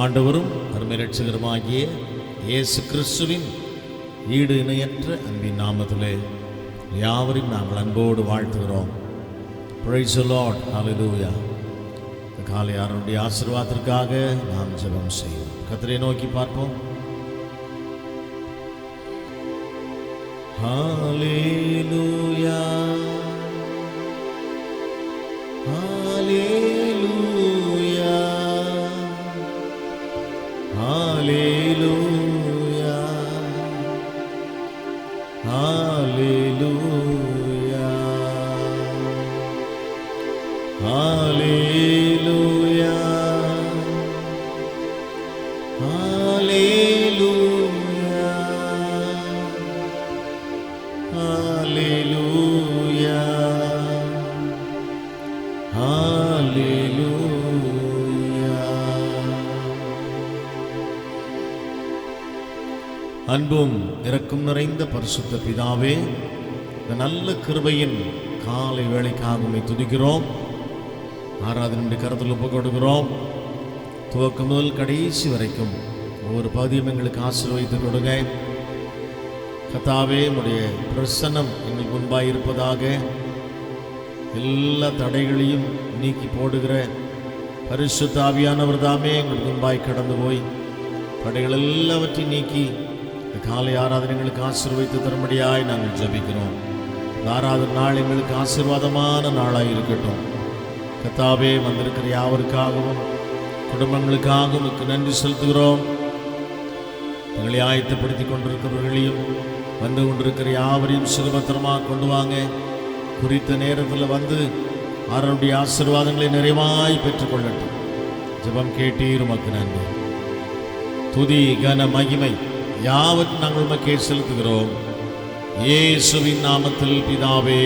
ஆண்டவரும் அருமை இரட்சகருமாகிய இயேசு கிறிஸ்துவின் ஈடு இணையற்ற அன்பின் நாமத்திலே யாவரையும் நாங்கள் அன்போடு வாழ்த்துகிறோம். Praise the Lord. Hallelujah. இந்த காலை யாருடைய ஆசீர்வாதத்திற்காக நாம் ஜெபம் செய்வோம். கர்த்தரை நோக்கி பார்ப்போம். Hallelujah. Hallelujah. Hallelujah. Hallelujah. Hallelujah. Hallelujah. Hallelujah. Hallelujah. அன்பும் இரக்கம் நிறைந்த பரிசுத்த பிதாவே, இந்த நல்ல கிருபையின் காலை வேளைக்காக உம்மை துதிக்கிறோம். ஆராதனை கருத்தில் ஒப்புக் கொடுக்கிறோம். துவக்கம் முதல் கடைசி வரைக்கும் ஒவ்வொரு பகுதியும் எங்களுக்கு ஆசீர்வதித்து கொடுங்க. கர்த்தாவே, உம்முடைய பிரசன்னம் எங்களுக்கு முன்பாக இருப்பதாக. எல்லா தடைகளையும் நீக்கி போடுகிற பரிசுத்த ஆவியானவர் தாமே எங்களுக்கு முன்பாய் கடந்து போய் தடைகள் எல்லாவற்றையும் நீக்கி இந்த காலை ஆராதனைகளுக்கு ஆசீர்வதித்து தரும்படியாய் நாங்கள் ஜெபிக்கிறோம். இந்த ஆராதனை நாள் எங்களுக்கு ஆசீர்வாதமான நாளாக இருக்கட்டும். கர்த்தாவே, வந்திருக்கிற யாவருக்காகவும் குடும்பங்களுக்காகவும் உமக்கு நன்றி செலுத்துகிறோம். எங்களை ஆயத்தப்படுத்தி கொண்டிருக்கிறவர்களையும் வந்து கொண்டிருக்கிற யாவரையும் சுகபத்திரமாக கொண்டு வாங்க. குறித்த நேரத்தில் வந்து அவருடைய ஆசீர்வாதங்களை நிறைவாய் பெற்றுக்கொள்ளட்டும். ஜெபம் கேட்டீர், உமக்கு நன்றி. துதி கன மகிமை யாவற்றையும் நாங்கள் உமக்கே செலுத்துகிறோம். இயேசுவின் நாமத்தில் பிதாவே,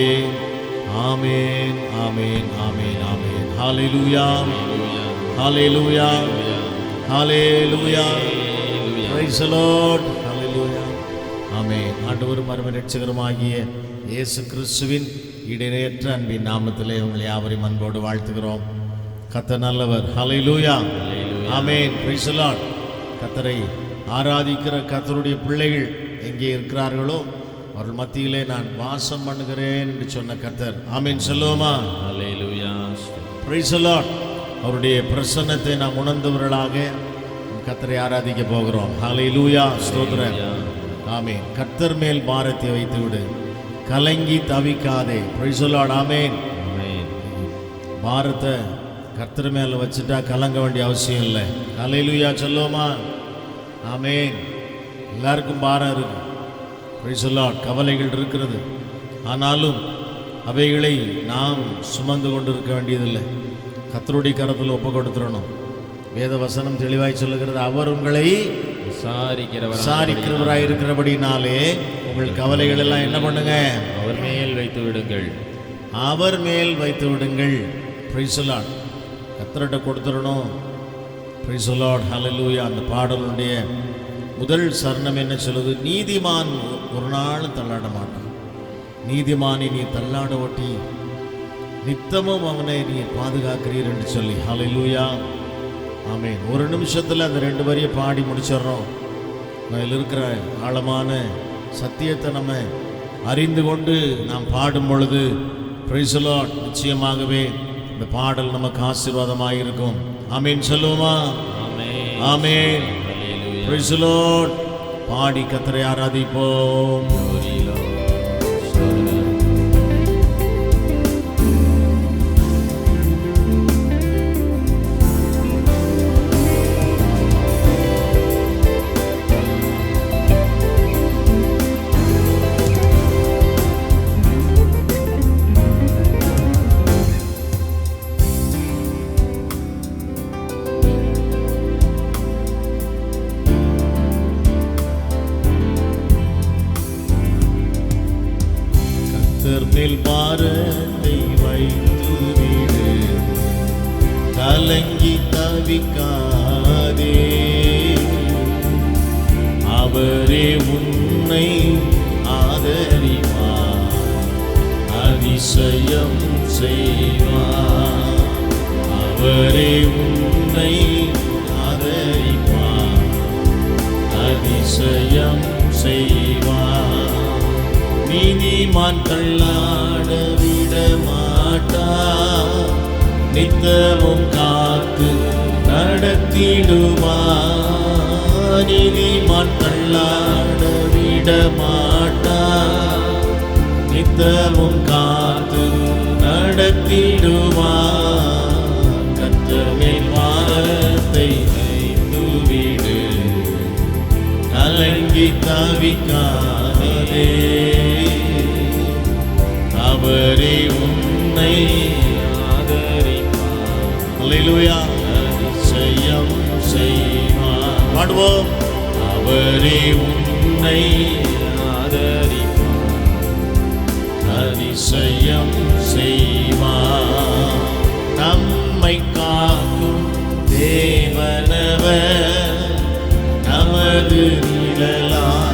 ஆமேன், ஆமேன், ஆமேன், ஆமேன். ஹல்லேலூயா, hallelujah, hallelujah. Praise the lord. ஹல்லேலூயா. ஆமென். ஆண்டவரும் அருமை இரட்சகருமாகிய இயேசு கிறிஸ்துவின் இடையற்ற அன்பின் நாமத்திலே உங்களை யாவரையும் அன்போடு வாழ்த்துகிறோம். கர்த்தர் நல்லவர். ஹல்லேலூயா, ஆமென். Praise the lord. கர்த்தரை ஆராதிக்கிற கர்த்தருடைய பிள்ளைகள் எங்கே இருக்கிறார்களோ அவர்கள் மத்தியிலே நான் வாசம் பண்ணுகிறேன் என்று சொன்ன கர்த்தர். ஆமென் சொல்லுவோமா? ஹல்லேலூயா. Praise the lord. அவருடைய பிரசன்னத்தை நாம் உணர்ந்தவர்களாக கர்த்தரை ஆராதிக்க போகிறோம். ஹல்லேலூயா, ஸ்தோத்திரம். ஆமென். கர்த்தர் மேல் பாரத்தை வைத்து விடு, கலங்கி தவிக்காதே. Praise the lord. ஆமென். பாரத்தை கர்த்தர் மேல வச்சுட்டா கலங்க வேண்டிய அவசியம் இல்லை. ஹல்லேலூயா சொல்லுவோமா? ஆமென். எல்லாருக்கும் பாரம் இருக்கு. Price the Lord. கவலைகள் இருக்கிறது. ஆனாலும் அவைகளை நாம் சுமந்து கொண்டு இருக்க வேண்டியதில்லை. கர்த்தருடைய கரத்தில் ஒப்பு கொடுத்துடணும். வேத வசனம் தெளிவாய் சொல்லுகிறது, அவர் உங்களை விசாரிக்கிறவராய் இருக்கிறபடினாலே உங்கள் கவலைகள் எல்லாம் என்ன பண்ணுங்க? அவர் மேல் வைத்து விடுங்கள். அவர் மேல் வைத்து விடுங்கள். Price the lord. கர்த்தர்கிட்ட கொடுத்துடணும். Praise the lord. ஹல்லேலூயா. அந்த பாடலுடைய முதல் சரணம் என்ன சொல்லுது? நீதிமான் ஒரு நாள் தள்ளாட மாட்டான். நீதிமானை நீ தள்ளாட ஒட்டி நித்தமும் அவனை நீ பாதுகாக்கிறீர் என்று சொல்லி. ஹல்லேலூயா, ஆமென். ஒரு நிமிஷத்தில் அந்த ரெண்டு வரியை பாடி முடிச்சிடறோம். அதில் இருக்கிற ஆழமான சத்தியத்தை நம்ம அறிந்து கொண்டு நாம் பாடும் பொழுது பிரைஸ் தி லார்ட், நிச்சயமாகவே இந்த பாடல் நமக்கு ஆசீர்வாதமாக இருக்கும். ஆமென் சொல்லுவோமா? ஆமென். Praise the Lord. பாடி கர்த்தரை ஆராதிப்போம். மேல் பாரத்தை வைத்து விடு, கலங்கி தவிக்காதே. அவரே உன்னை ஆதரிப்பார், அதிசயம் செய்வார். அவரே உன்னை ஆதரிப்பார், அதிசயம் செய்வார். நீதிமான் தள்ளாட விட மாட்டார், நித்தமும் காத்து நடத்திடுவார். நீதிமான் தள்ளாட விட மாட்டார், நித்தமும் காத்து நடத்திடுவார். கர்த்தர் மேல் பாரத்தை வைத்துவிடு, கலங்கி தவிக்காதே. அவரே உன்னை ஆதரிப்பார். அல்லேலூயா. அதிசயம் செய்வார். பாடுவோம். அவரே உன்னை ஆதரிப்பார், அதிசயம் செய்வார். நம்மை காக்கும் தேவனவர், நமது நிழலாயிருக்கின்றவர்.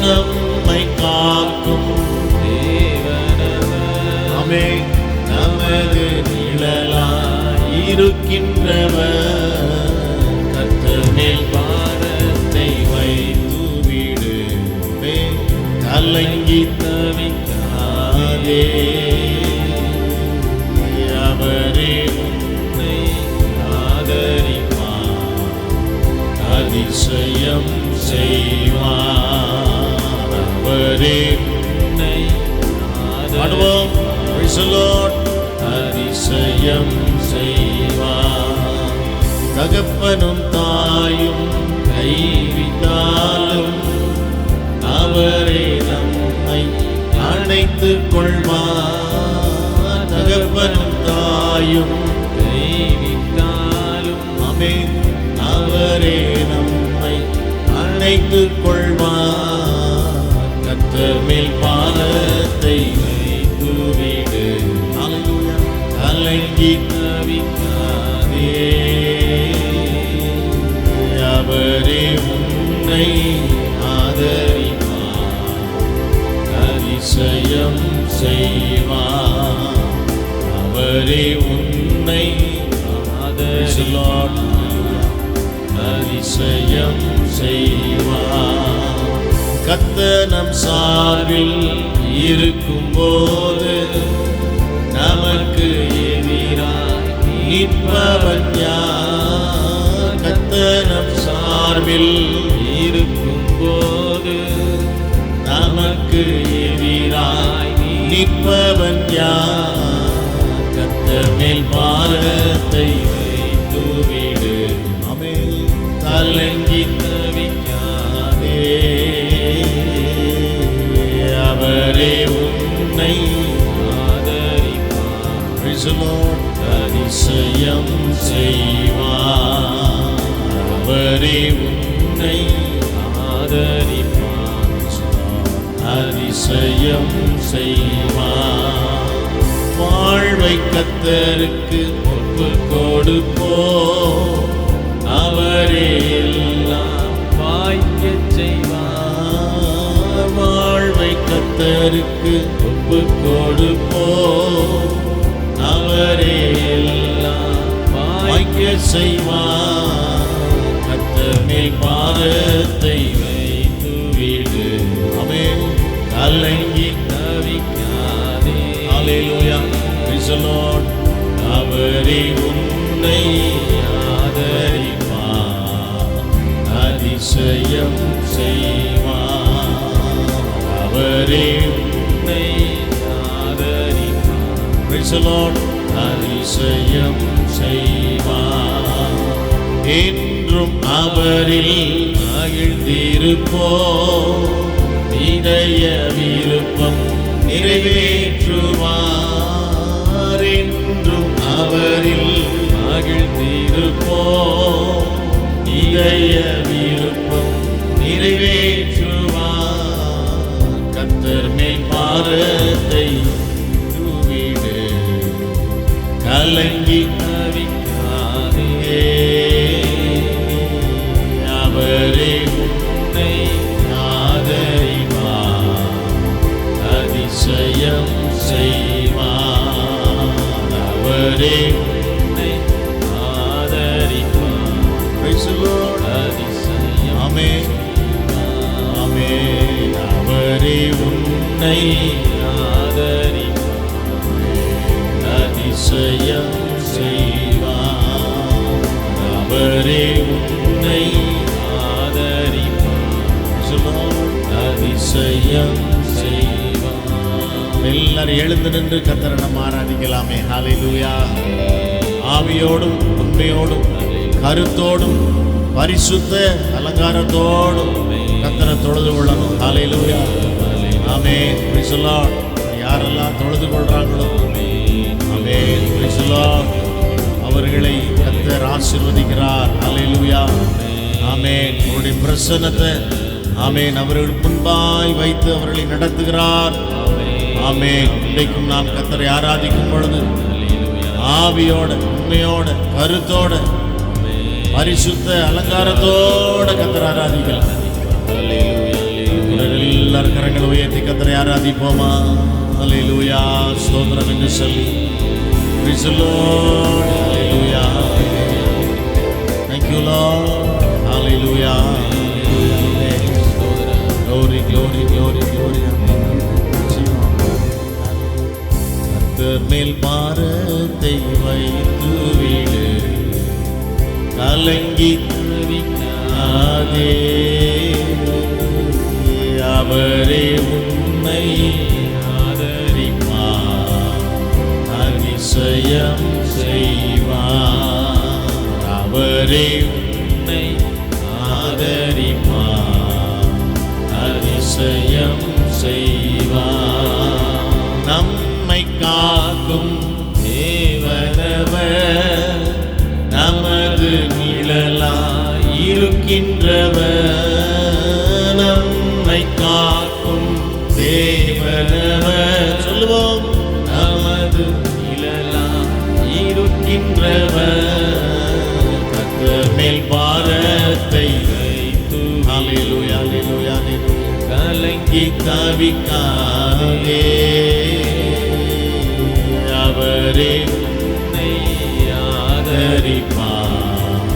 நம்மை காக்கும் தேவனவர், ஆமென், நமது நிழலாயிருக்கின்றவர். கர்த்தர் மேல் பாரத்தை வைத்துவிடு, கலங்கி தவிக்காதே. அவரே உன்னை ஆதரிப்பார், அதிசயம் செய்வார். அவரே உன்னை ஆதரிப்பார். Praise the Lord. அதிசயம் செய்வார். தகப்பனும் தாயும் கைவிட்டாலும் அவரே நம்மை அணைத்துக் கொள்வார். தகப்பனும் தாயும் கைவிட்டாலும், ஆமென், அவரே நம்மை அணைத்துக் கொள்வார். கர்த்தர் மேல் பாரத்தை வைத்துவிடு, கலங்கி தவிக்காதே. அவரே உன்னை ஆதரிப்பார், அதிசயம் செய்வார். அவரே உன்னை ஆதரிப்பார், அதிசயம் செய்வார். கர்த்தர் நம் சார்பில் இருக்கும்போது நமக்கு எதிராய் நிற்பவன் யார்? கர்த்தர் நம் சார்பில் இருக்கும்போது நமக்கு எதிராய் நிற்பவன் யார்? கர்த்தர் மேல் பாரத்தை வைத்துவிடு, ஆமென், கலங்கி தவிக்காதே. அவரே உன்னை ஆதரிப்பார். Praise the Lord. அதிசயம் செய்வார். அவரே உன்னை ஆதரிப்பார், அதிசயம் செய்வார். வாழ்வை கர்த்தருக்கு ஒப்புக் கொடுப்போம், அவரே எல்லாம் வாய்க்கச் செய்வார். வாழ்வை கர்த்தருக்கு ஒப்புக் கொடுப்போம், அவரே எல்லாம் வாய்க்கச் செய்வார். கர்த்தர் மேல் பாரத்தை வைத்துவிடு, ஆமென், கலங்கி தவிக்காதே. அல்லேலூயா. Praise the Lord. அவரே உன்னை ஆதரிப்பார், அதிசயம் செய்வார். அவரே உன்னை ஆதரிப்பார். Praise the Lord. அதிசயம் செய்வார். என்றும் அவரில் மகிழ்ந்திருப்போம், இதய விருப்பம் நிறைவேற்றுவார். என்றும் அவரில் மகிழ்ந்திருப்போம், இதய விருப்பம் நிறைவேற்றுவார். கர்த்தர் மேல் பாரத்தை வைத்துவிடு, கலங்கி தவிக்காதே. அவரே உன்னை ஆதரிப்பார், அதிசயம் செய்வார். அவரே உன்னை ஆதரிப்பார். Praise the Lord. ஆமென் ஆமென். அவரே உன்னை அதிசயம் செய்வார். அவரே உன்னை அதிசயம் செய்வார். எல்லாரும் எழுந்து நின்று கர்த்தரை நம்ம ஆராதிக்கலாமே. ஹல்லேலூயா. ஆவியோடும் உண்மையோடும் கருத்தோடும் பரிசுத்த அலங்காரத்தோடும் கர்த்தரை தொழுது கொள்ளணும். ஹல்லேலூயா. ஆமென். Praise the lord. யாரெல்லாம் தொழுது கொள்றாங்களோ ஆமென். Praise the Lord. அவர்களை கர்த்தர் ஆசீர்வதிக்கிறார். ஹல்லேலூயா. ஆமென். அவருடைய பிரசன்னத்தை ஆமென் அவர்கள் முன்பாய் வைத்து அவர்களை நடத்துகிறார். ஆமென். இன்றைக்கும் நாம் கர்த்தரை ஆராதிக்கும் பொழுது ஆவியோட உண்மையோட கருத்தோட பரிசுத்த அலங்காரத்தோட கர்த்தரை ஆராதிக்கலாம். எல்லாரும் கரங்களை உயர்த்தி கர்த்தரை ஆராதிப்போமா. ஹல்லேலூயா. ஸ்தோத்திரம் என்று சொல்லி praise the Lord. Hallelujah. Thank you Lord. Hallelujah. Glory, glory, glory, glory. கர்த்தர் மேல் பாரத்தை வைத்து விடு, கலங்கி தவிக்காதே. அவரே உன்னை ஆதரிப்பார், அதிசயம் செய்வார். அவரே உன்னை ஆதரிப்பார், அதிசயம் செய்வார். நம்மை காக்கும் தேவனவர், நமது நிழலாய் இருக்கின்றவர். நம்மை காக்கும் தேவனவர், சொல்லுவோம், நமது நிழலாய் இருக்கின்றவர். கர்த்தர் மேல் பாரத்தை வைத்து ஹல்லேலூயா ஹல்லேலூயா கலங்கி தவிக்காதே. அவரே உன்னை ஆதரிப்பார்,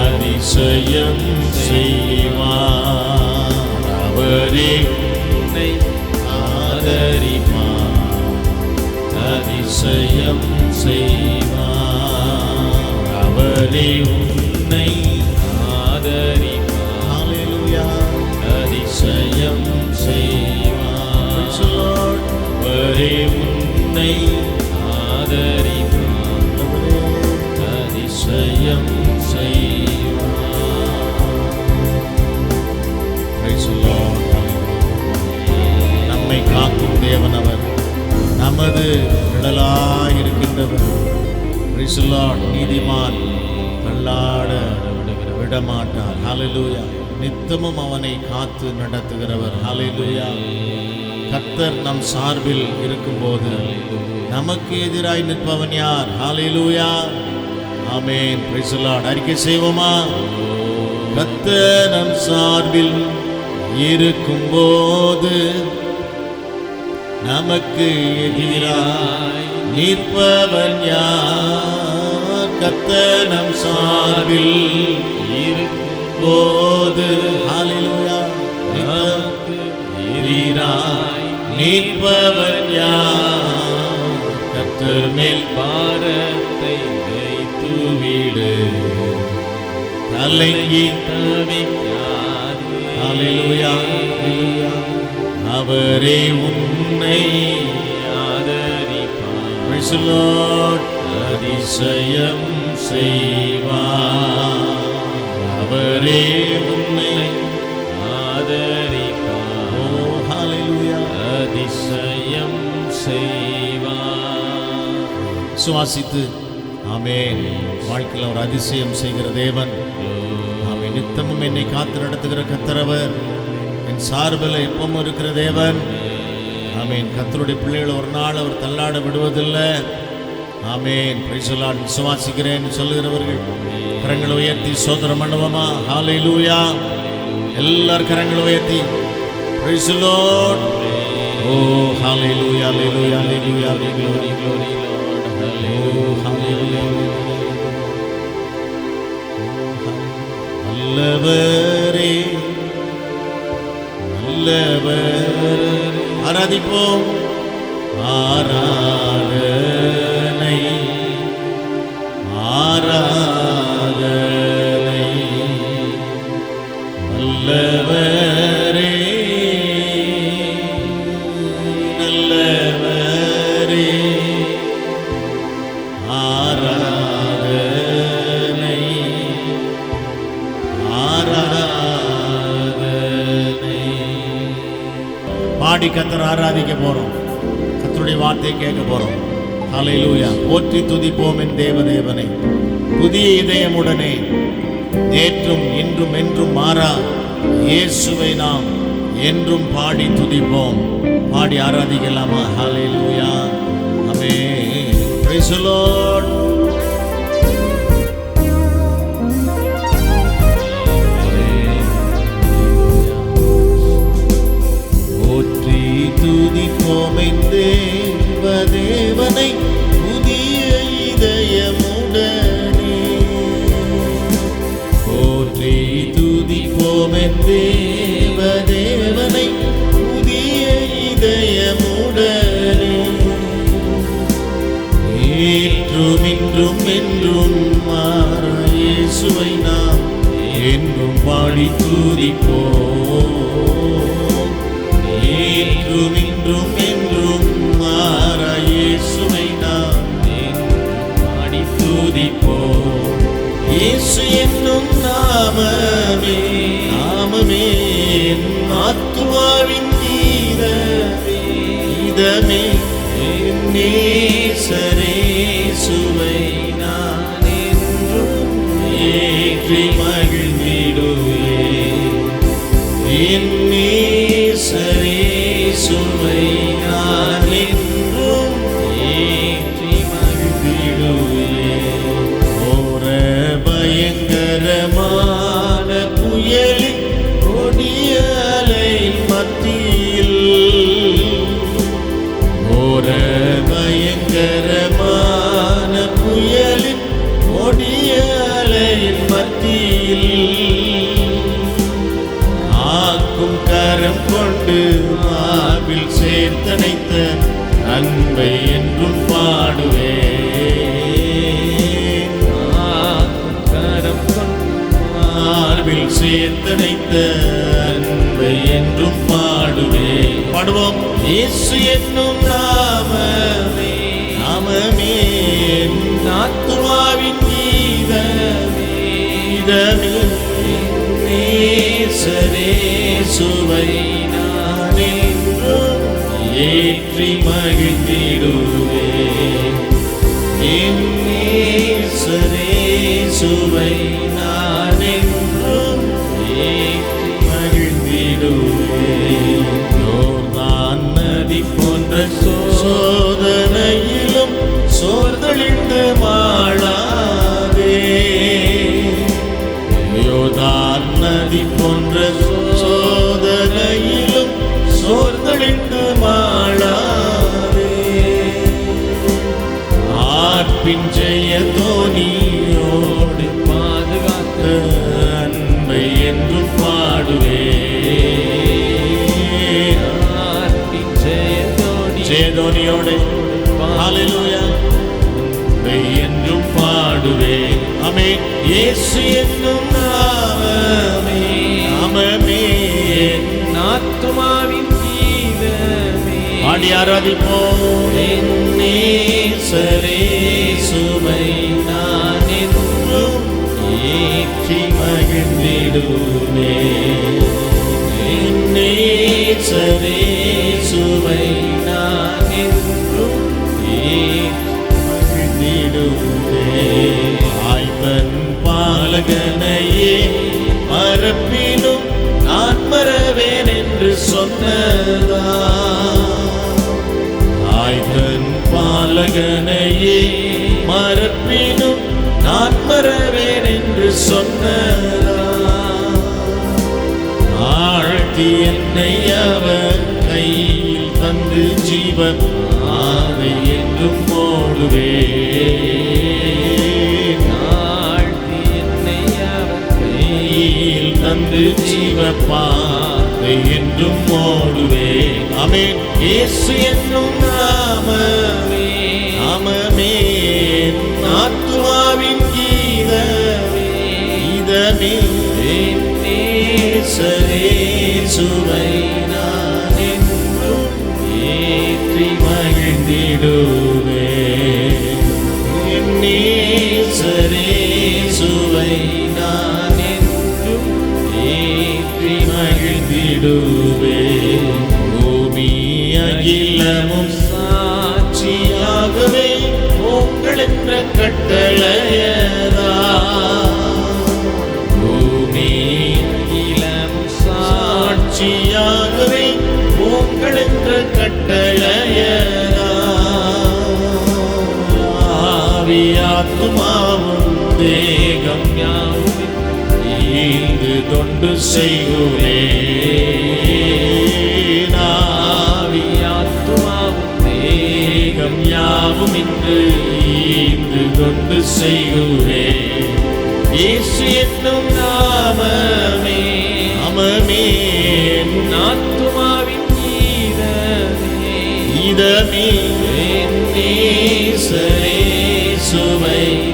அதிசயம் செய்வார். அவரே உன்னை ஆதரிப்பார், அதிசயம் செய்வார். அவரே உன்னை ஆதரிப்பார், ஹல்லேலூயா, அதிசயம் செய்வார். அவரே உன்னை ஆதரிப்பார், அதிசயம் செய்வார். Praise the Lord. நம்மை காக்கும் தேவன் அவர், நமது நிழலாயிருக்கின்றவர். Praise the Lord. நீதிமான் தள்ளாட விடமாட்டார். ஹல்லேலூயா. நித்தமும் அவனை காத்து நடத்துகிறவர். ஹல்லேலூயா. கர்த்தர் நம் சார்பில் இருக்கும்போது நமக்கு எதிராய் நிற்பவன் யார்? ஹல்லேலூயா. ஆமென். Praise the Lord. அறிக்கை செய்வோமா? கர்த்தர் நம் சார்பில் இருக்கும்போது நமக்கு எதிராய் நிற்பவன் யார்? கர்த்தர் நம் சார்பில் இருக்கும்போது ஹல்லேலூயா, நமக்கு எதிராய் நிற்பவன் யார்? கர்த்தர் மேல் பாரத்தை வைத்து விடு, கலங்கி தவிக்காதே. ஹல்லேலூயா ஹல்லேலூயா. அவரே உன்னை ஆதரிப்பார், praise the Lord, அதிசயம் செய்வார். அவரே உன்னை ஆதரிப்பார், ஓ ஹல்லேலூயா, அதிசயம் செய்வார். சுவாசித்து ஆமென். வாழ்க்கையில் ஒரு அதிசயம் செய்கிற தேவன். ஆமென். நித்தமும் என்னை காத்து நடத்துகிற கர்த்தரவர், என் சார்பில் எப்பவும் இருக்கிற தேவன். ஆமென். கர்த்தருடைய பிள்ளைகளை ஒரு நாள் அவர் தள்ளாட விடுவதில்லை. ஆமென். Praise the lord. விசுவாசிக்கிறேன் சொல்லுகிறவர்கள் கரங்களை உயர்த்தி சோதரம் பண்ணுவோமா? ஹல்லேலூயா. எல்லாரும் கரங்களை உயர்த்தி praise the lord. Oh hallelujah hallelujah hallelujah glory glory Lord. Hallelujah hallelujah நல்லவரே நல்லவரே. ஆராதிப்போம். ஆராதனை ஆராதனை நல்லவரே நல்லவரே. ஆராதனை ஆராதனை. பாடி கர்த்தரை ஆராதிக்க போறோம். கர்த்தருடைய வார்த்தையை கேட்க போறோம். ஹல்லேலூயா. போற்றி துதிப்போம் என் தேவதேவனை. புதிய இதயமுடனே நேற்றும் இன்றும் என்றும் மாறா இயேசுவை நாம் என்றும் பாடி துதிப்போம். பாடி ஆராதிக்கலாமா? ஹல்லேலூயா. ஆமென். Praise the lord. போற்றி துதிப்போம் என் தேவதேவனை புதிய இதயமுடனே. போற்றி துதிப்போம் என் தேவதேவனை புதிய இதயமுடனே. ஏற்றும் இன்றும் என்றும் மாறா இயேசுவை நாம் என்றும் பாடி துதிப்போம். ஏற்றும் இன்றும் என்றும் மாறா இயேசுவை நாம் என்றும் பாடி துதிப்போம். இயேசு என்னும் நாமமே நாமமே என் ஆத்துமாவின் கீதமே கீதமே. என் நேசரேசுவை நான் என்றும் ஏற்றி மகிழ்ந்திடுவேன். என் நேசரேசுவை நான் என்றும் ஏற்றி மகிழ்ந்திடுவேன். ஓர பயங்கரமான புயலின் கொடிய அலையின் மத்தியில் ஓர பயங்கரமான புயலின் கொடிய அலையின் மத்தியில் ஆக்கும் கரம் கொண்டு மார்பில் சேர்த்தணைத்த அன்பை என்றும் பாடுவேன். ஆக்கும் கரம் கொண்டு மார்பில் சேர்த்தணைத்த அன்பை என்றும் பாடுவேன். பாடுவோம். இயேசு என்னும் நாமமே நாமமே என் ஆத்துமாவின் கீதமே கீதமே. நேசரேசுவை நான் என்றும் ஏற்றி மகிழ்ந்திடுவேன். என் நேசரேசுவை நான் என்றும் ஏற்றி மகிழ்ந்திடுவேன். யோர்தான் நதி போன்ற சோதனையிலும் சோர்ந்தழிந்து மாளாதே. யோர்தான் நதி போன்ற சோதனையிலும் சோர்ந்தழிந்து மாளாதே. ஆர்ப்பின் ஜெய தோனியோடு பாதுகாத்த அன்பை என்றும் பாடுவேன். ஆர்ப்பின் ஜெயதோனியோடு ஹல்லேலூயா அன்பை என்றும் பாடுவேன். ஆமென். இயேசு என்னும் நாமமே நாமமே என் ஆத்துமாவின் கீதமே. பாடி ஆராதிப்போம். என் நேசரேசுவை நான் என்றும் ஏற்றி மகிழ்ந்திடுவேன். என் நேசரேசுவை நான் என்றும் ஏற்றி மகிழ்ந்திடுவேன். ஆய்வன் பாலகனையே மறப்பினும் நான் மறவேன் என்று சொன்னதா. ஆய்வன் பாலகனையே மறப்பினும் நான் மறவேன் என்று சொன்னதா. ஆழ்த்தி என்னை அவர் கையில் தந்து ஜீவன் அதை என்றும் ஓடுவேன். ஆழ்த்தி என்னை அவர் கையில் என்று ஜீவப்பாதை என்றும் ஓடுவேன். ஆமென். இயேசு என்னும் நாமமே, நாமமே ஆத்துமாவின் கீதமே, கீதமே என் நேசரேசுவை நான் என்றும் ஏற்றி மகிழ்ந்திடுவேன். என் நேசரேசுவை நான் என்றும் ஏற்றி மகிழ்ந்திடுவேன். பூமி அகிலமும் சாட்சியாகவே உங்கள் என்ற கட்டளையதா. பூமி அகிலமும் சாட்சியாகவே உங்கள் என்ற கட்டளையதா. ஆவியாத்துமாவும் தேகம் யாவும் ஈந்து தொண்டு செய்குவேன். ஆவியாத்துமாவும் தேகம் யாவும் இன்று ஈந்து தொண்டு செய்குவேன். இயேசு என்னும் நாமமே, நாமமே ஆத்துமாவின் கீதமே, கீதமே என் நேசரேசுவை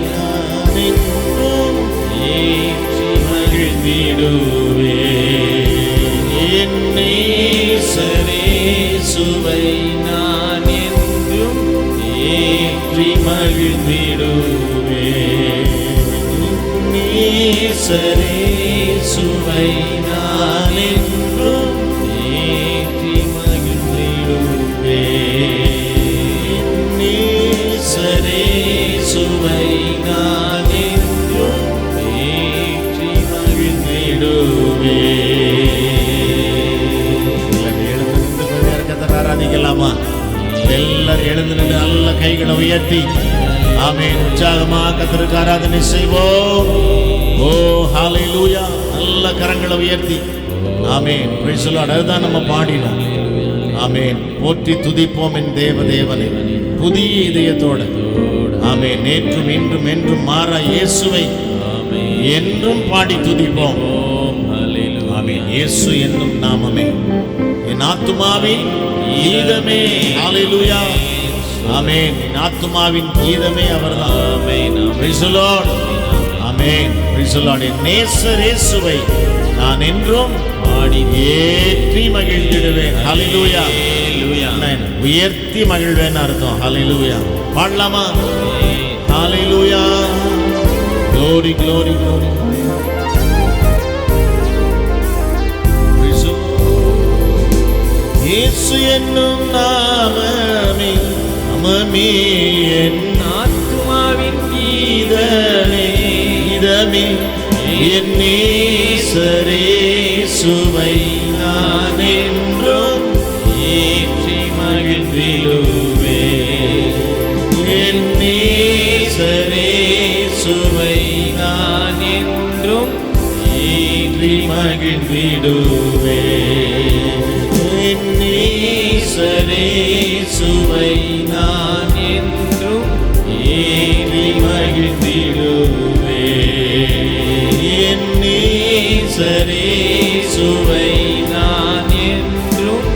நான் என்றும் ஏற்றி மகிழ்ந்திடுவேன். என் நேசரேசுவை நான் என்றும் ஏற்றி மகிழ்ந்திடுவேன். நேசரேசுவை நான் என்றும் ஏற்றி மகிழ்ந்திடுவேன். நேசரேசுவை நான் என்றும் ஏற்றி மகிழ்ந்திடுவேன். ஆராதிக்கலாமா? எல்லாரும் எழுந்து நின்று நல்ல கைகளை உயர்த்தி ஆமென் உற்சாகமாக கர்த்தருக்கு ஆராதனை செய்வோம். ஓ ஹalleluya. நல்ல கரங்களை உயர்த்தி ஆமென் praise the Lord. அதுதான் நம்ம பாடினோம். ஆமென். போற்றி துதிப்போம் என் தேவதேவனை புதிய இதயத்தோடு. ஆமென். நேற்றும் இன்றும் என்றும் மாறா இயேசுவை என்றும் பாடி துதிப்போம். ஆமென். இயேசு என்னும் நாமமே என் ஆத்துமாவின் கீதமே. ஹalleluya. ஆமென். என் ஆத்துமாவின் கீதமே அவர்தான். ஆமென். praise the Lord. Amen. praise the Lord. என் நேசர் இயேசுவை நான் என்றும் பாடி ஏற்றி மகிழ்ந்திடுவேன். ஹalleluya. ஆமென். உயர்த்தி மகிழ்வேன் அர்த்தம். ஹalleluya. பாடலாமா? ஹalleluya. glory glory glory. இயேசு என்னும் நாமமே, நாமமே என் ஆத்துமாவின் கீதமே, கீதமே என் நேசரேசுவை நான் என்றும் ஏற்றி மகிழ்ந்திடுவேன். என் நேசரேசுவை நான் என்றும் ஏற்றி மகிழ்ந்திடுவேன். என் நேசரேசுவை நான் என்றும் ஏற்றி மகிழ்ந்திடுவேன். என் நேசரேசுவை நான் என்றும்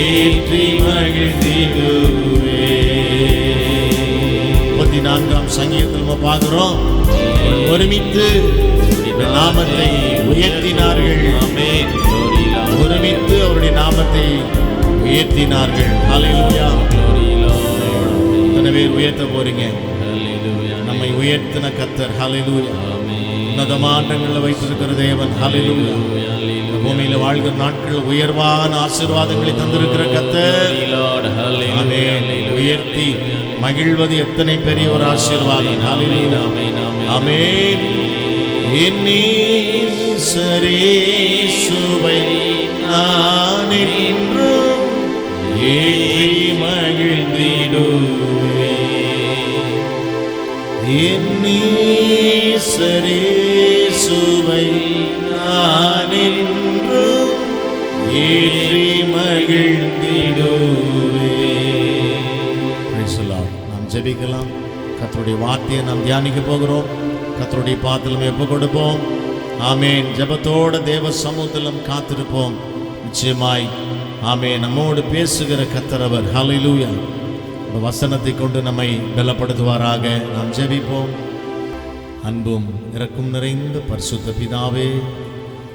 ஏற்றி மகிழ்ந்திடுவேன். 34ஆம் சங்கீதத்தில் நம்ம பார்க்கிறோம். ஒருமித்து நாமத்தை உயர்த்தினார்கள். ஆமென். ஒருமித்து அவருடைய நாமத்தை உயர்த்தினார்கள். ஹalleluya. எத்தனை பேர் உயர்த்த போறீங்க? நம்மை உயர்த்தின கர்த்தர். ஹalleluya. உன்னதமானங்களில் வைத்திருக்கிற தேவன். ஹalleluya. பூமியில வாழ்கிற நாட்கள் உயர்வான ஆசீர்வாதங்களை தந்திருக்கிற கர்த்தர். ஆமென். உயர்த்தி மகிழ்வது எத்தனை பெரிய ஒரு ஆசீர்வாதம். ஹalleluya. ஆமென். என் நேசரேசுவை நான் என்றும் ஏற்றி மகிழ்ந்திடுவேன். என் நேசரேசுவை நான் என்றும் ஏற்றி மகிழ்ந்திடுவேன். Praise the Lord. நாம் ஜெபிக்கலாம். கர்த்தருடைய வார்த்தையை நாம் தியானிக்க போகிறோம். கர்த்தருடைய பாதத்தில் எப்போ கொடுப்போம். ஆமேன். ஜெபத்தோட தேவ சமூகத்திலும் காத்திருப்போம். நிச்சயமாய் ஆமேன் நம்மோடு பேசுகிற கர்த்தர். ஹல்லேலூயா. இந்த வசனத்தை கொண்டு நம்மை பலப்படுத்துவாராக. நாம் ஜெபிப்போம். அன்பும் இரக்கம் நிறைந்த பரிசுத்த பிதாவே,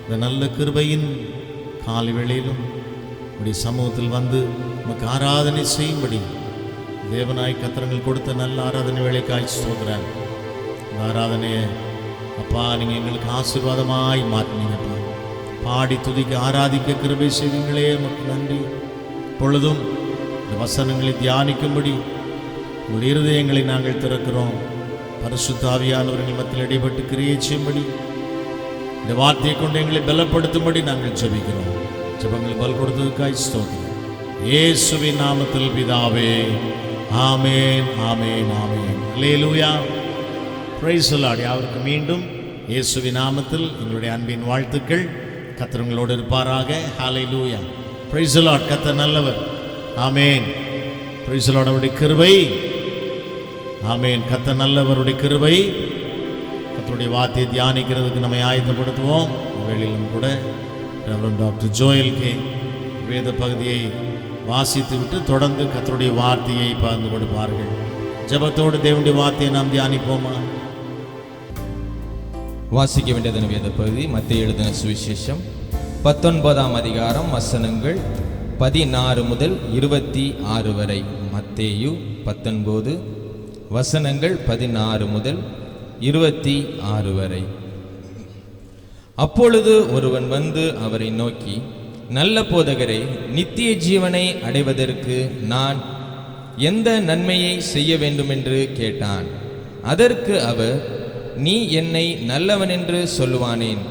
இந்த நல்ல கிருபையின் காலை வேளையிலும் உடைய சமூகத்தில் வந்து நமக்கு ஆராதனை செய்யும்படி தேவனாய் கர்த்தர்கள் கொடுத்த நல்ல ஆராதனை வேலைக்காய் ஸ்தோத்திரம். இந்த ஆராதனையை அப்பா நீங்கள் எங்களுக்கு ஆசீர்வாதமாய் மாற்றினீங்கப்பா. பாடி துதிக்க ஆராதிக்க கிருபை செய்வீங்களே, நமக்கு நன்றி. பொழுதும் இந்த வசனங்களை தியானிக்கும்படி உங்கள் இருதயங்களை நாங்கள் திறக்கிறோம். பரிசுத்த ஆவியானவர்கள் மத்தியில் இடைப்பட்டு கிரியை செய்யும்படி இந்த வார்த்தையை கொண்டு எங்களை பலப்படுத்தும்படி நாங்கள் ஜெபிக்கிறோம். ஜெபங்களை பல் கொடுத்ததுக்காய் ஸ்தோத்திரம். இயேசுவின் நாமத்தில் பிதாவே, ஆமேன், ஆமேன், ஆமேன். அல்லேலூயா. Price the Lord. யாவருக்கு மீண்டும் இயேசுவின் நாமத்தில் எங்களுடைய அன்பின் வாழ்த்துக்கள். கர்த்தர் உங்களோடு இருப்பாராக. ஹல்லேலூயா. Praise the lord. கர்த்தர் நல்லவர். ஆமேன். Praise the lord. அவருடைய கிருபை, ஆமேன். கர்த்தர் நல்லவருடைய கிருபை. கர்த்தருடைய வார்த்தையை தியானிக்கிறதுக்கு நம்மை ஆயத்தப்படுத்துவோம். வேளையிலும் கூட ரெவரண்ட் டாக்டர் ஜோயல் கே வேத பகுதியை வாசித்து விட்டு தொடர்ந்து கர்த்தருடைய வார்த்தையை பகிர்ந்து கொடுப்பார்கள். ஜெபத்தோடு தேவனுடைய வார்த்தையை நாம் தியானிப்போமா? வாசிக்க வேண்டியதன் வேத பகுதி மத்தேயு எழுதின சுவிசேஷம் 19ஆம் அதிகாரம் வசனங்கள் 16 முதல் 26 வரை. மத்தேயு 19 வசனங்கள் 16 முதல் 26 வரை. அப்பொழுது ஒருவன் வந்து அவரை நோக்கி, நல்ல போதகரே, நித்திய ஜீவனை அடைவதற்கு நான் எந்த நன்மையை செய்ய வேண்டுமென்று கேட்டான். அதற்கு அவர், நீ என்னை நல்லவன் என்று சொல்லுவானேன்?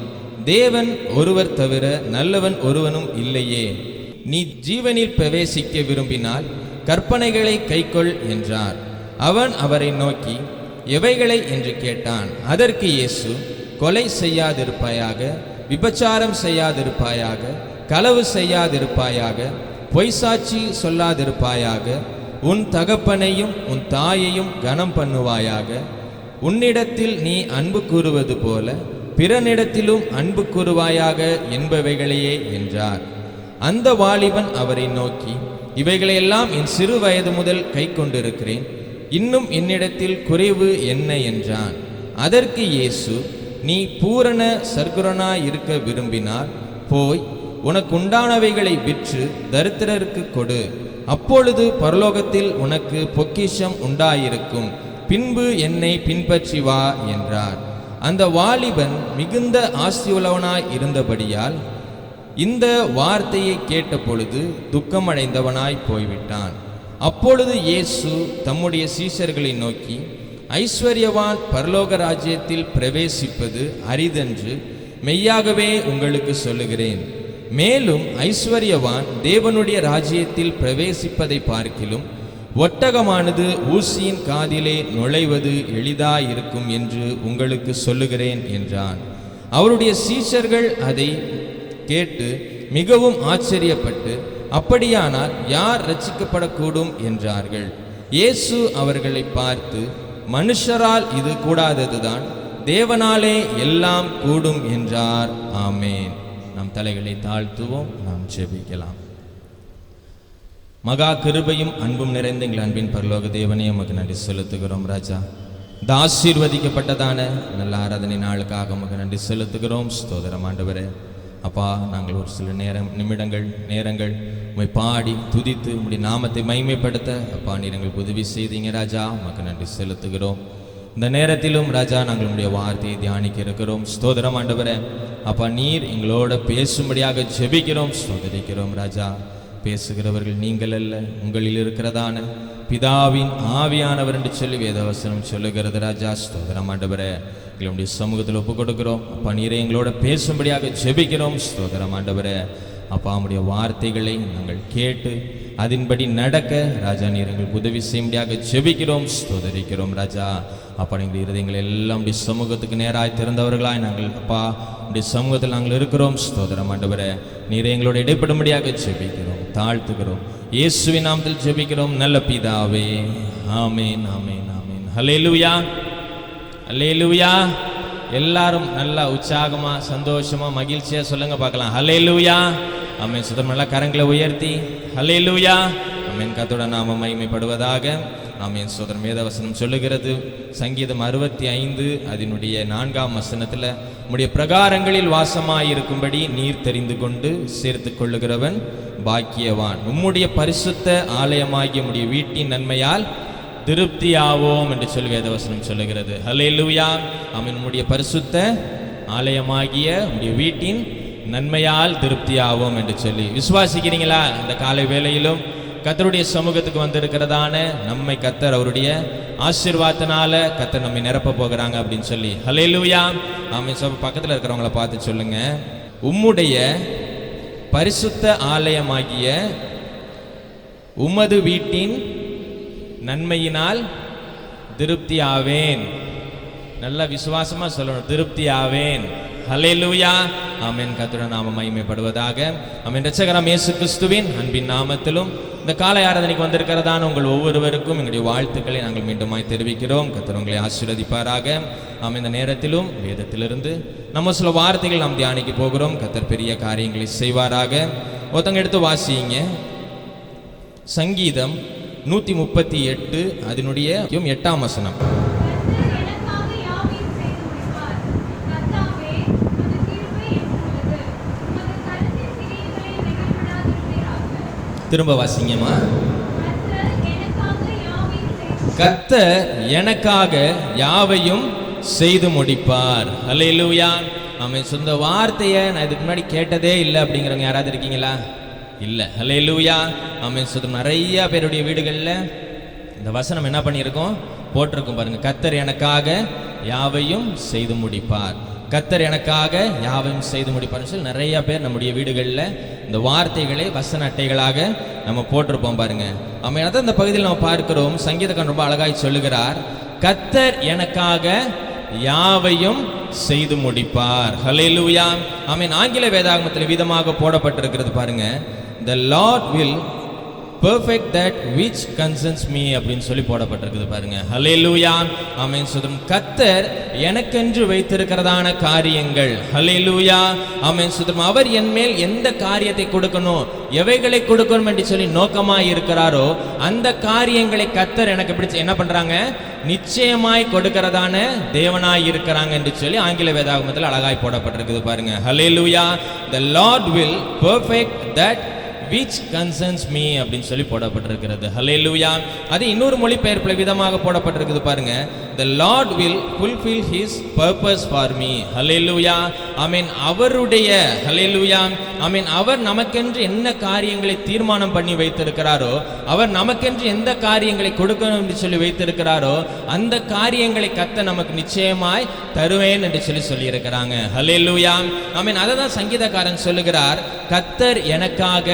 தேவன் ஒருவர் தவிர நல்லவன் ஒருவனும் இல்லையே. நீ ஜீவனில் பிரவேசிக்க விரும்பினால் கற்பனைகளை கைக்கொள் என்றார். அவன் அவரை நோக்கி, எவைகளை என்று கேட்டான். அதற்கு இயேசு, கொலை செய்யாதிருப்பாயாக, விபச்சாரம் செய்யாதிருப்பாயாக, களவு செய்யாதிருப்பாயாக, பொய்சாட்சி சொல்லாதிருப்பாயாக, உன் தகப்பனையும் உன் தாயையும் கனம் பண்ணுவாயாக, உன்னிடத்தில் நீ அன்பு கூறுவது போல பிறனிடத்திலும் அன்பு கூறுவாயாக என்பவைகளையே என்றார். அந்த வாலிபன் அவரை நோக்கி, இவைகளையெல்லாம் என் சிறு வயது முதல் கை கொண்டிருக்கிறேன், இன்னும் என்னிடத்தில் குறைவு என்ன என்றான். அதற்கு இயேசு, நீ பூரண சர்க்குணனாய் இருக்க விரும்பினால் போய் உனக்கு உண்டானவைகளை விற்று தரித்திரருக்கு கொடு, அப்பொழுது பரலோகத்தில் உனக்கு பொக்கிஷம் உண்டாயிருக்கும், பின்பு என்னை பின்பற்றி வா என்றார். அந்த வாலிபன் மிகுந்த ஆஸ்தியுள்ளவனாய் இருந்தபடியால் இந்த வார்த்தையை கேட்டபொழுது துக்கமடைந்தவனாய் போய்விட்டான். அப்பொழுது இயேசு தம்முடைய சீஷர்களை நோக்கி, ஐஸ்வர்யவான் பரலோக ராஜ்யத்தில் பிரவேசிப்பது அரிதென்று மெய்யாகவே உங்களுக்கு சொல்லுகிறேன். மேலும் ஐஸ்வர்யவான் தேவனுடைய ராஜ்யத்தில் பிரவேசிப்பதை பார்க்கிலும் ஒட்டகமானது ஊசியின் காதிலே நுழைவது எளிதாயிருக்கும் என்று உங்களுக்கு சொல்லுகிறேன் என்றான். அவருடைய சீஷர்கள் அதை கேட்டு மிகவும் ஆச்சரியப்பட்டு, அப்படியானால் யார் ரட்சிக்கப்படக்கூடும் என்றார்கள். இயேசு அவர்களை பார்த்து, மனுஷரால் இது கூடாததுதான், தேவனாலே எல்லாம் கூடும் என்றார். ஆமேன். நம் தலைகளை தாழ்த்துவோம், நாம் ஜெபிக்கலாம். மகா கிருபையும் அன்பும் நிறைந்த எங்கள் அன்பின் பரலோக தேவனே, உமக்கு நன்றி செலுத்துகிறோம் ராஜா. இந்த ஆசீர்வதிக்கப்பட்டதான நல்ல ஆராதனை நாளுக்காக உமக்கு நன்றி செலுத்துகிறோம். ஸ்தோத்திரம் ஆண்டவரே. அப்பா, நாங்கள் ஒரு சில நேரங்கள் உம்மை பாடி துதித்து உம்முடைய நாமத்தை மகிமைப்படுத்த அப்பா நீர் எங்களுக்கு உதவி செய்தீங்க ராஜா. உமக்கு நன்றி செலுத்துகிறோம். இந்த நேரத்திலும் ராஜா நாங்கள் உம்முடைய வார்த்தையை தியானிக்க இருக்கிறோம். ஸ்தோத்திரம் ஆண்டவரே. அப்பா, நீர் எங்களோட பேசும்படியாக ஜெபிக்கிறோம், ஸ்தோத்திரிக்கிறோம் ராஜா. பேசுகிறவர்கள் நீங்கள் அல்ல, உங்களில் இருக்கிறதான பிதாவின் ஆவியானவர் என்று சொல்லி வேதவசனம் சொல்லுகிறது ராஜா. ஸ்தோத்திரம் ஆண்டவரே. எங்களுடைய சமூகத்தில் ஒப்புக் கொடுக்கிறோம். அப்பா, நீரை எங்களோட பேசும்படியாக ஜெபிக்கிறோம். ஸ்தோத்திரம் ஆண்டவரே. அப்பா, உம்முடைய வார்த்தைகளை நாங்கள் கேட்டு அதன்படி நடக்க ராஜா நீர் எங்களுக்கு உதவி செய்யும்படியாக ஜெபிக்கிறோம், ஸ்தோத்திரிக்கிறோம் ராஜா. அப்பா, எங்கள் இருதயங்களை எல்லாம் உடைய சமூகத்துக்கு நேராய் திறந்தவர்களாய் நாங்கள் அப்பா உடைய சமூகத்தில் நாங்கள் இருக்கிறோம். ஸ்தோத்திரம் ஆண்டவரே. நீரை எங்களோட இடைப்படும்படியாக ஜெபிக்கிறோம், தாழ்த்துகிறோம். இயேசுவின் நாமத்தில் ஜெபிக்கிறோம் நல்ல பிதாவே. ஆமேன், ஆமேன், ஆமேன். ஹல்லேலூயா, ஹல்லேலூயா. எல்லாரும் நல்லா உற்சாகமா சந்தோஷமா மகிழ்ச்சியா சொல்லுங்க பார்க்கலாம். ஹல்லேலூயா. ஆமென். சுதம் நல்லா கரங்களை உயர்த்தி ஹல்லேலூயா. ஆமென். கர்த்தருடைய நாமம் மகிமைப்படுவதாக. ஆமென். சோதரன் வேதவசனம் சொல்லுகிறது, சங்கீதம் 65 அதனுடைய 4ஆம் வசனத்துல, உம்முடைய பிரகாரங்களில் வாசமாயிருக்கும்படி நீர் தெரிந்து கொண்டு சேர்த்து கொள்ளுகிறவன் பாக்கியவான். உம்முடைய பரிசுத்த ஆலயமாகிய உம்முடைய வீட்டின் நன்மையால் திருப்தியாவோம் என்று சொல்லி வேதவசனம் சொல்லுகிறது. ஹல்லேலூயா. ஆமென். உம்முடைய பரிசுத்த ஆலயமாகிய உம்முடைய வீட்டின் நன்மையால் திருப்தியாவோம் என்று சொல்லி விசுவாசிக்கிறீங்களா? இந்த காலை வேளையிலும் கர்த்தருடைய சமூகத்துக்கு வந்திருக்கிறதான நம்மை கர்த்தர் அவருடைய ஆசீர்வாதத்தினால கர்த்தர் நம்மை நிரப்ப போகிறாங்க அப்படின்னு சொல்லி ஹல்லேலூயா. ஆமென். பக்கத்தில் இருக்கிறவங்கள பார்த்து சொல்லுங்க, உம்முடைய பரிசுத்த ஆலயமாகிய உமது வீட்டின் நன்மையினால் திருப்தி ஆவேன். நல்ல விசுவாசமா சொல்லணும், திருப்தி ஆவேன். ஹல்லேலூயா. ஆமென். கர்த்தருடைய நாமம் மகிமைப்படுவதாக. ஆமென். இரட்சகராம் இயேசு கிறிஸ்துவின் அன்பின் நாமத்திலும் இந்த காலை ஆராதனைக்கு வந்திருக்கிறதான உங்கள் ஒவ்வொருவருக்கும் எங்களுடைய வாழ்த்துக்களை நாங்கள் மீண்டுமாய் தெரிவிக்கிறோம். கர்த்தர் உங்களை ஆசீர்வதிப்பாராக. ஆமென். இந்த நேரத்திலும் வேதத்திலிருந்து நம்ம சில வார்த்தைகள் நாம் தியானிக்க போகிறோம். கர்த்தர் பெரிய காரியங்களை செய்வாராக. ஒருத்தங்க எடுத்து வாசிங்க. சங்கீதம் 138 அதனுடைய 8ஆம் வசனம். திரும்ப வாசிங்கம்மா. கர்த்தர் எனக்காக யாவையும் செய்து முடிப்பார். ஹல்லேலூயா. ஆமென். சொந்த வார்த்தையை நான் இதுக்கு முன்னாடி கேட்டதே இல்லை அப்படிங்கிறவங்க யாராவது இருக்கீங்களா? இல்லை. ஹல்லேலூயா. ஆமென். சொல்லும் நிறைய பேருடைய வீடுகளில் இந்த வசனம் என்ன பண்ணியிருக்கோம், போட்டிருக்கும் பாருங்க. கர்த்தர் எனக்காக யாவையும் செய்து முடிப்பார். கர்த்தர் எனக்காக யாவையும் செய்து முடிப்பார்னு சொல்லி நிறைய பேர் நம்முடைய வீடுகளில் இந்த வார்த்தைகளை வசன அட்டைகளாக நம்ம போட்டிருப்போம் பாருங்க. ஆமென். அதான் இந்த பகுதியில் நம்ம பார்க்கிறோம். சங்கீதக்காரன் ரொம்ப அழகாய் சொல்லுகிறார், கர்த்தர் எனக்காக யாவையும் செய்து முடிப்பார். ஹல்லேலூயா. ஆமென். ஆங்கில வேதாகமத்தில் விதமாக போடப்பட்டிருக்கிறது பாருங்க, the Lord will perfect that which concerns me அப்படின்னு சொல்லி போடப்பட்டிருக்குது பாருங்க. ஹல்லேலூயா. ஆமென். சொல்லும் கர்த்தர் எனக்கென்று வைத்திருக்கிறதான காரியங்கள். ஹல்லேலூயா. ஆமென். சொல்லும் அவர் என் மேல் எந்த காரியத்தை கொடுக்கணும், எவைகளை கொடுக்கணும் என்று சொல்லி நோக்கமாய் இருக்கிறாரோ அந்த காரியங்களை கர்த்தர் எனக்கு பிடிச்ச என்ன பண்றாங்க, நிச்சயமாய் கொடுக்கிறதான தேவனாய் இருக்கிறாங்க என்று சொல்லி ஆங்கில வேதாகமத்தில் அழகாய் போடப்பட்டிருக்குது பாருங்க. ஹல்லேலூயா. the Lord will perfect that which concerns me அப்படின்னு சொல்லி போடப்பட்டிருக்கிறது. ஹல்லேலூயா. அது இன்னொரு மொழிபெயர்ப்பில் விதமாக போடப்பட்டிருக்குது பாருங்க, the Lord will fulfill his purpose for me. ஹல்லேலூயா. ஆமென். அவருடைய ஹல்லேலூயா. ஆமென். அவர் நமக்கென்று என்ன காரியங்களை தீர்மானம் பண்ணி வைத்திருக்கிறாரோ, அவர் நமக்கென்று எந்த காரியங்களை கொடுக்கணும் என்று சொல்லி வைத்திருக்கிறாரோ அந்த காரியங்களை கர்த்தர் நமக்கு நிச்சயமாய் தருவேன் என்று சொல்லி இருக்கிறாங்க. ஹல்லேலூயா. ஆமென். அதை தான் சங்கீதக்காரன் சொல்லுகிறார், கர்த்தர் எனக்காக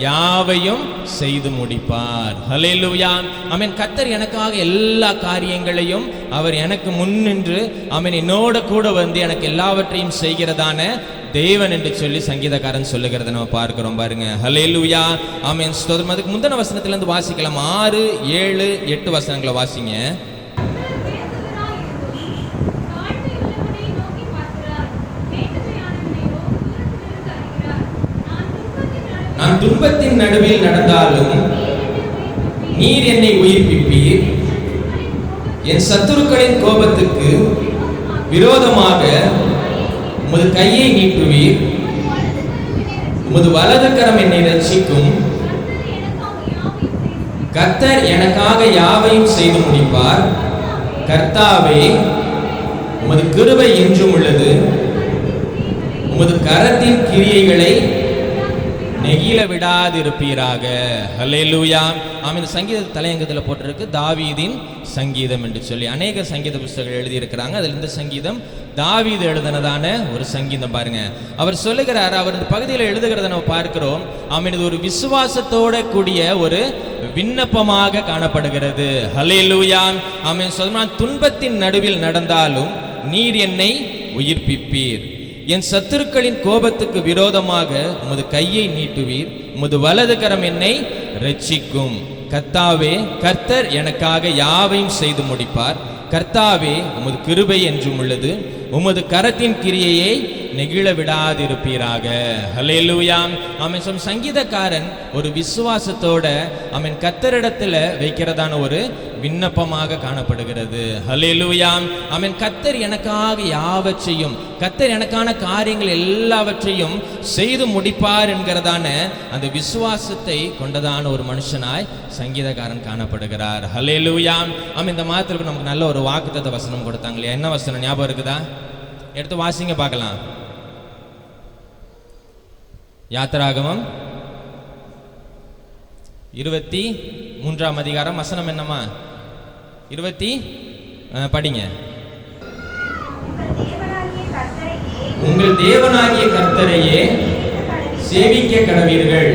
யாவையும் செய்து முடிப்பார். ஹல்லேலூயா. ஆமென். கர்த்தர் எனக்காக எல்லா காரியங்களையும் அவர் எனக்கு முன்னின்று ஆமென் என்னோட கூட வந்து எனக்கு எல்லாவற்றையும் செய்கிறதான தேவன் என்று சொல்லி சங்கீதக்காரன் சொல்லுகிறத நம்ம பார்க்கிறோம் பாருங்க. ஹல்லேலூயா. ஆமென். ஸ்தோத்திரம். அதுக்கு முந்தின வசனத்திலிருந்து வாசிக்கலாம். 6, 7, 8 வசனங்களை வாசிங்க. நான் துன்பத்தின் நடுவில் நடந்தாலும் நீர் என்னை உயிர்ப்பிப்பீர். என் சத்துருக்களின் கோபத்துக்கு விரோதமாக உமது கையை நீட்டுவீர். உமது வலது கரம் என்னை ரட்சிக்கும். கர்த்தர் எனக்காக யாவையும் செய்து முடிப்பார். கர்த்தாவே, உமது கிருபை என்றும் உள்ளது. உமது கரத்தின் கிரியைகளை நெகிழ விடாதிருப்பீராக. ஹல்லேலூயா. ஆமென். இந்த சங்கீத தலையங்கத்தில் போட்டிருக்கு தாவீதின் சங்கீதம் என்று சொல்லி அநேக சங்கீத புஸ்தகங்கள் எழுதியிருக்கிறாங்க. அதில் இந்த சங்கீதம் தாவீது எழுதினதான ஒரு சங்கீதம் பாருங்க. அவர் சொல்லுகிறார், அவர் இந்த பகுதியில் எழுதுகிறத நம்ம பார்க்கிறோம். ஆமென். இது ஒரு விசுவாசத்தோட கூடிய ஒரு விண்ணப்பமாக காணப்படுகிறது. ஹல்லேலூயா. ஆமென். சொல்றான், துன்பத்தின் நடுவில் நடந்தாலும் நீர் என்னை உயிர்ப்பிப்பீர். என் சத்துருக்களின் கோபத்துக்கு விரோதமாக உமது கையை நீட்டுவீர். உமது வலது கரம் என்னை ரட்சிக்கும். கர்த்தாவே, கர்த்தர் எனக்காக யாவையும் செய்து முடிப்பார். கர்த்தாவே, உமது கிருபை என்றும் உள்ளது. உமது கரத்தின் கிரியையை நெகிழ விடாதிருப்பீராக. ஹல்லேலூயா. ஆமென். சங்கீதக்காரன் ஒரு விசுவாசத்தோட ஆமென் கர்த்தரிடத்துல வைக்கிறதான ஒரு விண்ணப்பமாக காணப்படுகிறது. ஹல்லேலூயா. ஆமென். கர்த்தர் எனக்காக யாவற்றையும், கர்த்தர் எனக்கான காரியங்கள் எல்லாவற்றையும் செய்து முடிப்பார் என்கிறதான அந்த விசுவாசத்தை கொண்டதான ஒரு மனுஷனாய் சங்கீதக்காரன் காணப்படுகிறார். ஹல்லேலூயா. ஆமென். இந்த மாதத்துக்கு நமக்கு நல்ல ஒரு வாக்குத்தத்த வசனம் கொடுத்தாங்க இல்லையா? என்ன வசனம் ஞாபகம் இருக்குதா? எடுத்து வாசிங்க பார்க்கலாம். யாத்திராகமம் 23ஆம் அதிகாரம் வசனம் என்னமா? 20 படிங்க. உங்கள் தேவனாகிய கர்த்தரையே சேவிக்க கடவீர்கள்.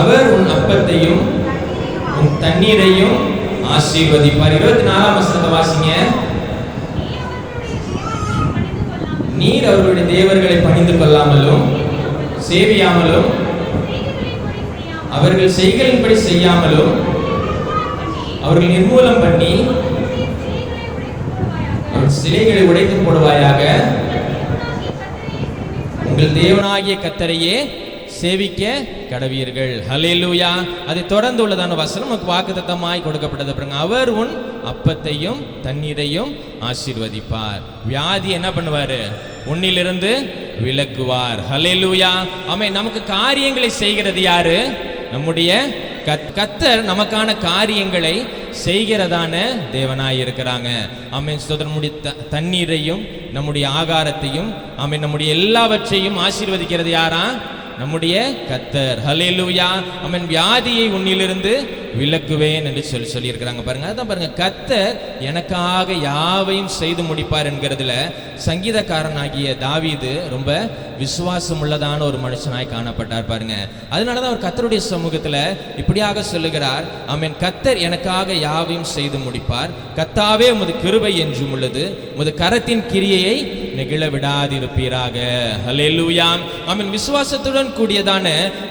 அவர் உன் அப்பத்தையும் உன் தண்ணீரையும் ஆசீர்வதிப்பார். 24ஆம் வசனத்தை வாசிங்க. நீர் அவர்களுடைய தேவர்களை பணிந்து கொள்ளாமலும் சேவியாமலும் அவர்கள் செய்களின்படி செய்யாமலும் அவர்கள் நிர்மூலம் பண்ணி சிலைகளை உடைத்து போடுவாயாக. உங்கள் தேவனாகிய கர்த்தரையே சேவிக்க கடவீர்கள். ஹல்லேலூயா. அதை தொடர்ந்து உள்ளதான வசனம் நமக்கு வாக்குத்தத்தமாய் கொடுக்கப்பட்டது. அவர் உன் அப்பத்தையும் தண்ணீரையும் ஆசீர்வதிப்பார். வியாதி என்ன பண்ணுவாரு? உன்னிலிருந்து விலக்குவார். ஹல்லேலூயா. ஆமென். நமக்கு காரியங்களை செய்கிறது யாரு? நம்முடைய கர்த்தர் நமக்கான காரியங்களை செய்கிறதான தேவனாய் இருக்கிறாங்க. ஆமென். நம்முடைய தண்ணீரையும் நம்முடைய ஆகாரத்தையும் ஆமென் நம்முடைய எல்லாவற்றையும் ஆசீர்வதிக்கிறது யாரா? நம்முடைய கர்த்தர். ஹல்லேலூயா. ஆமென். வியாதியை உன்னிலிருந்து விலக்குவேன் என்று சொல்லியிருக்கிறாங்க பாருங்க. அதான் பாருங்க, கர்த்தர் எனக்காக யாவையும் செய்து முடிப்பார் என்கிறதுல சங்கீதக்காரனாகிய தாவீது ரொம்ப விசுவாசம் உள்ளதான ஒரு மனுஷனாய் காணப்பட்டார் பாருங்க. அதனாலதான் அவர் கர்த்தருடைய சமூகத்துல இப்படியாக சொல்லுகிறார். ஆமென். கர்த்தர் எனக்காக யாவையும் செய்து முடிப்பார். கர்த்தாவே உமது கிருபை என்றும் உள்ளது, உமது கரத்தின் கிரியையை நெகிழ விடாதிருப்பீராக. ஹல்லேலூயா. ஆமென். விசுவாசத்துடன் கூடியதான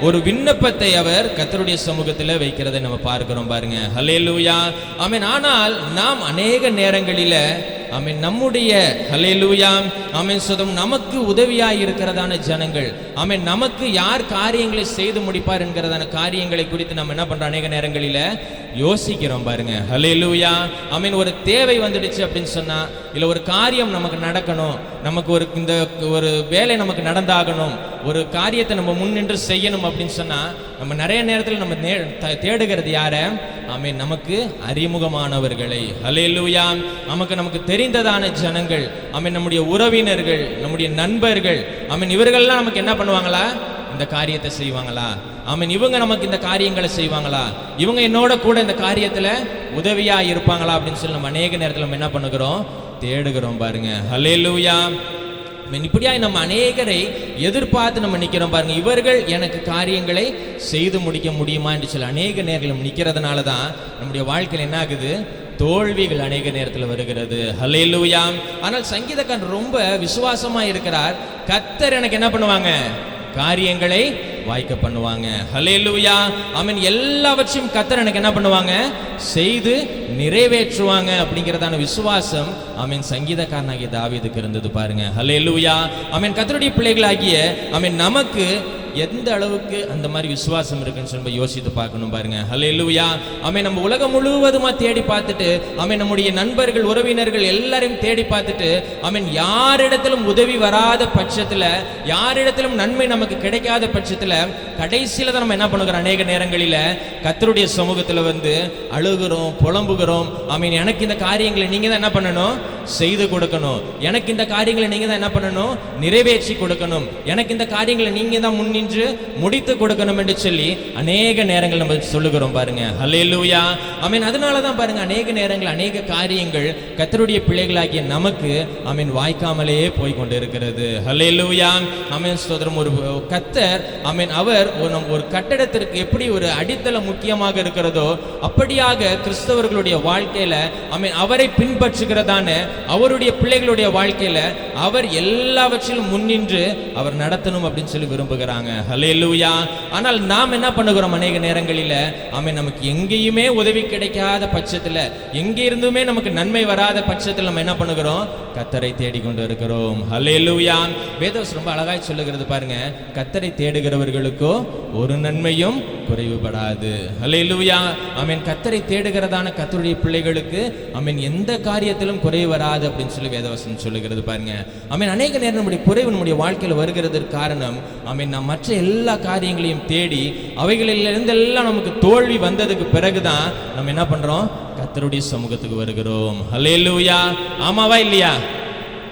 ஒரு விண்ணப்பத்தை அவர் கர்த்தருடைய சமூகத்துல வைக்கிறதை நம்ம பார்க்கிறோம் பாருங்க. ஹல்லேலூயா. ஆமென். ஆனால் நாம் அநேக நேரங்களில ஆமென் நம்முடைய ஹல்லேலூயா ஆமென் நமக்கு உதவியாய் இருக்கிறதான ஜனங்கள், ஆமென் நமக்கு யார் காரியங்களை செய்து முடிப்பார் என்கிறதான காரியங்களை குறித்து நம்ம என்ன பண்றோம்? அநேக நேரங்களில யோசிக்கிறோம் பாருங்க. ஹல்லேலூயா. ஆமென். ஒரு தேவை வந்துடுச்சு அப்படின்னு சொன்னா, இல்ல ஒரு காரியம் நமக்கு நடக்கணும், நமக்கு இந்த ஒரு வேலை நமக்கு நடந்தாகணும், ஒரு காரியத்தை நம்ம முன்னின்று செய்யணும் அப்படின்னு சொன்னா, நம்ம நிறைய நேரத்தில் நம்ம தேடுகிறது யார? ஆமென் நமக்கு அறிமுகமானவர்களை. ஹல்லேலூயா. நமக்கு தெரிந்ததான ஜனங்கள், ஆமென் நம்முடைய உறவினர்கள், நம்முடைய நண்பர்கள், ஆமென் இவர்கள்லாம் நமக்கு என்ன பண்ணுவாங்களா? இந்த காரியத்தை செய்வாங்களா? ஆமென் இவங்க நமக்கு இந்த காரியங்களை செய்வாங்களா? இவங்க என்னோட கூட இந்த காரியத்துல உதவியா இருப்பாங்களா அப்படின்னு சொல்லி நம்ம அநேக நேரத்தில் நம்ம என்ன பண்ணுகிறோம்? தேடுகிறோம் பாருங்க. ஹல்லேலூயா. இப்படியாய் நம்ம அநேகரை எதிர்பார்த்து நம்ம நிக்கிறோம் பாருங்க. இவர்கள் எனக்கு காரியங்களை செய்து முடிக்க முடியுமா என்று சொல்லி அநேக நேரங்கள் நிக்கிறதுனால தான் நம்முடைய வாழ்க்கையில் என்ன ஆகுது? தோல்விகள் அநேக நேரத்தில் வருகிறது. ஹல்லேலூயா. ஆனால் சங்கீதக்காரன் ரொம்ப விசுவாசமா இருக்கிறார். கர்த்தர் எனக்கு என்ன பண்ணுவாங்க? காரியங்களை வாய்க்க பண்ணுவாங்க. ஹல்லேலூயா. ஆமென். எல்லாவற்றையும் கர்த்தர் எனக்கு என்ன பண்ணுவாங்க? செய்து நிறைவேற்றுவாங்க அப்படிங்கிறதான விசுவாசம் ஆமென் சங்கீதக்காரனாகிய தாவீதுக்கு இருந்தது பாருங்க. ஹல்லேலூயா. ஆமென். கர்த்தருடைய பிள்ளைகளாகிய ஆமென் நமக்கு எந்த அளவுக்கு அந்த மாதிரி விசுவாசம் இருக்குன்னு சொல்லி யோசித்து பார்க்கணும் பாருங்க. ஹல்லேலூயா. ஆமென். நம்ம உலகம் முழுவதுமா தேடி பார்த்துட்டு, ஆமென் நம்முடைய நண்பர்கள் உறவினர்கள் எல்லாரையும் தேடி பார்த்துட்டு, ஆமென் யாரிடத்திலும் உதவி வராத பட்சத்துல, யாரிடத்திலும் நன்மை நமக்கு கிடைக்காத பட்சத்துல, கடைசியில தான் நம்ம என்ன பண்ணுகிறோம்? அநேக நேரங்களில கர்த்தருடைய சமூகத்துல வந்து அழுகிறோம், புலம்புகிறோம். ஆமென் எனக்கு இந்த காரியங்களை நீங்க தான் என்ன பண்ணணும்? செய்து கொடுக்கணும். எனக்கு இந்த காரியங்களை நீங்க தான் என்ன பண்ணணும்? நிறைவேற்றி கொடுக்கணும். எனக்கு இந்த காரியங்களை நீங்க தான் முன்னின்று முடித்து கொடுக்கணும் என்று சொல்லி அநேக நேரங்கள் நம்ம சொல்லுகிறோம் பாருங்க. ஹல்லேலூயா. ஆமென். அதனால தான் பாருங்க அநேக நேரங்கள் அநேக காரியங்கள் கர்த்தருடைய பிள்ளைகளாகிய நமக்கு ஆமென் வாய்க்காமலே போய் கொண்டு இருக்கிறது. ஹல்லேலூயா. ஆமென். ஸ்தோத்திரம். ஒரு கர்த்தர் ஆமென் அவர் ஒரு கட்டடத்திற்கு எப்படி ஒரு அடித்தளம் முக்கியமாக இருக்கிறதோ அப்படியாக கிறிஸ்தவர்களுடைய வாழ்க்கையில ஆமென் அவரை பின்பற்றுகிறதான அவருடைய பிள்ளைகளுடைய வாழ்க்கையில அவர் எல்லாவற்றிலும் முன்னின்று அவர் நடத்தணும் அப்படின்னு சொல்லி விரும்புகிறாங்க. ஹல்லேலூயா. ஆனால் நாம் என்ன பண்ணுகிறோம், அநேக நேரங்களில் ஆமென் நமக்கு எங்கேயுமே உதவி கிடைக்காத பட்சத்தில், எங்கே இருந்துமே நமக்கு நன்மை வராத பட்சத்தில் நம்ம என்ன பண்ணுகிறோம், கர்த்தரை தேடிக்கொண்டு இருக்கிறோம். ஹல்லேலூயா. வேதவசனம் ரொம்ப அழகாய் சொல்லுகிறது பாருங்க, கர்த்தரை தேடுகிறவர்களுக்கோ ஒரு நன்மையும் குறைவுபடாது. ஹல்லேலூயா. ஆமென். கர்த்தரை தேடுகிறதான கர்த்தருடைய பிள்ளைகளுக்கு ஆமென் எந்த காரியத்திலும் குறைவு வராது அப்படின்னு சொல்லி வேதவசனம் சொல்லுகிறது பாருங்க. ஆமென். அநேக நேரம் நம்முடைய குறைவு நம்முடைய வாழ்க்கையில் வருகிறதற்கு காரணம் ஆமென் நாம் மற்ற எல்லா காரியங்களையும் தேடி அவைகளிலிருந்து எல்லாம் நமக்கு தோல்வி வந்ததுக்கு பிறகுதான் நம்ம என்ன பண்றோம், கர்த்தருடைய சமூகத்துக்கு வருகிறோம். ஹல்லேலூயா. ஆமாவா இல்லையா?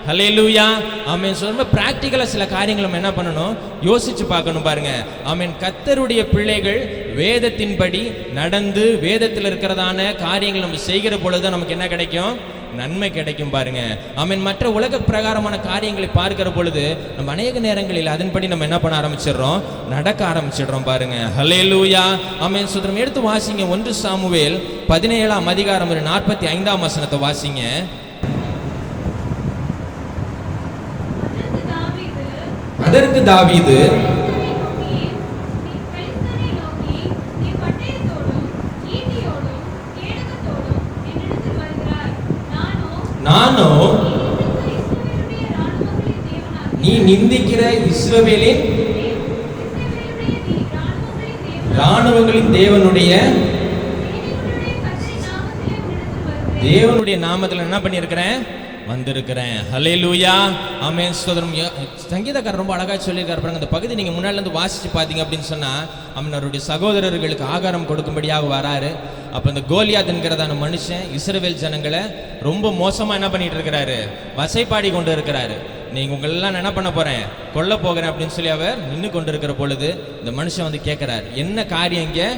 ஹல்லேலூயா. ஆமென். ரொம்ப பிராக்டிக்கலா சில காரியங்களை நம்ம என்ன பண்ணணும், யோசிச்சு பார்க்கணும் பாருங்க. ஆமென். கர்த்தருடைய பிள்ளைகள் வேதத்தின்படி நடந்து வேதத்தில் இருக்கிறதான காரியங்கள் நம்ம செய்கிற பொழுது நமக்கு என்ன கிடைக்கும், நன்மை கிடைக்கும் பாருங்க. ஆமென். மற்ற உலக பிரகாரமான காரியங்களை பார்க்கிற பொழுது நம்ம அநேக நேரங்களில் அதன்படி நம்ம என்ன பண்ண ஆரம்பிச்சிடுறோம், நடக்க ஆரம்பிச்சிடுறோம் பாருங்க. ஹல்லேலூயா. ஆமென். சுதரம் எடுத்து வாசிங்க 1 சாமுவேல் 17ஆம் அதிகாரம் 45ஆம் வசனத்தை வாசிங்க. அதற்கு தாவீது நானோ நீ நிந்திக்கிற இஸ்ரவேலின் ராணுவங்களின் தேவனுடைய நாமத்தில் என்ன பண்ணியிருக்கிறேன், வந்திருக்கிறேன். ஹல்லேலூயா. ஆமென். ஸ்தோத்திரம். சங்கீதக்காரர் ரொம்ப அழகாக சொல்லியிருக்காரு பாருங்க. அந்த பகுதி நீங்கள் முன்னாடி இருந்து வாசிச்சு பார்த்தீங்க அப்படின்னு சொன்னால், அவருடைய சகோதரர்களுக்கு ஆகாரம் கொடுக்கும்படியாக வராரு. அப்போ இந்த கோலியாத் என்கிறதான மனுஷன் இஸ்ரவேல் ஜனங்களை ரொம்ப மோசமாக என்ன பண்ணிட்டு இருக்கிறாரு, வசைப்பாடி கொண்டு இருக்கிறாரு. நீங்கள் உங்களெல்லாம் என்ன பண்ண போகிறேன், கொல்ல போகிறேன் அப்படின்னு சொல்லி அவர் நின்று கொண்டு இருக்கிற பொழுது இந்த மனுஷன் வந்து கேட்குறாரு, என்ன காரியம் இங்கே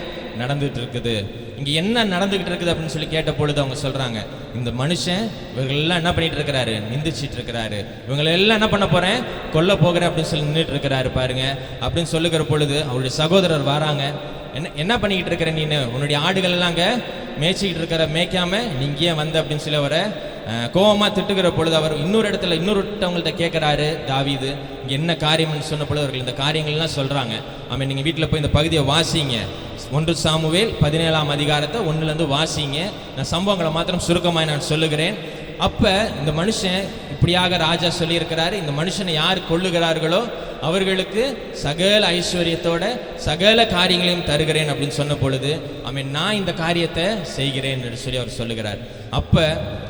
நடந்துகிட்டு இருக்குது, இங்கே என்ன நடந்துகிட்டு இருக்குது அப்படின்னு சொல்லி கேட்ட பொழுது அவங்க சொல்கிறாங்க, இந்த மனுஷன் இவர்களெல்லாம் என்ன பண்ணிட்டு இருக்கிறாரு, நிந்திச்சிட்டு இருக்கிறாரு, இவங்களெல்லாம் என்ன பண்ண போகிறேன், கொல்ல போகிறேன் அப்படின்னு சொல்லி நின்றுட்டு இருக்கிறாரு பாருங்க. அப்படின்னு சொல்லுகிற பொழுது அவருடைய சகோதரர் வராங்க. என்ன பண்ணிக்கிட்டு இருக்கிற நீனு, உன்னுடைய ஆடுகள் எல்லாம் அங்கே மேய்ச்சிக்கிட்டு இருக்கிற, மேய்க்காம நீங்க ஏன் வந்த அப்படின்னு சொல்லி அவரை கோபமாக திட்டுகிற பொழுது அவர் இன்னொரு இடத்துல இன்னொருத்தவங்கள்ட்ட கேட்குறாரு தாவீது, இங்கே என்ன காரியம்னு சொன்ன பொழுது அவர்கள் இந்த காரியங்கள்லாம் சொல்கிறாங்க. ஆமாம், நீங்கள் வீட்டில் போய் இந்த பகுதியை வாசிங்க. 1 சாமுவேல் 17ஆம் அதிகாரத்தை 1லேருந்து வாசிங்க. நான் சம்பவங்களை மாத்திரம் சுருக்கமாக நான் சொல்லுகிறேன். அப்போ இந்த மனுஷன் இப்படியாக ராஜா சொல்லியிருக்கிறாரு, இந்த மனுஷனை யார் கொள்ளுகிறார்களோ அவர்களுக்கு சகல ஐஸ்வர்யத்தோட சகல காரியங்களையும் தருகிறேன் அப்படின்னு சொன்ன பொழுது ஆமீன், நான் இந்த காரியத்தை செய்கிறேன் என்று சொல்லி அவர் சொல்லுகிறார். அப்போ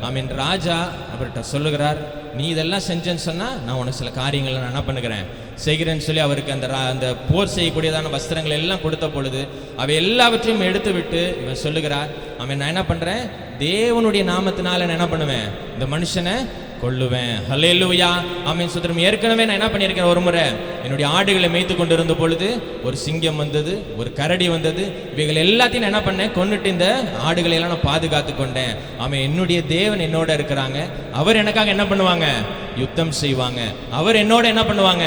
ஆமீன், ராஜா அவர்கிட்ட சொல்லுகிறார், நீ இதெல்லாம் செஞ்சேன்னு சொன்னால் நான் உனக்கு சில காரியங்களை நான் என்ன பண்ணுகிறேன், செய்கிறேன்னு சொல்லி அவருக்கு அந்த போர் செய்யக்கூடியதான வஸ்திரங்கள் எல்லாம் கொடுத்த பொழுது அவை எல்லாவற்றையும் எடுத்து விட்டு இவன் சொல்லுகிறார், அவன் நான் என்ன பண்ணுறேன், தேவனுடைய நாமத்தினால நான் என்ன பண்ணுவேன், இந்த மனுஷனை கொள்ளுவேன். ஹல்லேலூயா. ஆமென். சுதரம். ஏற்கனவே நான் என்ன பண்ணியிருக்கேன், ஒரு முறை என்னுடைய ஆடுகளை மேய்த்து கொண்டு இருந்த பொழுது ஒரு சிங்கம் வந்தது, ஒரு கரடி வந்தது, இவைகள் எல்லாத்தையும் நான் என்ன பண்ணேன், கொண்டுட்டு இந்த ஆடுகளை எல்லாம் நான் பாதுகாத்து கொண்டேன். ஆமென். என்னுடைய தேவன் என்னோட இருக்கிறாங்க, அவர் எனக்காக என்ன பண்ணுவாங்க, யுத்தம் செய்வாங்க, அவர் என்னோட என்ன பண்ணுவாங்க,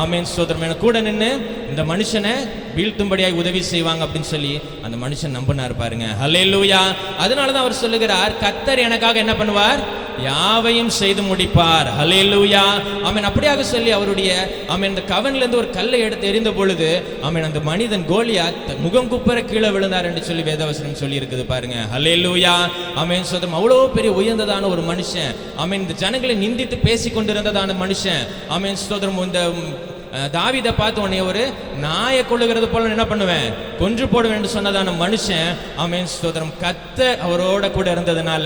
ஆமென் ஸ்தோத்திரம், எனக்கு கூட நின்று இந்த மனுஷனை வீழ்த்தும்படியாக உதவி செய்வாங்க அப்படின்னு சொல்லி அந்த மனுஷன் நம்பினார் பாருங்க. ஹல்லேலூயா. அதனாலதான் அவர் சொல்லுகிறார், கர்த்தர் எனக்காக என்ன பண்ணுவார், யாவையும் செய்து முடிப்பார். ஹல்லேலூயா. ஆமென். அப்படியாக சொல்லி அவருடைய ஆமென் இந்த கவன்ல இருந்து ஒரு கல்லை எடுத்து எறிந்த பொழுது ஆமென், அந்த மனிதன் கோலியாத் முகம் குப்புற கீழே விழுந்தார் என்று சொல்லி வேதவசனம் சொல்லி இருக்குது பாருங்க. ஹல்லேலூயா. ஆமென் ஸ்தோத்திரம். அவ்வளவு பெரிய உயர்ந்ததான ஒரு மனுஷன், ஆமென், இந்த ஜனங்களை நிந்தித்து பேசி கொண்டிருந்ததான மனுஷன், ஆமென் ஸ்தோத்திரம், இந்த தாவீதை பார்த்து உடனே ஒரு நாயை கொள்ளுகிறது போல என்ன பண்ணுவேன், கொன்று போடுவேன் என்று சொன்னதான மனுஷன், ஆமென் ஸ்தோத்திரம், கர்த்தர் அவரோட கூட இருந்ததுனால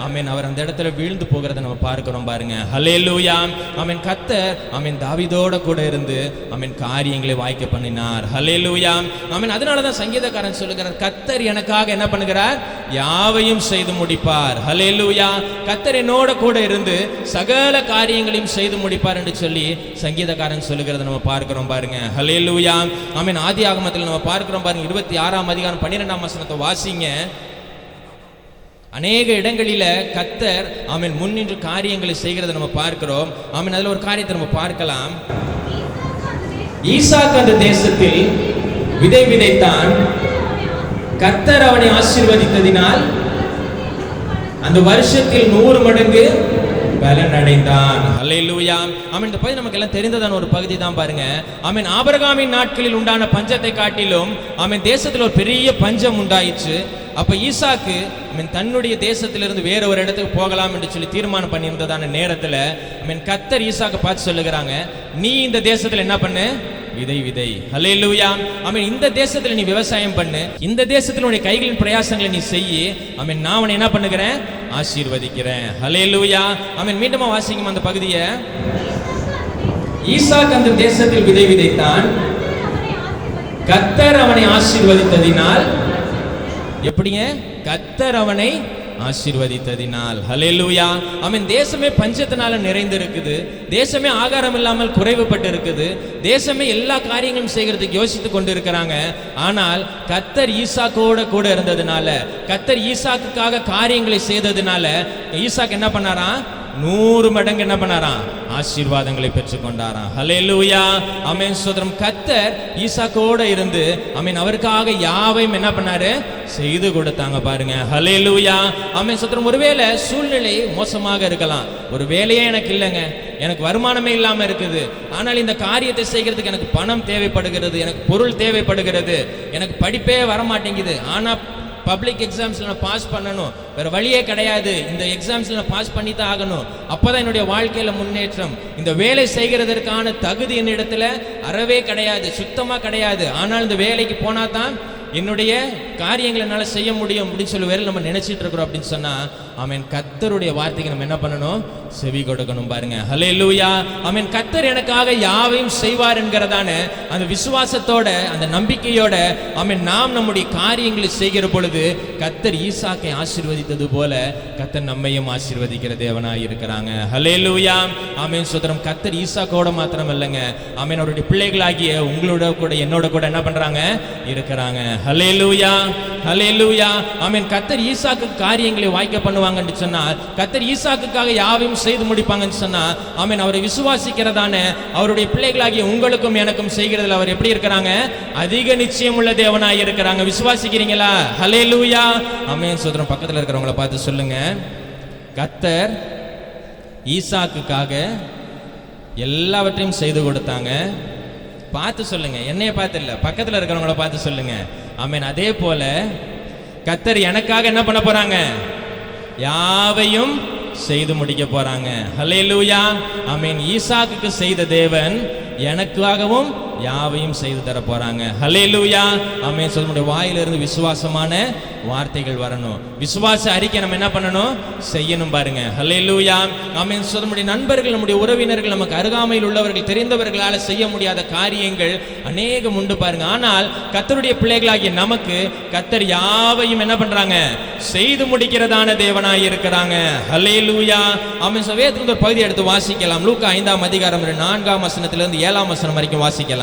ஆமென், அவர் அந்த இடத்துல வீழ்ந்து போகிறத நம்ம பார்க்கிறோம் பாருங்க. ஹல்லேலூயா. ஆமென். கர்த்தர் ஆமென் தாவீதோட கூட இருந்து ஆமென் காரியங்களை வாய்க்க பண்ணினார். ஹல்லேலூயா. ஆமென். அதனாலதான் சங்கீதக்காரன் சொல்லுகிறார், கர்த்தர் எனக்காக என்ன பண்ணுகிறார், யாவையும் செய்து முடிப்பார். ஹல்லேலூயா. கர்த்தர் என்னோட கூட இருந்து சகல காரியங்களையும் செய்து முடிப்பார் என்று சொல்லி சங்கீதக்காரன் சொல்லுகிறத பார்க்கிறோம் பாருங்க. ஹல்லேலூயா. ஆமென். ஆதியாகமத்தில் நம்ம பார்க்கிறோம் பாருங்க, 26ஆம் அதிகாரம் 12ஆம் வசனத்தை வாசிங்க. அநேக இடங்களில கர்த்தர் ஆமென் முன்னின்று காரியங்களை செய்கிறத நம்ம பார்க்கிறோம். ஆமென். அதுல ஒரு காரியத்தை நம்ம பார்க்கலாம். ஈசாக்கு அந்த தேசத்தில் விதை விதைத்தான், கர்த்தர் அவனை ஆசீர்வதித்ததினால் அந்த வருஷத்தில் 100 மடங்கு பலன் அடைந்தான். ஹல்லேலூயா. ஆமென். இந்த பகுதி நமக்கு எல்லாம் தெரிந்ததான ஒரு பகுதி தான் பாருங்க. ஆமென். ஆபிரகாமின் நாட்களில் உண்டான பஞ்சத்தை காட்டிலும் ஆமென் தேசத்தில் ஒரு பெரிய பஞ்சம் உண்டாயிற்று. அப்ப ஈசாக்கு தன்னுடைய தேசத்திலிருந்து வேற ஒரு இடத்துக்கு போகலாம் என்று சொல்லி தீர்மானம் பண்ணியிருந்ததான நேரத்துல கர்த்தர் ஈசாக்கு பார்த்து சொல்லுகிறாங்க, நீ இந்த தேசத்துல என்ன பண்ணு, விதை. ஹல்லேலூயா. இந்த தேசத்துல நீ விவசாயம் பண்ணு, இந்த தேசத்துல உன்னுடைய கைகளின் பிரயாசங்களை நீ செய்யி. நான் உன்னை என்ன பண்ணுகிறேன், ஆசீர்வதிக்கிறேன். ஹல்லேலூயா. மீண்டுமா வாசிங்க அந்த பகுதியை. ஈசாக்கு அந்த தேசத்தில் விதை விதைத்தான், கர்த்தர் அவனை ஆசீர்வதித்ததினால். எப்படிங்க? கர்த்தர் அவனை ஆசீர்வதித்ததினால். ஹல்லேலூயா. தேசமே பஞ்சத்தினால நிறைந்து இருக்குது, தேசமே ஆகாரம் இல்லாமல் குறைவுபட்டு இருக்குது, தேசமே எல்லா காரியங்களும் செய்கிறதுக்கு யோசித்து கொண்டு இருக்கிறாங்க. ஆனால் கர்த்தர் ஈசாக்கோட கூட இருந்ததுனால, கர்த்தர் ஈசாக்குக்காக காரியங்களை செய்ததுனால ஈசாக்கு என்ன பண்ணாராம், 100 மடங்கு என்ன பண்ணாராம், ஆசீர்வாதங்களை பெற்றுக்கொண்டாராம். ஹல்லேலூயா. ஆமென். ஸ்தோத்திரம். கர்த்தர் ஈசாக்கோட இருந்து அவருக்காக யாவையும் என்ன பண்ணாரு, செய்து கொடுத்தாங்க பாருங்க. ஹல்லேலூயா. ஆமென். ஸ்தோத்திரம். ஒருவேளை சூழ்நிலை மோசமாக இருக்கலாம், ஒரு வேலையே எனக்கு இல்லைங்க, எனக்கு வருமானமே இல்லாம இருக்குது, ஆனால் இந்த காரியத்தை செய்கிறதுக்கு எனக்கு பணம் தேவைப்படுகிறது, எனக்கு பொருள் தேவைப்படுகிறது, எனக்கு படிப்பே வரமாட்டேங்குது, ஆனா பப்ளிக் எக்ஸாம்ஸ்ல நான் பாஸ் பண்ணணும், வேற வழியே கிடையாது, இந்த எக்ஸாம்ஸ்ல நான் பாஸ் பண்ணி தான் ஆகணும், அப்பதான் என்னுடைய வாழ்க்கையில முன்னேற்றம், இந்த வேலை செய்கிறதற்கான தகுதி என்னிடத்துல அறவே கிடையாது, சுத்தமா கிடையாது, ஆனால் இந்த வேலைக்கு போனா தான் என்னுடைய காரியங்களை என்னால் செய்ய முடியும் அப்படின்னு சொல்லி வேற நம்ம நினைச்சிட்டு இருக்கிறோம் அப்படின்னு சொன்னா, ஆமென், கர்த்தருடைய வார்த்தைக்கு நம்ம என்ன பண்ணணும், செவி கொடுக்கணும் பாருங்க. ஹல்லேலூயா. ஆமென். கர்த்தர் எனக்காக யாவையும் செய்வார் என்கிறதான அந்த விசுவாசத்தோட, அந்த நம்பிக்கையோட ஆமென் நாம் நம்முடைய காரியங்களை செய்கிற பொழுது கர்த்தர் ஈசாக்கை ஆசீர்வதித்தது போல கர்த்தர் நம்மையும் ஆசீர்வதிக்கிற தேவனாய் இருக்கிறாங்க. ஹல்லேலூயா. ஆமென். ஸ்தோத்திரம். கர்த்தர் ஈசாக்கோட மாத்திரம் இல்லைங்க, ஆமென், அவருடைய பிள்ளைகளாகிய உங்களோட கூட என்னோட கூட என்ன பண்றாங்க, இருக்கிறாங்க. ஹல்லேலூயா. ஹல்லேலூயா. ஆமென். கர்த்தர் ஈசாக்கு காரியங்களை வாய்க்க பண்ணுவாங்கன்னு சொன்னா, கர்த்தர் ஈசாக்குக்காக யாவையும் செய்து முடிப்பாங்கன்னு சொன்னா, ஆமென், அவரை விசுவாசிக்கிறதான அவருடைய பிள்ளைகளாகிய உங்களுக்கும் எனக்கும் செய்கிறதுல அவர் எப்படி இருக்கிறாங்க, அதிக நிச்சயம் உள்ள தேவனாய் இருக்கிறாங்க. விசுவாசிக்கிறீங்களா? ஹல்லேலூயா. ஆமென். சோதரம். பக்கத்துல இருக்கிறவங்கள பார்த்து சொல்லுங்க, கர்த்தர் ஈசாக்குக்காக எல்லாவற்றையும் செய்து கொடுத்தாங்க. பார்த்து சொல்லுங்க, என்னைய பார்த்து இல்ல, பக்கத்துல இருக்கிறவங்கள பார்த்து சொல்லுங்க. ஆமென். அதே போல கர்த்தர் எனக்காக என்ன பண்ண போறாங்க, யாவையும் செய்து முடிக்க போறாங்க. ஹல்லேலூயா. ஆமென். ஈசாக்குக்கு செய்த தேவன் எனக்காகவும் யாவையும் செய்து தர போறாங்க. ஹல்லேலூயா. ஆமென். நம்முடைய வாயிலிருந்து விசுவாசமான வார்த்தைகள் வரணும், விசுவாச அறிக்கை நம்ம என்ன பண்ணணும், செய்யணும் பாருங்க. ஹல்லேலூயா. ஆமென். நம்முடைய நண்பர்கள், நம்முடைய உறவினர்கள், நமக்கு அருகாமையில் உள்ளவர்கள், தெரிந்தவர்களால செய்ய முடியாத காரியங்கள் அநேகம் உண்டு பாருங்க. ஆனால் கர்த்தருடைய பிள்ளைகளாகிய நமக்கு கர்த்தர் யாவையும் என்ன பண்றாங்க, செய்து முடிக்கிறதான தேவனாய் இருக்கிறாங்க. ஹல்லேலூயா. ஆமென். வேதத்தின் ஒரு பகுதி எடுத்து வாசிக்கலாம். லூக்கா 5ஆம் அதிகாரம் 4ஆம் வசனத்திலிருந்து 7ஆம் வசனம் வரைக்கும் வாசிக்கலாம்.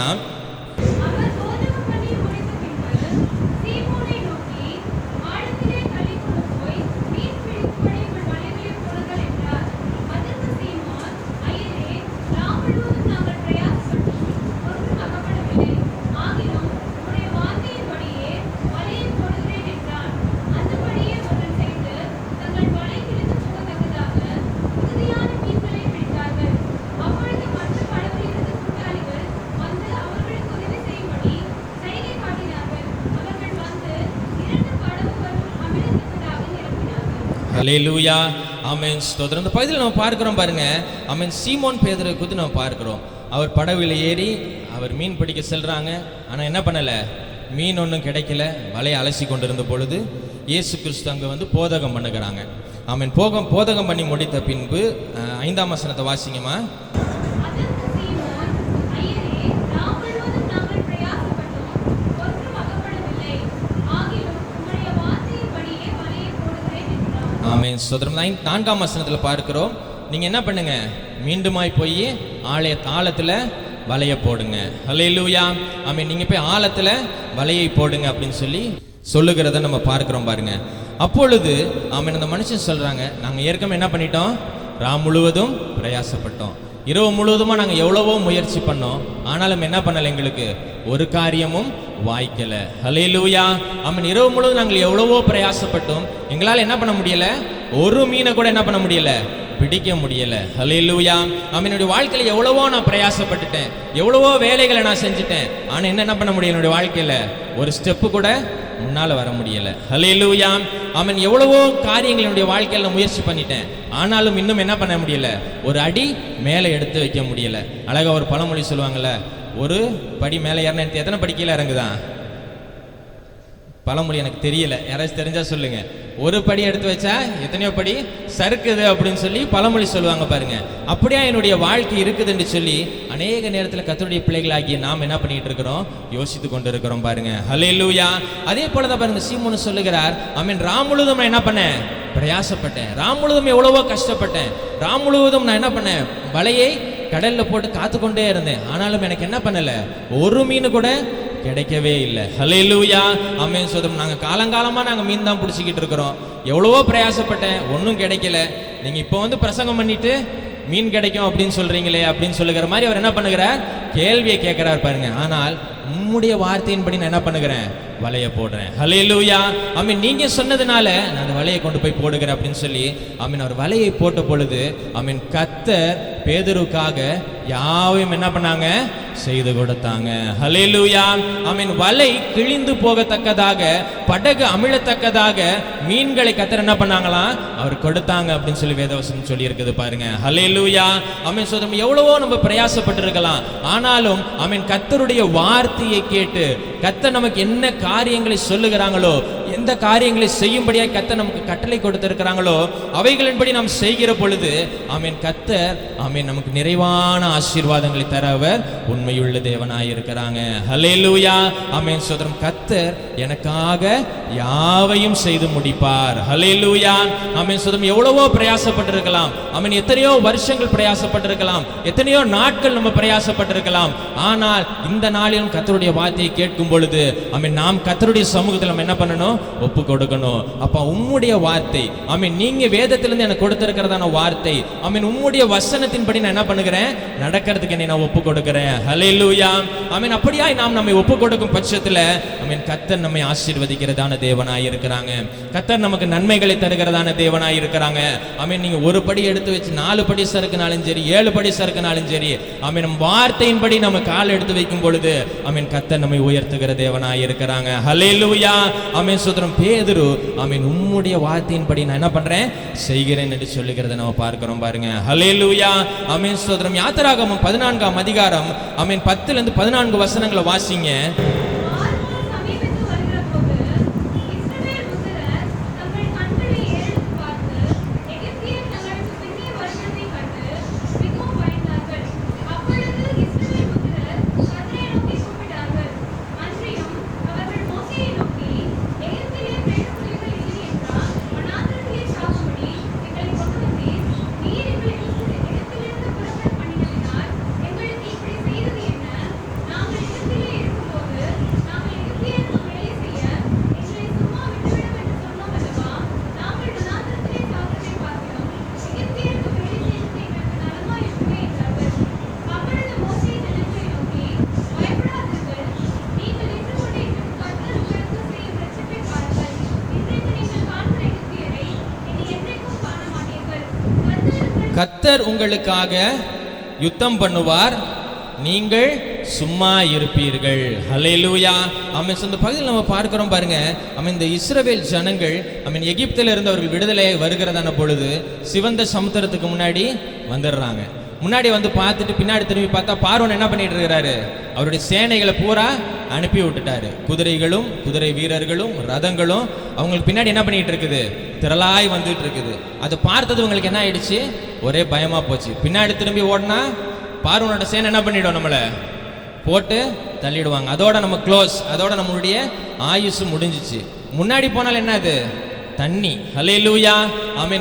ஹல்லேலூயா. ஆமென். ஸ்தோத்திரம். இந்த பகுதியில் நம்ம பார்க்கிறோம் பாருங்க. ஆமென். சீமோன் பேதுருவை குறித்து நம்ம பார்க்கிறோம். அவர் படகுல ஏறி அவர் மீன் பிடிக்க செல்றாங்க. ஆனா என்ன பண்ணல, மீன் ஒன்றும் கிடைக்கல. வலையை அலசி கொண்டிருந்த பொழுது இயேசு கிறிஸ்து அங்க வந்து போதகம் பண்ணுகிறாங்க. ஆமென். போதகம் பண்ணி முடித்த பின்பு 5ஆம் வசனத்தை வாசிங்கம்மா. ஆமென். ஸ்தோத்திரம். 4ஆம் வசனத்தில் பார்க்கிறோம், நீங்க என்ன பண்ணுங்க, மீண்டுமாய் போய் ஆழத்துல வலையை போடுங்க. ஹல்லேலூயா. ஆமென். நீங்க போய் ஆழத்துல வலையை போடுங்க அப்படின்னு சொல்லி சொல்லுகிறத நம்ம பார்க்கிறோம் பாருங்க. அப்பொழுது ஆமென், அந்த மனுஷன் சொல்றாங்க, நாங்க ஏற்கனவே என்ன பண்ணிட்டோம், ராம் முழுவதும் பிரயாசப்பட்டோம், இரவு முழுவதுமா நாங்க எவ்வளவோ முயற்சி பண்ணோம், ஆனாலும் என்ன பண்ணல, எங்களுக்கு ஒரு காரியமும் வாய்க்கல. ஹல்லேலூயா. ஆமென். இரவு முழுவதும் நாங்கள் எவ்வளவோ பிரயாசப்பட்டோம், எங்களால் என்ன பண்ண முடியல, ஒரு மீனை கூட என்ன பண்ண முடியல, பிடிக்க முடியல. ஹல்லேலூயா. என்னுடைய வாழ்க்கையில எவ்வளவோ நான் பிரயாசப்பட்டுட்டேன், எவ்வளவோ வேலைகளை நான் செஞ்சுட்டேன். ஆனா என்ன பண்ண முடியல, என்னுடைய வாழ்க்கையில ஒரு ஸ்டெப்பு கூட முன்னால வர முடியல. ஹல்லேலூயா. எவ்வளவோ காரியங்கள் என்னுடைய வாழ்க்கையில நான் முயற்சி பண்ணிட்டேன், ஆனாலும் இன்னும் என்ன பண்ண முடியல, ஒரு அடி மேலே எடுத்து வைக்க முடியல. அழகா ஒரு பழமொழி சொல்லுவாங்கல்ல, ஒரு படி மேலே ஏறினா எத்தனை படி கீழே இறங்குதான்? பழமொழி எனக்கு தெரியல, யாராச்சும் தெரிஞ்சா சொல்லுங்க. ஒரு படி எடுத்து வச்சா எத்தனையோ படி சறுக்குது அப்படின்னு சொல்லி பழமொழி சொல்லுவாங்க பாருங்க. அப்படியா என்னுடைய வாழ்க்கை இருக்குதுன்னு சொல்லி அநேக நேரத்தில் கர்த்தருடைய பிள்ளைகளாகிய நாம் என்ன பண்ணிட்டு இருக்கிறோம், யோசித்து கொண்டு இருக்கிறோம் பாருங்க. ஹல்லேலூயா. அதே போலதான் பாருங்க, சீமோன் சொல்லுகிறார், ராம் முழுவதும் நான் என்ன பண்ணேன், பிரயாசப்பட்டேன். ராம் முழுவதும் எவ்வளவோ கஷ்டப்பட்டேன். ராம் முழுவதும் நான் என்ன பண்ணேன், வலையை கடல்ல போட்டு காத்துக்கொண்டே இருந்தேன். ஆனாலும் எனக்கு என்ன பண்ணல, ஒரு மீன் கூட கிடைக்கவே இல்லை. ஹல்லேலூயா. ஆமென். சோதரம், நாங்க காலங்காலமா நாங்க மீன் தான் பிடிச்சிக்கிட்டு இருக்கிறோம். எவ்வளவோ பிரயாசப்பட்டேன், ஒன்றும் கிடைக்கல. நீங்க இப்போ வந்து பிரசங்கம் பண்ணிட்டு மீன் கிடைக்கும் அப்படின்னு சொல்றீங்களே அப்படின்னு சொல்லுகிற மாதிரி அவர் என்ன பண்ணுகிறார், கேள்வியை கேட்கிறார் பாருங்க. ஆனால் உம்முடைய வார்த்தையின்படி நான் என்ன பண்ணுகிறேன், வலையை போடுறேன். ஹல்லேலூயா. நீங்க சொன்னதுனால நான் அந்த வலையை கொண்டு போய் போடுகிறேன் அப்படின்னு சொல்லி அவர் வலையை போட்ட பொழுது கர்த்தர் பேதுருக்காக யாவையும் என்ன பண்ணாங்க, செய்து கொடுத்தாங்க. ஹல்லேலூயா. வலை கிழிந்து போகத்தக்கதாக, படகு அமிழத்தக்கதாக மீன்களை கர்த்தர் என்ன பண்ணாங்களாம், அவர் கொடுத்தாங்க அப்படின்னு சொல்லி வேதவசனம் சொல்லி இருக்குது பாருங்க. ஹல்லேலூயா. சோதரம், எவ்வளவோ நம்ம பிரயாசப்பட்டு இருக்கலாம், ஆனாலும் கர்த்தருடைய வார்த்தையை கேட்டு கர்த்தர் நமக்கு என்ன காரியங்களை சொல்லுகிறாங்களோ, எந்த காரியங்களை செய்யும்படியாக கர்த்தர் நமக்கு கட்டளை கொடுத்திருக்கிறாங்களோ அவைகளின்படி நாம் செய்கிற பொழுது கர்த்தர் நமக்கு நிறைவான ஆசீர்வாதங்களை தர அவர் உண்மையுள்ள தேவனாய் இருக்கிறாங்க. ஹல்லேலூயா. சோதரம், கர்த்தர் எனக்காக யாவையும் செய்து முடிப்பார். ஹல்லேலூயா. சோதரம், எவ்வளவோ பிரயாசப்பட்டிருக்கலாம், எத்தனையோ வருஷங்கள் பிரயாசப்பட்டிருக்கலாம், எத்தனையோ நாட்கள் நம்ம பிரயாசப்பட்டிருக்கலாம். ஆனால் இந்த நாளிலும் கர்த்தருடைய வார்த்தையை கேட்கும் பொழுது நாம் கர்த்தருடைய சமூகத்தில் நம்ம என்ன பண்ணணும், ஒப்பு கொடுக்கணும். அப்ப உம்முடைய வார்த்தை, நீங்க வேதத்திலிருந்து எனக்கு கொடுத்திருக்கிறதான வார்த்தை, உம்முடைய வசனத்தின்படி நான் என்ன பண்ணுகிறேன், நடக்கிறதுக்கு என்னை நான் ஒப்பு கொடுக்கிறேன். ஹல்லேலூயா. அப்படியாய் நாம் நம்மை ஒப்பு கொடுக்கும் பட்சத்துல கர்த்தர் நம்மை ஆசீர்வதிக்கிறதான தேவனாய் இருக்கிறாங்க. கர்த்தர் நமக்கு நன்மைகளை தருகிறதான தேவனாய் இருக்கிறாங்க. நீங்க ஒரு படி எடுத்து வச்சு 4 படி சறுக்குனாலும் சரி, 7 படி சறுக்குனாலும் சரி, நம் வார்த்தையின்படி நம்ம கால் எடுத்து வைக்கும் பொழுது கர்த்தர் நம்மை உயர்த்துகிற தேவனாய் இருக்கிறாங்க. ஹல்லேலூயா. சோதரம், பேதுரு உம்முடைய வார்த்தையின்படி நான் என்ன பண்றேன், செய்கிறேன் என்று சொல்லுகிறத நம்ம பார்க்கிறோம் பாருங்க. ஹல்லேலூயா. சோதரம், யாத்திராகமம் 14ஆம் அதிகாரம் 10 14 வசனங்களை வாசிங்க. கர்த்தர் உங்களுக்காக யுத்தம் பண்ணுவார், நீங்கள் சும்மா இருப்பீர்கள். ஹல்லேலூயா. இந்த பகுதியில் நம்ம பார்க்கிறோம் பாருங்க, இந்த இஸ்ரவேல் ஜனங்கள் எகிப்தில் இருந்து அவர்கள் விடுதலை வருகிறதான பொழுது சிவந்த சமுத்திரத்துக்கு முன்னாடி வந்துடுறாங்க. முன்னாடி வந்து பார்த்துட்டு பின்னாடி திரும்பி பார்த்தா பார்வோன் என்ன பண்ணிட்டு இருக்கிறாரு, அவருடைய சேனைகளை பூரா அனுப்பி விட்டுட்டாரு. குதிரைகளும் குதிரை வீரர்களும் ரதங்களும் அவங்களுக்கு பின்னாடி என்ன பண்ணிட்டு இருக்குது, திரளாய் வந்துட்டு இருக்குது. அதை பார்த்தது உங்களுக்கு என்ன ஆயிடுச்சு, ஒரே பயமா போச்சு. பின்னாடி திரும்பி ஓடினா பார்வோனோட சேனை என்ன பண்ணிடும், நம்மளை போட்டு தள்ளிடுவாங்க. அதோட நம்ம க்ளோஸ், அதோட நம்மளுடைய ஆயுசு முடிஞ்சிச்சு. முன்னாடி போனால் என்ன, அது தண்ணி. ஹல்லேலூயா.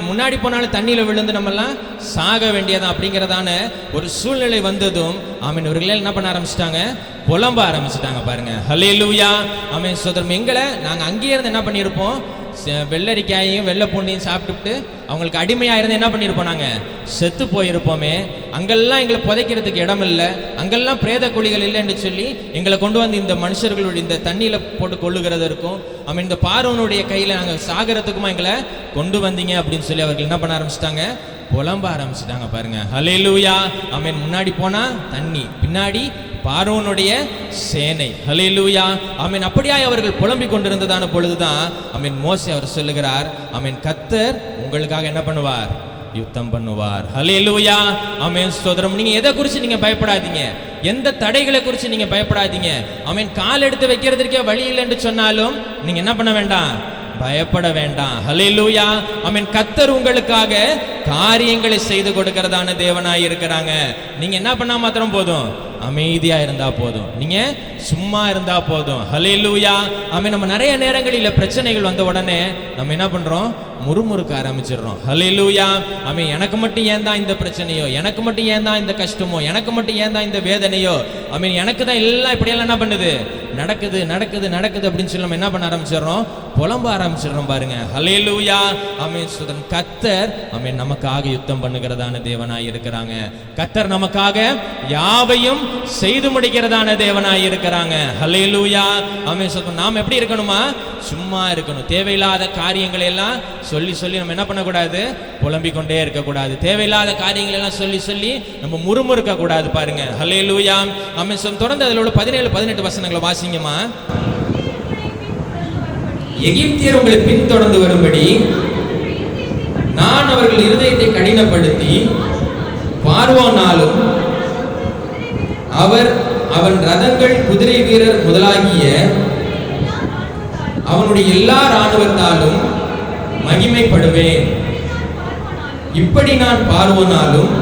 முன்னாடி போனாலும் தண்ணியில விழுந்து நம்மெல்லாம் சாக வேண்டியதான் அப்படிங்கிறதான ஒரு சூழ்நிலை வந்ததும் இவர்களே என்ன பண்ண ஆரம்பிச்சிட்டாங்க, புலம்ப ஆரம்பிச்சிட்டாங்க பாருங்க. ஹல்லேலூயா. சோதரம், எங்களை நாங்கள் அங்கேயே இருந்து என்ன பண்ணியிருப்போம், வெள்ளரிக்காயையும் வெள்ளை பூண்டையும் சாப்பிட்டுட்டு அவங்களுக்கு அடிமையாக இருந்து என்ன பண்ணியிருப்போம், நாங்கள் செத்து போயிருப்போமே. அங்கெல்லாம் எங்களை புதைக்கிறதுக்கு இடம் இல்லை, அங்கெல்லாம் பிரேத குழிகள் இல்லைன்னு சொல்லி எங்களை கொண்டு வந்து இந்த மனுஷர்களுடைய இந்த தண்ணியில் போட்டு கொள்ளுகிறதற்கும் இந்த பார்வோனுடைய கையில் நாங்கள் சாகிறதுக்குமா எங்களை கொண்டு வந்தீங்க அப்படின்னு சொல்லி அவர்கள் என்ன பண்ண ஆரம்பிச்சிட்டாங்க, புலம்ப ஆரம்பிச்சிட்டாங்க பாருங்க. ஹல்லேலூயா. ஆமென். முன்னாடி போனா தண்ணி, பின்னாடி பார்வோனுடைய சேனை. ஹல்லேலூயா. ஆமென். அப்படியாய் அவர்கள் புலம்பிக் கொண்டிருந்ததான பொழுதுதான் ஆமென் மோசே அவர் சொல்லுகிறார், ஆமென், கர்த்தர் உங்களுக்காக என்ன பண்ணுவார்? யுத்தம் பண்ணுவார். ஹல்லேலூயா. ஆமென். ஸ்தோத்திரம். நீங்க எதை குறித்து நீங்க பயப்படாதீங்க, எந்த தடைகளை குறித்து நீங்க பயப்படாதீங்க. ஆமென். கால் எடுத்து வைக்கிறதுக்கே வழி இல்லை என்று சொன்னாலும் நீங்க என்ன பண்ண வேண்டாம்? பயப்பட வேண்டாம். ஹல்லேலூயா. ஆமென். கர்த்தர் உங்களுக்காக காரியங்களை செய்து கொடுக்கிறதான தேவனாய் இருக்கிறாங்க. நீங்க என்ன பண்ணா மாத்திரம் போதும்? அமைதியா இருந்தா போதும், நீங்க சும்மா இருந்தா போதும். ஹல்லேலூயா. ஆமென். நம்ம நிறைய நேரங்களில் பிரச்சனைகள் வந்த உடனே நம்ம என்ன பண்றோம்? முறுமுறுக்க ஆரம்பிச்சிடுறோம். ஹல்லேலூயா. ஆமென். எனக்கு மட்டும் ஏன் தான் இந்த பிரச்சனையோ, எனக்கு மட்டும் ஏன் தான் இந்த கஷ்டமோ, எனக்கு மட்டும் ஏன் தான் இந்த வேதனையோ, ஆமென், எனக்கு தான் எல்லாம் இப்படியெல்லாம் என்ன பண்ணுது? நடக்குது நடக்குது நடக்குது அப்படின்னு சொல்லி நம்ம என்ன பண்ண ஆரம்பிச்சிடுறோம்? புலம்ப ஆரம்பிச்சிடுறோம் பாருங்க. ஹல்லேலூயா. ஆமென். ஸ்தோத்திரம். கர்த்தர் ஆமென் நமக்காக யுத்தம் பண்ணுகிறதான தேவனாய் இருக்கிறாங்க. கர்த்தர் நமக்காக யாவையும் செய்து முடிக்கிறதான தேவனாய் இருக்கிறாங்க. ஹல்லேலூயா. ஆமென். ஸ்தோத்திரம். நாம் எப்படி இருக்கணுமா? சும்மா இருக்கணும். தேவையில்லாத காரியங்களை எல்லாம் சொல்லி சொல்லி நம்ம என்ன பண்ணக்கூடாது? புலம்பிக் கொண்டே இருக்கக்கூடாது. தேவையில்லாத காரியங்கள் எல்லாம் சொல்லி சொல்லி நம்ம முறுமுறுக்க கூடாது பாருங்க. ஹல்லேலூயா. ஆமென். தொடர்ந்து அதிலோட 17-18 வசனங்களை வாசிங்கம்மா. எகிப்தியர் உங்களை பின்தொடர்ந்து வரும்படி நான் அவர்கள் இருதயத்தை கடினப்படுத்தி பார்வோனாலும் அவன் ரதங்கள் குதிரை வீரர் முதலாகிய அவனுடைய எல்லா இராணுவத்தாலும் மகிமைப்படுவேன். இப்படி நான் பார்வோனாலும்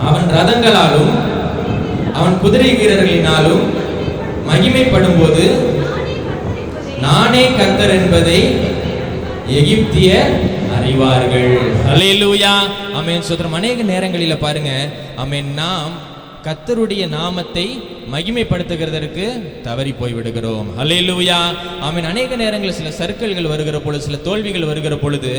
அவன் ரதங்களாலும் அவன் குதிரை வீரர்களினாலும் மகிமைப்படும் போது நானே கர்த்தர் என்பதை எகிப்தியர் அறிவார்கள். ஹல்லேலூயா. ஆமென். ஸ்தோத்திரம். அநேக நேரங்களில் பாருங்க, ஆமென், நாம் கர்த்தருடைய நாமத்தை மகிமைப்படுத்துகிறதற்கு தவறி போய் விடுகிறோம். ஹல்லேலூயா. ஆமென். அநேக நேரங்களில் சில சறுக்கல்கள் வருகிற பொழுது, சில தோல்விகள் வருகிற பொழுது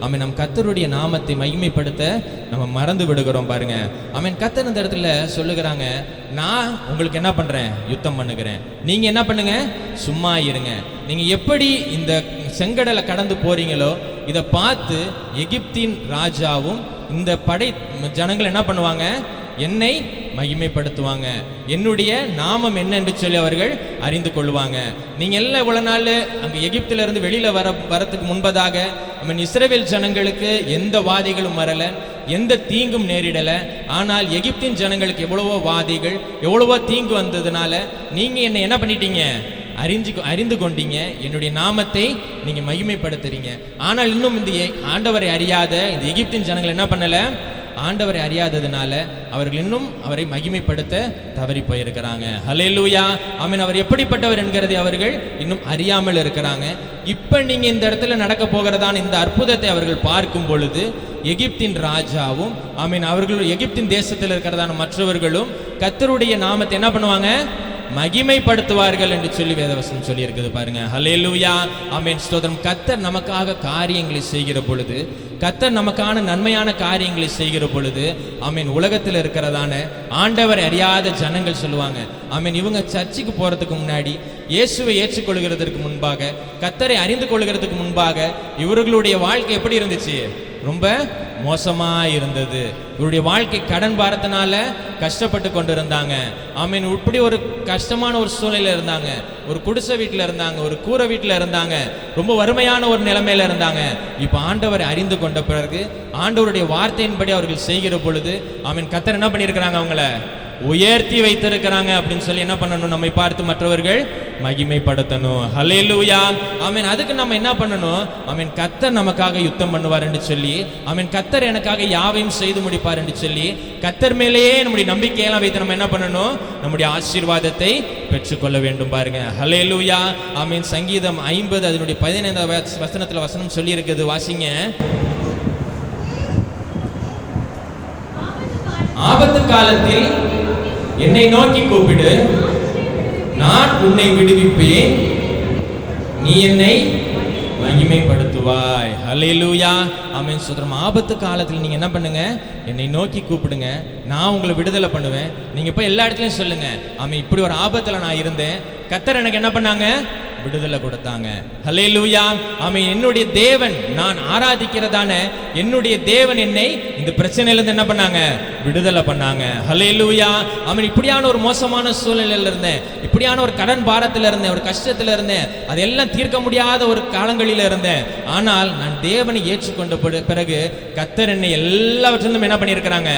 ஆமென் நம் கர்த்தருடைய நாமத்தை மகிமைப்படுத்த நம்ம மறந்து விடுகிறோம் பாருங்க. ஆமென். கர்த்தர் இந்த இடத்துல சொல்லுகிறாங்க, நான் உங்களுக்கு என்ன பண்றேன்? யுத்தம் பண்ணுகிறேன். நீங்க என்ன பண்ணுங்க? சும்மா இருங்க. நீங்க எப்படி இந்த செங்கடலை கடந்து போறீங்களோ இதை பார்த்து எகிப்தின் ராஜாவும் இந்த படை ஜனங்கள் என்ன பண்ணுவாங்க? என்னை மகிமைப்படுத்துவாங்க. என்னுடைய நாமம் என்ன என்று சொல்லி அவர்கள் அறிந்து கொள்வாங்க. நீங்க எல்லாம் இவ்வளவு நாள் அங்க எகிப்தில இருந்து வெளியில வரத்துக்கு முன்பதாக இஸ்ரவேல் ஜனங்களுக்கு எந்த வாதிகளும் வரல, எந்த தீங்கும் நேரிடல. ஆனால் எகிப்தின் ஜனங்களுக்கு எவ்வளவோ வாதிகள், எவ்வளவோ தீங்கு வந்ததுனால நீங்க என்ன பண்ணிட்டீங்க? அறிந்து கொண்டீங்க. என்னுடைய நாமத்தை நீங்க மகிமைப்படுத்துறீங்க. ஆனால் இன்னும் இந்த ஆண்டவரை அறியாத இந்த எகிப்தின் ஜனங்கள் என்ன பண்ணல? ஆண்டவரை அறியாததுனால அவர்கள் இன்னும் அவரை மகிமைப்படுத்த தவறி போயிருக்கிறாங்க. ஹல்லேலூயா. ஆமென். அவர் எப்படிப்பட்டவர் என்கிறதை அவர்கள் இன்னும் அறியாமல் இருக்கிறாங்க. இப்ப நீங்க இந்த இடத்துல நடக்க போகிறதான இந்த அற்புதத்தை அவர்கள் பார்க்கும் பொழுது எகிப்தின் ராஜாவும் ஆமென் அவர்கள் எகிப்தின் தேசத்தில் இருக்கிறதான மற்றவர்களும் கர்த்தருடைய நாமத்தை என்ன பண்ணுவாங்க? மகிமைப்படுத்துவார்கள் என்று சொல்லி வேதவசனம் சொல்லி இருக்குது பாருங்க. ஹல்லேலூயா. ஆமென். ஸ்தோத்திரம். கர்த்தர் நமக்காக காரியங்களை செய்கிற பொழுது, கர்த்தர் நமக்கான நன்மையான காரியங்களை செய்கிற பொழுது ஆமென் உலகத்தில் இருக்கிறதான ஆண்டவரை அறியாத ஜனங்கள் சொல்லுவாங்க, ஆமென் இவங்க சர்ச்சுக்கு போறதுக்கு முன்னாடி, இயேசுவை ஏற்றுக்கொள்கிறதுக்கு முன்பாக, கர்த்தரை அறிந்து கொள்கிறதுக்கு முன்பாக இவர்களுடைய வாழ்க்கை எப்படி இருந்துச்சு? ரொம்ப மோசமா இருந்தது. இவருடைய வாழ்க்கை கடன் பாரத்தினால கஷ்டப்பட்டு கொண்டு இருந்தாங்க. ஆமீன். இப்படி ஒரு கஷ்டமான ஒரு சூழ்நிலையில இருந்தாங்க. ஒரு குடிசை வீட்டில் இருந்தாங்க, ஒரு கூரை வீட்டில் இருந்தாங்க, ரொம்ப வறுமையான ஒரு நிலைமையில இருந்தாங்க. இப்போ ஆண்டவரை அறிந்து கொண்ட பிறகு ஆண்டவருடைய வார்த்தையின்படி அவர்கள் செய்கிற பொழுது ஆமீன் கர்த்தர் என்ன பண்ணியிருக்கிறாங்க? அவங்கள உயர்த்தி வைத்திருக்கிறாங்க அப்படின்னு சொல்லி என்ன பண்ணணும்? நம்மை பார்த்து மற்றவர்கள் மகிமைப்படுத்தணும். ஹல்லேலூயா. ஆமீன். அதுக்கு நம்ம என்ன பண்ணணும்? ஆமீன் கர்த்தர் நமக்காக யுத்தம் பண்ணுவார் என்று சொல்லி, ஆமீன் கர்த்தர் எனக்காக யாவையும் செய்து முடிப்பார் என்று சொல்லி கர்த்தர் மேலேயே நம்முடைய நம்பிக்கையெல்லாம் வைத்து நம்ம என்ன பண்ணணும்? நம்முடைய ஆசீர்வாதத்தை பெற்றுக்கொள்ள வேண்டும் பாருங்க. ஹல்லேலூயா. ஆமீன். சங்கீதம் 50 அதனுடைய 15 வசனத்துல வசனம் சொல்லி இருக்குது, வாசிங்க. ஆபத்து காலத்தில் என்னை நோக்கி கூப்பிடு, நான் உன்னை விடுவிப்பேன், நீ என்னை மகிமைப்படுத்துவாய். ஹல்லேலூயா. ஆமென். ஸ்தோத்திரம். ஆபத்து காலத்தில் நீங்க என்ன பண்ணுங்க? என்னை நோக்கி கூப்பிடுங்க, நான் உங்களை விடுதலை பண்ணுவேன். நீங்க போய் எல்லா இடத்துலயும் சொல்லுங்க, ஆமென் இப்படி ஒரு ஆபத்துல நான் இருந்தேன், கர்த்தர் எனக்கு என்ன பண்ணாங்க? விடுதலை கொடுத்தாங்க. ஹல்லேலூயா. ஆமென். என்னுடைய தேவன், நான் ஆராதிக்கிறதான என்னுடைய தேவன் என்னை இந்த பிரச்சனையிலிருந்து என்ன பண்ணாங்க? விடுதலை பண்ணாங்க. ஹல்லேலூயா. ஆமென். இப்படியான ஒரு மோசமான சூழ்நிலையில இருந்தேன், இப்படியான ஒரு கடன் பாரத்தில் இருந்தேன், ஒரு கஷ்டத்தில் இருந்தேன், அதெல்லாம் தீர்க்க முடியாத ஒரு காலங்களில் இருந்தேன். ஆனால் நான் தேவனை ஏற்றுக்கொண்ட பிறகு கர்த்தர் என்னை எல்லாவற்றிலும் என்ன பண்ணியிருக்கிறாங்க?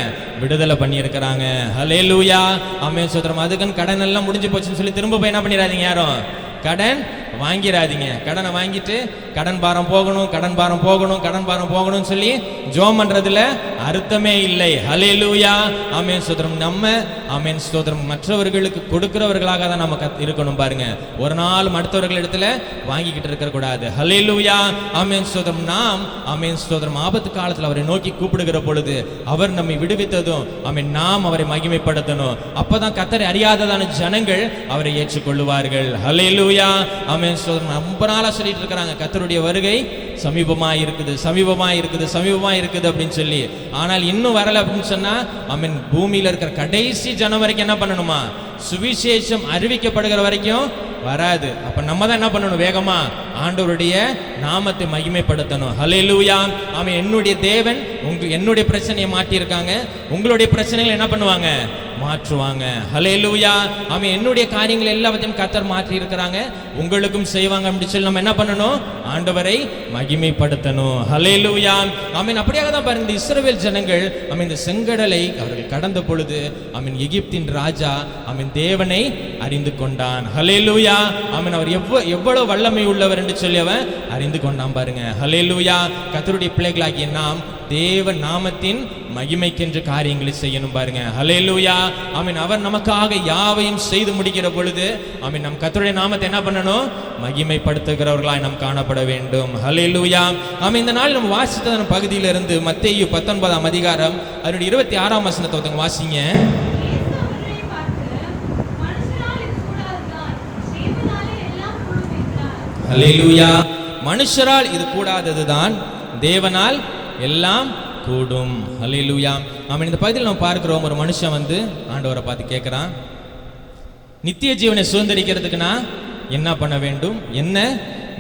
விடுதலை பண்ணியிருக்கிறாங்க. ஹல்லேலூயா. ஆமென். சோதரம். அதுக்குன்னு கடன் எல்லாம் முடிஞ்சு போச்சுன்னு சொல்லி திரும்ப போய் என்ன பண்ணிடாதீங்க, யாரும் கடன் வாங்கிடாதீங்க. கடனை வாங்கிட்டு கடன் பாரம் போகணும், கடன் பாரம் போகணும், கடன் பாரம் போகணும்னு சொல்லி ஜோம் பண்றதுல அர்த்தமே இல்லை. ஹல்லேலூயா. ஆமென் ஸ்தோத்திரம். நம்ம ஆமென் ஸ்தோத்திரம் மற்றவர்களுக்கு கொடுக்கிறவர்களாக தான் நம்ம இருக்கணும். பாருங்க, ஒரு நாள் மற்றவர்கள் இடத்துல வாங்கிக்கிட்டு இருக்க கூடாது. ஹல்லேலூயா. ஆமென் ஸ்தோத்திரம். நாம் ஆமென் ஸ்தோத்திரம் ஆபத்து காலத்தில் அவரை நோக்கி கூப்பிடுகிற பொழுது அவர் நம்மை விடுவித்ததும் ஆமென் நாம் அவரை மகிமைப்படுத்தணும். அப்பதான் கர்த்தரை அறியாததான ஜனங்கள் அவரை ஏற்றுக்கொள்ளுவார்கள். ஹல்லேலூயா. ஆமென் ஸ்தோத்திரம். ரொம்ப நாளா சொல்லிட்டு இருக்காங்க கர்த்தருடைய வருகை சமீபமா இருக்குது, சமீபமா இருக்குது, சமீபமா இருக்குது அப்படின்னு சொல்லி. ஆனால் இன்னும் வரல அப்படின்னு சொன்னா ஆமென் பூமியில இருக்கிற கடைசி ஜனம் வரைக்கும் என்ன பண்ணணுமா? சுவிசேஷம் அறிவிக்கப்படுகிற வரைக்கும் வராது. அப்ப நம்ம தான் என்ன பண்ணணும்? வேகமா ஆண்டவருடைய நாமத்தை மகிமைப்படுத்தணும். ஹல்லேலூயா. ஆமென். என்னுடைய தேவன் என்னுடைய பிரச்சனையை மாற்றி இருக்காங்க, உங்களுடைய பிரச்சனைகளை என்ன பண்ணுவாங்க? மாற்றுவாங்க. ஹல்லேலூயா. ஆமென். என்னுடைய காரியங்கள் எல்லாத்தையும் கர்த்தர் மாற்றி இருக்கிறாங்க, உங்களுக்கும் செய்வாங்க அப்படின்னு சொல்லி நம்ம என்ன பண்ணணும்? ஆண்டவரை மகிமைப்படுத்தணும். ஹல்லேலூயா. ஆமென். அப்படியாக தான் பாருங்க, இஸ்ரவேல் ஜனங்கள் ஆமென் இந்த செங்கடலை அவர்கள் கடந்த பொழுது ஆமென் எகிப்தின் ராஜா ஆமென் தேவனை அறிந்து கொண்டான். ஹல்லேலூயா. ஆமென். அவர் எவ்வளவு வல்லமை உள்ளவர் என்று சொல்லி அவன் அறிந்து கொண்டான். பாருங்க. ஹல்லேலூயா. கர்த்தருடைய பிள்ளைகளாகிய நாம் தேவ நாமத்தின் மகிமைக்கென்று காரியங்களை செய்யணும். பாருங்க. ஹல்லேலூயா. ஆமென். அவர் நமக்காக யாவையும் செய்து முடிக்கிற பொழுது ஆமென் நம் கர்த்தருடைய நாமத்தை என்ன பண்ணணும்? மகிமைப்படுத்துகிறவர்களாய் நாம் காணப்பட வேண்டும். ஹல்லேலூயா. ஆமென். இந்த நாள் நம்ம வாசித்த பகுதியிலிருந்து மத்தேயு 19ஆம் அதிகாரம் அதனுடைய 26ஆம் வசனத்தை ஒருத்தங்க வாசிங்க. ஹல்லேலூயா. மனுஷரால் இது கூடாததுதான், தேவனால் எல்லாம் கூடும். ஹல்லேலூயா. ஆமென். இந்த பகுதியில் நம்ம பார்க்கிறோம், ஒரு மனுஷன் வந்து ஆண்டவரை பார்த்து கேட்கிறான், நித்திய ஜீவனை சுதந்திரிக்கிறதுக்கு நான் என்ன பண்ண வேண்டும், என்ன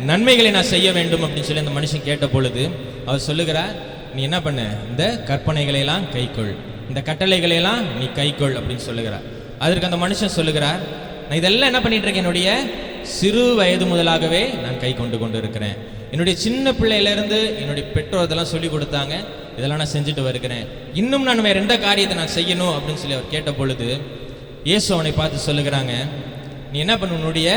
நன்மைகளை நான் செய்ய வேண்டும் அப்படின்னு சொல்லி அந்த மனுஷன் கேட்ட பொழுது அவர் சொல்லுகிறார், நீ என்ன பண்ண? இந்த கற்பனைகளை எல்லாம் கைக்கொள், இந்த கட்டளைகளை எல்லாம் நீ கைக்கொள் அப்படின்னு சொல்லுகிறார். அதற்கு அந்த மனுஷன் சொல்லுகிறார், நான் இதெல்லாம் என்ன பண்ணிட்டு இருக்கேன்? என்னுடைய சிறு வயது முதலாகவே நான் கை கொண்டு இருக்கிறேன். என்னுடைய சின்ன பிள்ளையிலேருந்து என்னுடைய பெற்றோர் இதெல்லாம் சொல்லி கொடுத்தாங்க, இதெல்லாம் நான் செஞ்சுட்டு வருகிறேன். இன்னும் நான் வேற எந்த காரியத்தை நான் செய்யணும் அப்படின்னு சொல்லி அவர் கேட்ட பொழுது இயேசு அவனை பார்த்து சொல்லுகிறாங்க, நீ என்ன பண்ண? உன்னுடைய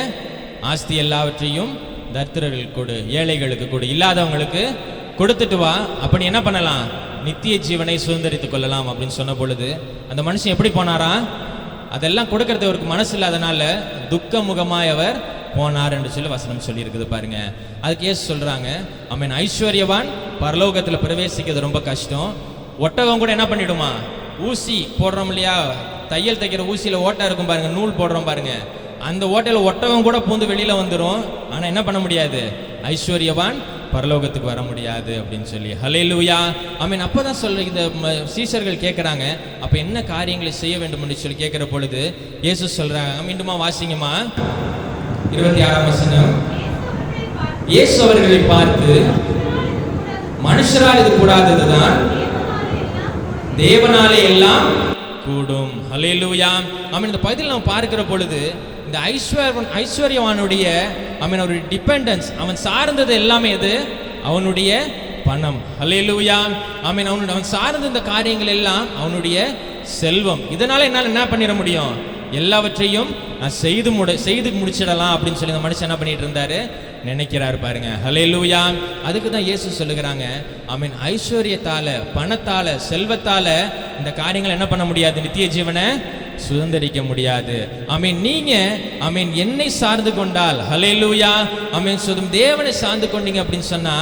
ஆஸ்தி எல்லாவற்றையும் தரித்திரர்களுக்கு கொடு, ஏழைகளுக்கு கொடு, இல்லாதவங்களுக்கு கொடுத்துட்டு வா, அப்ப நீ என்ன பண்ணலாம்? நித்திய ஜீவனை சுதந்திரித்துக் கொள்ளலாம் அப்படின்னு சொன்ன பொழுது அந்த மனுஷன் எப்படி போனாரா? அதெல்லாம் கொடுக்கறது அவருக்கு மனசு இல்லாதனால துக்க முகமாய் அவர் போனார் என்று சொல்லி வசனம் சொல்லி இருக்குது. பாருங்க. அதுக்கு ஏசு சொல்றாங்க, ஆமென், ஐஸ்வர்யவான் பரலோகத்தில் பிரவேசிக்கிறது ரொம்ப கஷ்டம். ஒட்டகம் கூட என்ன பண்ணிடுமா? ஊசி போடுறோம் இல்லையா, தையல் தைக்கிற ஊசியில ஓட்டை இருக்கும் பாருங்க, நூல் போடுறோம் பாருங்க, அந்த ஓட்டையில ஒட்டகம் கூட பூந்து வெளியில வந்துடும். ஆனா என்ன பண்ண முடியாது? ஐஸ்வர்யவான் பரலோகத்துக்கு வர முடியாது அப்படின்னு சொல்லி. ஹல்லேலூயா. ஆமென். அப்பதான் சொல்ற இந்த சீஷர்கள் கேட்கிறாங்க, அப்ப என்ன காரியங்களை செய்ய வேண்டும் என்று சொல்லி கேட்கிற பொழுது இயேசு சொல்றாங்க, மீண்டுமா வாசிங்கம்மா 26ஆம் வசனம். இயேசு அவர்களை பார்த்து, மனுஷரால் இது கூடாததுதான், தேவனாலே எல்லாம் கூடும். ஹல்லேலூயா. ஆமென். இந்த பகுதியில் நம்ம பார்க்கிற பொழுது இந்த ஐஸ்வர்யவானுடைய அவனுடைய டிபெண்டன்ஸ், அவன் சார்ந்தது எல்லாமே எது? அவனுடைய பணம். ஹல்லேலூயா. ஆமென். அவன் சார்ந்த இந்த காரியங்கள் எல்லாம் அவனுடைய செல்வம். இதனால என்னால் என்ன பண்ணிட முடியும்? எல்லாவற்றையும் நான் செய்து முடிச்சிடலாம் அப்படின்னு சொல்லி இந்த மனுஷன் என்ன பண்ணிட்டு இருந்தாரு? நினைக்கிறாரு. பாருங்க. ஹல்லேலூயா. அதுக்கு தான் இயேசு சொல்லுகிறாங்க, ஆமென், ஐஸ்வர்யத்தால, பணத்தால, செல்வத்தால இந்த காரியங்களை என்ன பண்ண முடியாது? நித்திய ஜீவனை சுதந்திரிக்க முடியாது. ஆமென். நீங்க ஆமென் என்னை சார்ந்து கொண்டால், ஹல்லேலூயா, ஆமென், தேவனை சார்ந்து கொண்டீங்க அப்படின்னு சொன்னா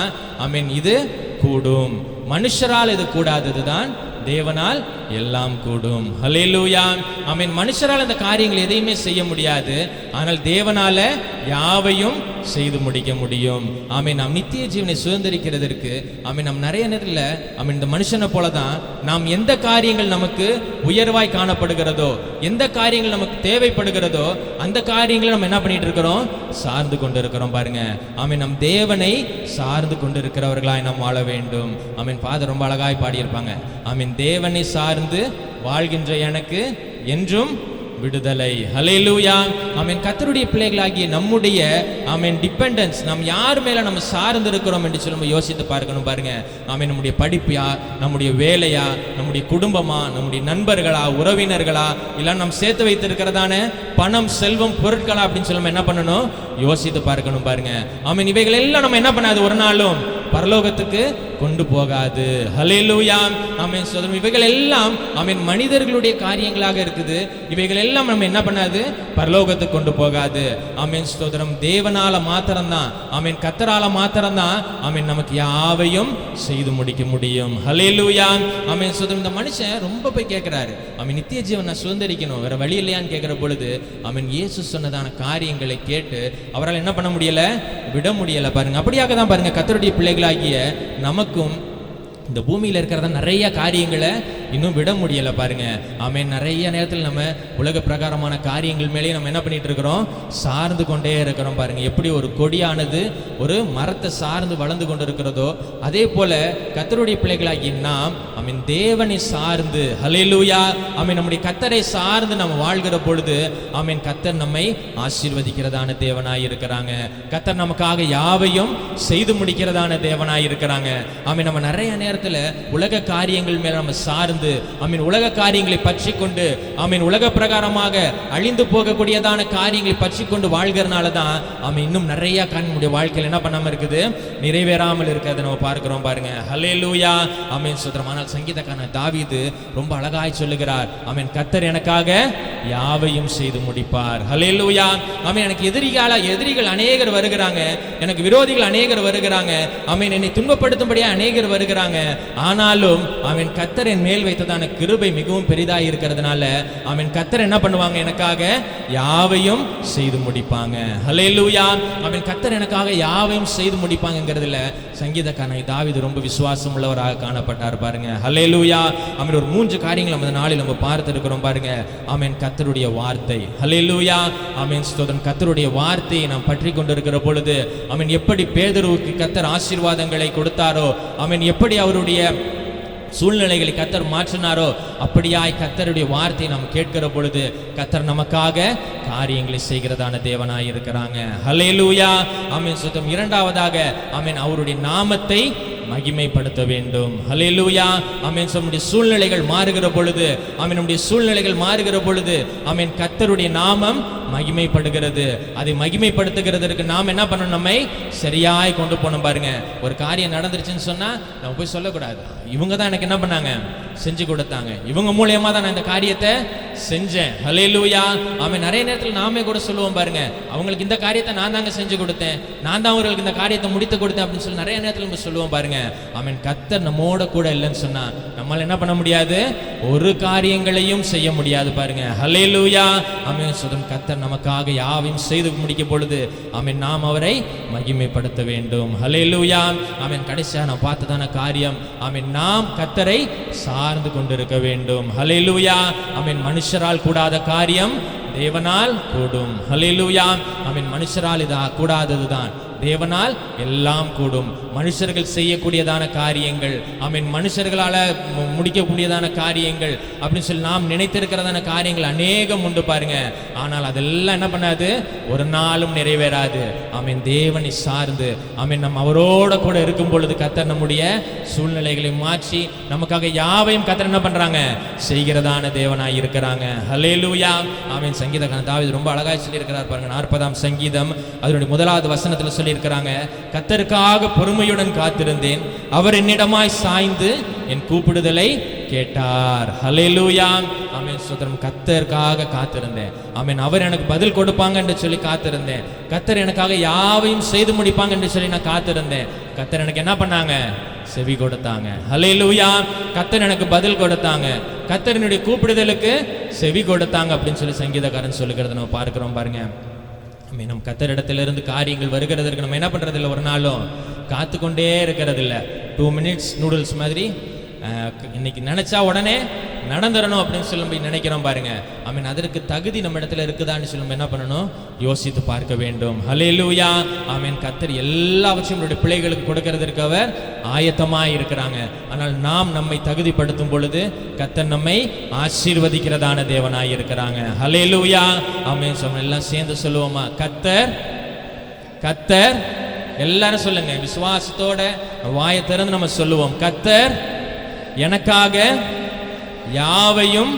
ஆமென் இது கூடும். மனுஷரால் இது கூடாததுதான், தேவனால் எல்லாம் கூடும். ஹல்லேலூயா. ஆமென். மனுஷரால் இந்த காரியங்கள் எதையுமே செய்ய முடியாது, ஆனால் தேவனால யாவையும் செய்து முடிக்க முடியும். ஆமென். நாம் நித்திய ஜீவனை சுதந்திரிக்கிறதற்கு ஆமென் நாம் நிறைய நேரத்தில் ஆமென் இந்த மனுஷனை போல தான் நாம் எந்த காரியங்கள் நமக்கு உயர்வாய் காணப்படுகிறதோ, எந்த காரியங்கள் நமக்கு தேவைப்படுகிறதோ அந்த காரியங்களை நம்ம என்ன பண்ணிட்டு இருக்கிறோம், சார்ந்து கொண்டு இருக்கிறோம் பாருங்க. ஆமென். நம் தேவனை சார்ந்து கொண்டு இருக்கிறவர்களாய் நாம் வாழ வேண்டும். ஆமென். ஃபாதர் ரொம்ப அழகாய் பாடியிருப்பாங்க. ஆமென். தேவனை சார்ந்து வாழ்கின்ற எனக்கு என்றும் விடுதலை. ஹல்லேலூயா. ஆமென். கர்த்தருடைய பிள்ளைகளாகிய நம்முடைய ஆமென் டிபெண்டன்ஸ், நாம் யார் மேல நம்ம சார்ந்து இருக்கிறோம் என்று சொல்லி நம்ம யோசித்து பார்க்கணும் பாருங்க. ஆமென். நம்முடைய படிப்பா, நம்முடைய வேலையா, நம்முடைய குடும்பமா, நம்முடைய நண்பர்களா, உறவினர்களா, இல்ல நம்ம சேர்த்து வைத்திருக்கிறதான பணம், செல்வம், பொருட்களா அப்படின்னு சொல்லி நம்ம என்ன பண்ணணும், யோசித்து பார்க்கணும் பாருங்க. ஆமென். இவைகள் எல்லாம் நம்ம என்ன பண்ணாது, ஒரு நாளும் பரலோகத்துக்கு கொண்டு போகாது. ஹல்லேலூயா. ஆமென். சோதரம் இவைகள் எல்லாம் ஆமென் மனிதர்களுடைய காரியங்களாக இருக்குது. இவைகள் எல்லாம் நம்ம என்ன பண்ணாது, பரலோகத்துக்கு கொண்டு போகாது. ஆமென். ஸ்தோத்திரம். தேவனால மாத்திரம்தான், ஆமென் கர்த்தரால மாத்திரம்தான் ஆமென் நமக்கு யாவையும் செய்து முடிக்க முடியும். ஹல்லேலூயா. ஆமென். ஸ்தோத்திரம். இந்த மனுஷன் ரொம்ப போய் கேட்கிறாரு, ஆமென் நித்திய ஜீவனை சுதந்திரிக்கணும், வேற வழி இல்லையான்னு கேட்கிற பொழுது ஆமென் இயேசு சொன்னதான காரியங்களை கேட்டு அவரால் என்ன பண்ண முடியல, விட முடியல பாருங்க. அப்படியாக தான் பாருங்க கர்த்தருடைய பிள்ளைகளாகிய நமக்கும் இந்த பூமியில் இருக்கிறத நிறைய காரியங்களை இன்னும் விட முடியல பாருங்க. ஆமென். நிறைய நேரத்தில் நம்ம உலக பிரகாரமான காரியங்கள் மேலேயே நம்ம என்ன பண்ணிட்டு இருக்கிறோம், சார்ந்து கொண்டே இருக்கிறோம் பாருங்க. எப்படி ஒரு கொடியானது ஒரு மரத்தை சார்ந்து வளர்ந்து கொண்டு இருக்கிறதோ அதே போல கர்த்தருடைய பிள்ளைகளாகி நாம் ஆமென் தேவனை சார்ந்து, ஹல்லேலூயா, ஆமென் நம்முடைய கர்த்தரை சார்ந்து நம்ம வாழ்கிற பொழுது ஆமென் கர்த்தர் நம்மை ஆசீர்வதிக்கிறதான தேவனாய் இருக்கிறாங்க. கர்த்தர் நமக்காக யாவையும் செய்து முடிக்கிறதான தேவனாய் இருக்கிறாங்க. ஆமென். நம்ம நிறைய நேரத்தில் உலக காரியங்கள் மேல நம்ம சார்ந்து ஆமென் உலக காரியங்களை பற்றி கொண்டு ஆமென் உலக பிரகாரமாக அழிந்து போகக்கூடியதான காரியங்களை பற்றி கொண்டு வாழ்கிறனால தான் ஆமென் இன்னும் நிறைய நம்முடைய வாழ்க்கையில் என்ன பண்ணாம இருக்குது, நிறைவேறாமல் இருக்கிறத நம்ம பார்க்கிறோம் பாருங்க. ஹல்லேலூயா. ஆமென். ஸ்தோத்திரம். ஆனால் சங்கீதக்காரன் தாவீது ரொம்ப அழகாய் சொல்லுகிறார், ஆமென் கர்த்தர் எனக்காக யாவையும் செய்து முடிப்பார். ஹல்லேலூயா. ஆமென். எனக்கு எதிரிகள் அநேகர் வருகிறாங்க, எனக்கு விரோதிகள் அநேகர் வருகிறாங்க, ஆமென் என்னை துன்பப்படுத்தும்படியா அநேகர் வருகிறாங்க. ஆனாலும் ஆமென் கர்த்தர் என் மேல் வைத்ததான கிருபை மிகவும் பெரிதாய் இருக்கிறதுனால ஆமென் கர்த்தர் என்ன பண்ணுவாங்க, எனக்காக யாவையும் செய்து முடிப்பாங்க. ஹல்லேலூயா. ஆமென் கர்த்தர் எனக்காக யாவையும் செய்து முடிப்பாங்கங்கிறதுல சங்கீதக்காரன் தாவீது ரொம்ப விசுவாசம் உள்ளவராக காணப்பட்டார் பாருங்க. ஹல்லேலூயா. ஆமென். ஒரு 3 காரியங்கள் நம்ம நாளில் நம்ம பார்த்திருக்கிறோம் பாருங்க. ஆமென் கர்த்தருடைய வார்த்தை. ஹல்லேலூயா. ஆமென். ஸ்தோத்திரம். கர்த்தருடைய வார்த்தையை நாம் பற்றி கொண்டிருக்கிற பொழுது ஆமென் எப்படி பேதுருவுக்கு கர்த்தர் ஆசீர்வாதங்களை கொடுத்தாரோ, ஆமென் எப்படி அவருடைய சூழ்நிலைகளை கர்த்தர் மாற்றினாரோ அப்படியாய் கர்த்தருடைய வார்த்தையை நாம் கேட்கிற பொழுது கர்த்தர் நமக்காக காரியங்களை செய்கிறதான தேவனாய் இருக்கிறாங்க. ஹல்லேலூயா. ஆமென். ஸ்தோத்திரம். இரண்டாவதாக ஆமென் அவருடைய நாமத்தை மகிமைப்படுத்த வேண்டும். ஹல்லேலூயா. ஆமென். நம்முடைய சூழ்நிலைகள் மாறுகிற பொழுது ஆமென் நம்முடைய சூழ்நிலைகள் மாறுகிற பொழுது ஆமென் கர்த்தருடைய நாமம் மகிமைப்படுகிறது. அதை மகிமைப்படுத்துகிறதற்கு நாம் என்ன பண்ணணும், நம்மை சரியாய் கொண்டு போனோம் பாருங்க. ஒரு காரியம் நடந்துருச்சுன்னு சொன்னா நம்ம போய் சொல்லக்கூடாது, இவங்க தான் எனக்கு என்ன பண்ணாங்க, செஞ்சு கொடுத்தாங்க, இவங்க மூலியமா தான் நான் இந்த காரியத்தை செஞ்சேன். ஹல்லேலூயா. ஆமென். நிறைய நேரத்தில் நாமே கூட சொல்லுவோம் பாருங்க, அவங்களுக்கு இந்த காரியத்தை நான் தாங்க செஞ்சு கொடுத்தேன், நான் தான் அவர்களுக்கு இந்த காரியத்தை முடித்து கொடுத்தேன் அப்படின்னு சொல்லி நிறைய நேரத்தில் நம்ம சொல்லுவோம் பாருங்க. ஆமென். கர்த்தர் நம்மோட கூட இல்லைன்னு சொன்னா நம்மால என்ன பண்ண முடியாது, ஒரு காரியங்களையும் செய்ய முடியாது பாருங்க. ஹல்லேலூயா. ஆமென். சுதன் கர்த்தர் நமக்காக யாவையும் செய்து முடிக்கும் பொழுது ஆமென் நாம் அவரை மகிமைப்படுத்த வேண்டும். ஹல்லேலூயா. ஆமென். கடைசியா நான் பார்த்ததான காரியம் ஆமென் நாம் கர்த்தரை சார்ந்து கொண்டிருக்க வேண்டும். ஹல்லேலூயா. ஆமென். மனுஷரால் கூடாத காரியம் தேவனால் கூடும். ஹல்லேலூயா. ஆமென். மனுஷரால் இது கூடாததுதான், தேவனால் எல்லாம் கூடும். மனுஷர்கள் செய்யக்கூடியதான காரியங்கள் ஆமென் மனுஷர்களால் முடிக்கக்கூடியதான காரியங்கள் அப்படின்னு சொல்லி நாம் நினைத்திருக்கிறதான காரியங்கள் அநேகம் உண்டு பாருங்க. ஆனால் அதெல்லாம் என்ன பண்ணாது, ஒரு நாளும் நிறைவேறாது. ஆமென். தேவனை சார்ந்து ஆமென் நம்ம அவரோட கூட இருக்கும் பொழுது கர்த்தர் நம்முடைய சூழ்நிலைகளை மாற்றி நமக்காக யாவையும் கர்த்தர் என்ன பண்றாங்க, செய்கிறதான தேவனாய் இருக்கிறாங்க. ஹல்லேலூயா. ஆமென். சங்கீதக்காரன் தாவீது ரொம்ப அழகாய் சொல்லி இருக்கிறார் பாருங்க. 40ஆம் சங்கீதம் அதனுடைய 1வது வசனத்தில் சொல்லி இருக்கிறாங்க, கர்த்தருக்காக பொறுமையுடன் காத்திருந்தேன், அவர் என்னிடமாய் சாய்ந்து என் கூப்பிடுதலை கேட்டார். ஹல்லேலூயா. ஆமென். ஸ்தோத்திரம். கர்த்தருக்காக காத்திருந்தேன். ஆமென். அவர் எனக்கு பதில் கொடுப்பாங்க என்று சொல்லி காத்திருந்தேன். கர்த்தர் எனக்காக யாவையும் செய்து முடிப்பாங்க என்று சொல்லி நான் காத்திருந்தேன். கர்த்தர் எனக்கு என்ன பண்ணாங்க, செவி கொடுத்தாங்க. ஹல்லேலூயா. கர்த்தர் எனக்கு பதில் கொடுத்தாங்க, கர்த்தரினுடைய கூப்பிடுதலுக்கு செவி கொடுத்தாங்க அப்படின்னு சொல்லி சங்கீதக்காரன் சொல்லுகிறத நம்ம பார்க்கிறோம் பாருங்க. நம் கத்தரிடத்திலிருந்து காரியங்கள் வருகிறதற்கு நம்ம என்ன பண்ணுறதில்ல, ஒரு நாளும் காத்து கொண்டே இருக்கிறதில்ல. 2 minutes நூடுல்ஸ் மாதிரி இன்னைக்கு நினச்சா உடனே நடந்துடணும் அப்படின்னு சொல்லி நினைக்கிறோம் பாருங்க. ஆமீன். அதற்கு தகுதி நம்ம இடத்துல இருக்குதான்னு சொல்லி என்ன பண்ணணும், யோசித்து பார்க்க வேண்டும். ஹல்லேலூயா. ஆமீன். கர்த்தர் எல்லாவற்றையும் நம்முடைய பிள்ளைகளுக்கு கொடுக்கறதற்கு அவர் ஆயத்தமாக இருக்கிறாங்க. ஆனால் நாம் நம்மை தகுதிப்படுத்தும் பொழுது கர்த்தர் நம்மை ஆசீர்வதிக்கிறதான தேவனாய் இருக்கிறாங்க. ஹல்லேலூயா. ஆமீன். எல்லாம் சேர்ந்து சொல்லுவோமா, கர்த்தர் கர்த்தர். எல்லாரும் சொல்லுங்க, விசுவாசத்தோட வாயை திறந்து நம்ம சொல்லுவோம், கர்த்தர் எனக்காக யாவையும்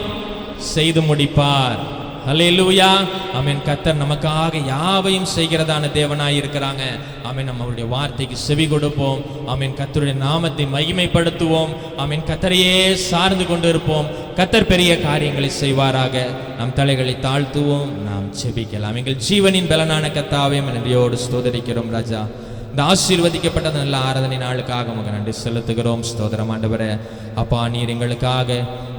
செய்து முடிப்பார். ஹல்லேலூயா. ஆமென். கர்த்தர் நமக்காக யாவையும் செய்கிறதான தேவனாய் இருக்கிறாங்க. ஆமென். நம்ம அவருடைய வார்த்தைக்கு செவி கொடுப்போம். ஆமென். கர்த்தருடைய நாமத்தை மகிமைப்படுத்துவோம். ஆமென். கர்த்தரையே சார்ந்து கொண்டு இருப்போம். கர்த்தர் பெரிய காரியங்களை செய்வாராக. நம் தலைகளை தாழ்த்துவோம், நாம் ஜெபிக்கலாம். எங்கள் ஜீவனின் பலனான கர்த்தாவே நன்றியோடு ஸ்தோத்திரிக்கிறோம் ராஜா. இந்த ஆசீர்வதிக்கப்பட்ட நல்ல ஆராதனை நாளுக்காக உமக்கு நன்றி செலுத்துகிறோம். ஸ்தோத்திரம் ஆண்டவரே. அப்பா, நீர் எங்களுக்காக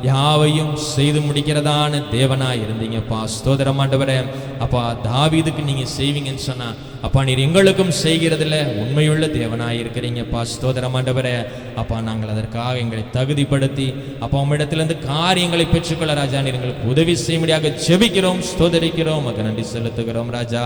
யாவையும் செய்து முடிக்கிறதான தேவனாய் இருந்தீங்கப்பா. ஸ்தோத்திரம் ஆண்டவரே. அப்பா, தாவீதுக்கு நீங்க செய்வீங்கன்னு சொன்னா, அப்பா நீர் எங்களுக்கும் செய்கிறதுல உண்மையுள்ள தேவனாய் இருக்கிறீங்கப்பா. ஸ்தோத்திரம் ஆண்டவரே. அப்பா, நாங்கள் அதற்காக எங்களை தகுதிப்படுத்தி அப்பா உம்மிடத்திலிருந்து காரியங்களை பெற்றுக்கொள்ள ராஜா நீர் எங்களுக்கு உதவி செய்யும்படியாக ஜெபிக்கிறோம், ஸ்தோதரிக்கிறோம், உமக்கு நன்றி செலுத்துகிறோம் ராஜா.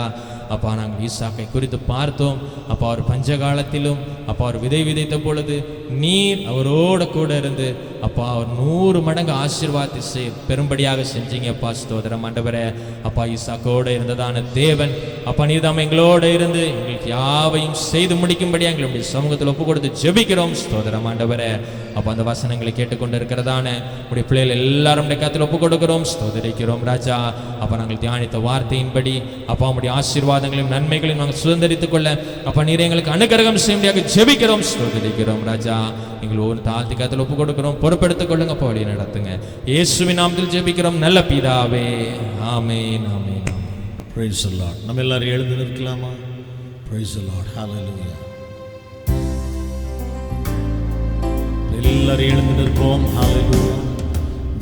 அப்பா, நாங்கள் ஈசாக்கை குறித்து பார்த்தோம். அப்பா, அவர் பஞ்ச காலத்திலும் அப்பா அவர் விதை விதைத்த பொழுது நீர் அவரோட கூட இருந்து அப்பா அவர் 100 மடங்கு ஆசீர்வாதத்தை பெரும்படியாக செஞ்சீங்கப்பா. ஸ்தோத்திரம் ஆண்டவரே. அப்பா, ஈசாக்கோட இருந்ததான தேவன் அப்பா நீர் தாம் எங்களோட இருந்து எங்களுக்கு யாவையும் செய்து முடிக்கும்படியாக எங்களுடைய சமூகத்தில் ஒப்பு கொடுத்து ஜெபிக்கிறோம். ஸ்தோத்திரம் ஆண்டவரே. அப்பா, அந்த வசனங்களை கேட்டுக்கொண்டு இருக்கிறதான உடைய பிள்ளைகள் எல்லாரும் கத்தில் ஒப்பு கொடுக்கிறோம், ஸ்தோதரிக்கிறோம் ராஜா. அப்பா, நாங்கள் தியானித்த வார்த்தையின்படி அப்பா உடைய ஆசீர்வாதங்களையும் நன்மைகளையும் நாங்கள் சுதந்திரித்துக் கொள்ள அப்பா நீர் எங்களுக்கு அனுகிரகம் செய்யும்படியாக ஜெபிக்கிறோம், ஸ்தோதரிக்கிறோம் ராஜா. எங்கள் ஒவ்வொரு தாழ்த்தி கத்தில் ஒப்பு கொடுக்கிறோம், பொறுப்பெடுத்துக் கொள்ளுங்க, அப்பா வழி நடத்துங்க. இயேசுவின் நாமத்தில் ஜெபிக்கிறோம் நல்ல பிதாவே. ஆமென், ஆமென். Praise the Lord. நம்ம எல்லாரும் எழுந்து நிற்கலாமா? Praise the Lord. Hallelujah. எல்லாரும் எழுந்து நிற்போம். Hallelujah.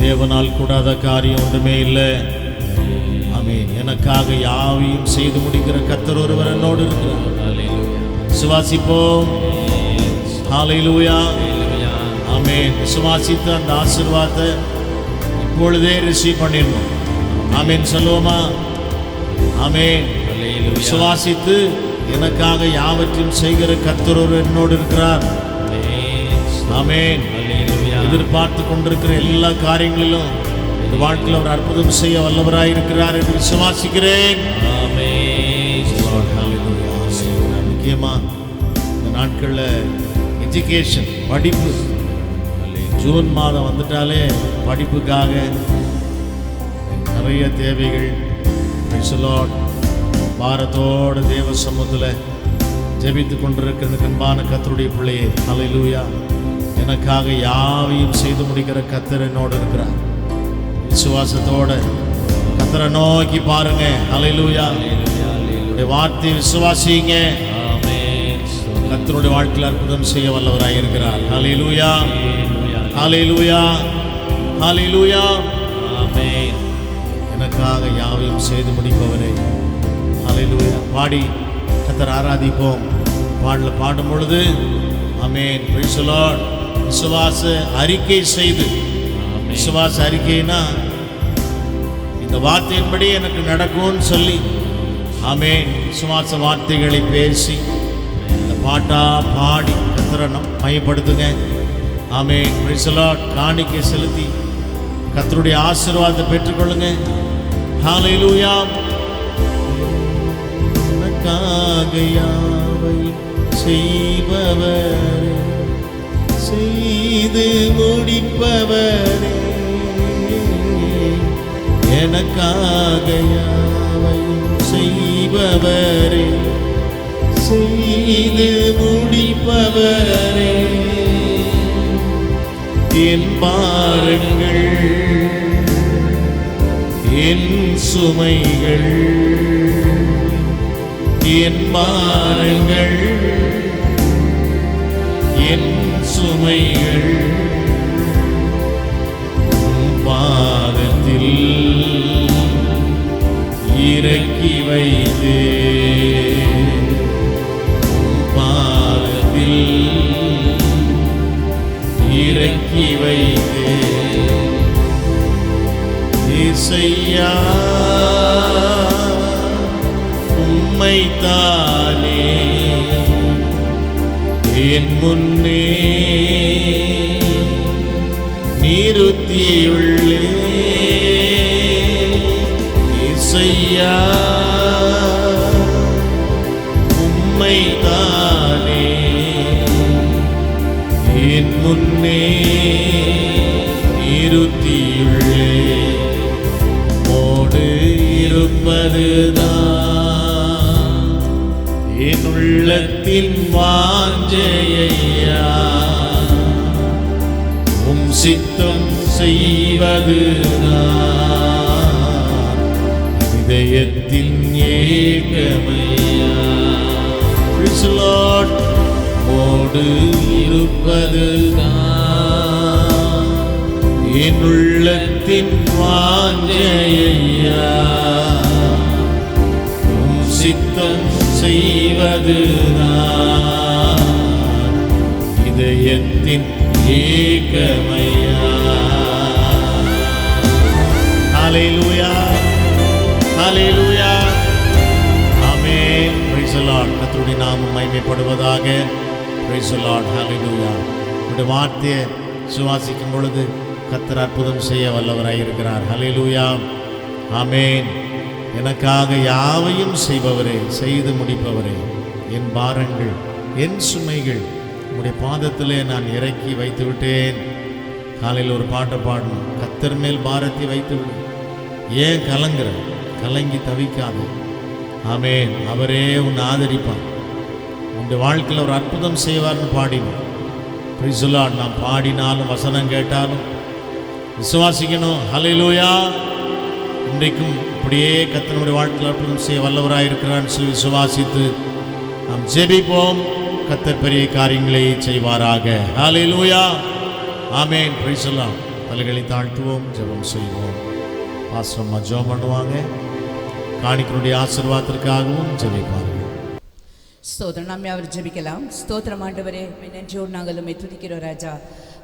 தேவனால் கூடாத காரியம் ஒன்றுமே இல்லை. ஆமென். எனக்காக யாவையும் செய்து முடிக்கிற கர்த்தர் ஒருவர் என்னோடு இருக்கிறார். விசுவாசிப்போம். Hallelujah. ஆமென். விசுவாசித்து அந்த ஆசீர்வாதத்தை இப்பொழுதே ரிசீவ் பண்ணிடணும். ஆமென் சொல்லுவோமா? ஆமென். விசுவாசித்து எனக்காக யாவற்றையும் செய்கிற கர்த்தர் என்னோடு இருக்கிறார். ஆமென். எதிர்பார்த்து கொண்டிருக்கிற எல்லா காரியங்களிலும் இந்த வாழ்க்கையில் ஒரு அற்புதம் செய்ய வல்லவராய் இருக்கிறார் என்று விசுவாசிக்கிறேன். முக்கியமா இந்த நாட்களில் எஜுகேஷன், படிப்பு, ஜூன் மாதம் வந்துட்டாலே படிப்புக்காக நிறைய தேவைகள். பாரத்தோடு தேவ சமூகத்தில் ஜெபித்து கொண்டிருக்கிற அன்பான கர்த்தருடைய பிள்ளையே, ஹல்லேலூயா. எனக்காக யாவையும் செய்து முடிக்கிற கர்த்தர் என்னோடு இருக்கிறார். விசுவாசத்தோட கர்த்தரை நோக்கி பாருங்க. ஹல்லேலூயா. வார்த்தை விசுவாசிங்க. கர்த்தருடைய வாழ்க்கையில் அற்புதம் செய்ய வல்லவராய் இருக்கிறார். ஹல்லேலூயா, ஹல்லேலூயா, ஹல்லேலூயா. ஆமென். எனக்காக யாவையும் செய்து முடிப்பவரே. ஹல்லேலூயா. பாடி கர்த்தரை ஆராதிப்போம். பாடும் பொழுது ஆமென். Praise the Lord. விசுவாச அறிக்கை செய்து, விசுவாச அறிக்கைனா இந்த வார்த்தையின்படி எனக்கு நடக்கும்னு சொல்லி ஆமென் விசுவாச வார்த்தைகளை பேசி இந்த பாட்டா பாடி கர்த்தரை மையப்படுத்துங்க. ஆமென். Praise the Lord. காணிக்கை செலுத்தி கர்த்தருடைய ஆசீர்வாதத்தை பெற்றுக்கொள்ளுங்க. ஹல்லேலூயா. எனக்காக யாவையும் செய்பவரே, செய்து முடிப்பவரே, எனக்காக யாவையும் செய்பவரே, செய்து முடிப்பவரே, என் பாரங்கள் என் சுமைகள், என் பாரங்கள் என் சுமைகள் பாதத்தில் இறக்கி வைத்தே பாதத்தில் இறக்கி வைத்தே இசையா உம்மைத்தானே என் முன்னே நிறுத்தியுள்ளே இசையா உம்மைத்தானே என் முன்னே நிறுத்தியுள்ளே மோடு இருப்பதுதான் என் உள்ளத்தின் வாஞ்சையா உம் சித்தம் செய்வதுதான் இதயத்தின் ஏகமையா. Praise the Lord. மோடு இருப்பதுதான் என் உள்ளத்தின் வாஞ்சையா உம் சித்தம் செய்வதுதான் இதயத்தின் ஏகமையா. ஹல்லேலூயா ஹல்லேலூயா ஆமென். Praise the Lord. கர்த்தருடைய நாமம் மகிமைப்படுவதாக. Praise the lord. ஹல்லேலூயா. இந்த வார்த்தையை சுவாசிக்கும் பொழுது கர்த்தர் அற்புதம் செய்ய வல்லவராய் இருக்கிறார். ஹல்லேலூயா ஆமென். எனக்காக யாவையும் செய்பவரே, செய்து முடிப்பவரே, என் பாரங்கள் என் சுமைகள் உடைய பாதத்திலே நான் இறக்கி வைத்து விட்டேன். காலையில் ஒரு பாட்டை பாடணும். கர்த்தர் மேல் பாரத்தை வைத்து விடு. ஏன் கலங்குற? கலங்கி தவிக்காது. ஆமென். அவரே உன்னை ஆதரிப்பார். உன்னுடைய வாழ்க்கையில் ஒரு அற்புதம் செய்வார்னு பாடினோம். Praise the lord. நாம் பாடினாலும் வசனம் கேட்டாலும் விசுவாசிக்கணும். ஹல்லேலூயா. இன்றைக்கும் அப்படியே கர்த்தருடைய வாழ்க்கையில் அற்புதம் செய்ய வல்லவராக இருக்கிறான்னு சொல்லி விசுவாசித்து நாம் ஜெபிப்போம். கர்த்தர் பெரிய காரியங்களை செய்வாராக. ஹல்லேலூயா ஆமென். Praise the lord. தலைகளை தாழ்த்துவோம், ஜெபம் செய்வோம். பாஸ்டர் ஜெபம் பண்ணுவாங்க. காணிக்கனுடைய ஆசீர்வாதத்திற்காகவும் ஜெபிப்பார்கள். ஸ்தோத்திரம். நம்மை அவர் ஜெபிக்கலாம். ஸ்தோத்திரம் ஆண்டவரே, நன்றியோடு நாங்கள் உம்மை துதிக்கிறோம் ராஜா.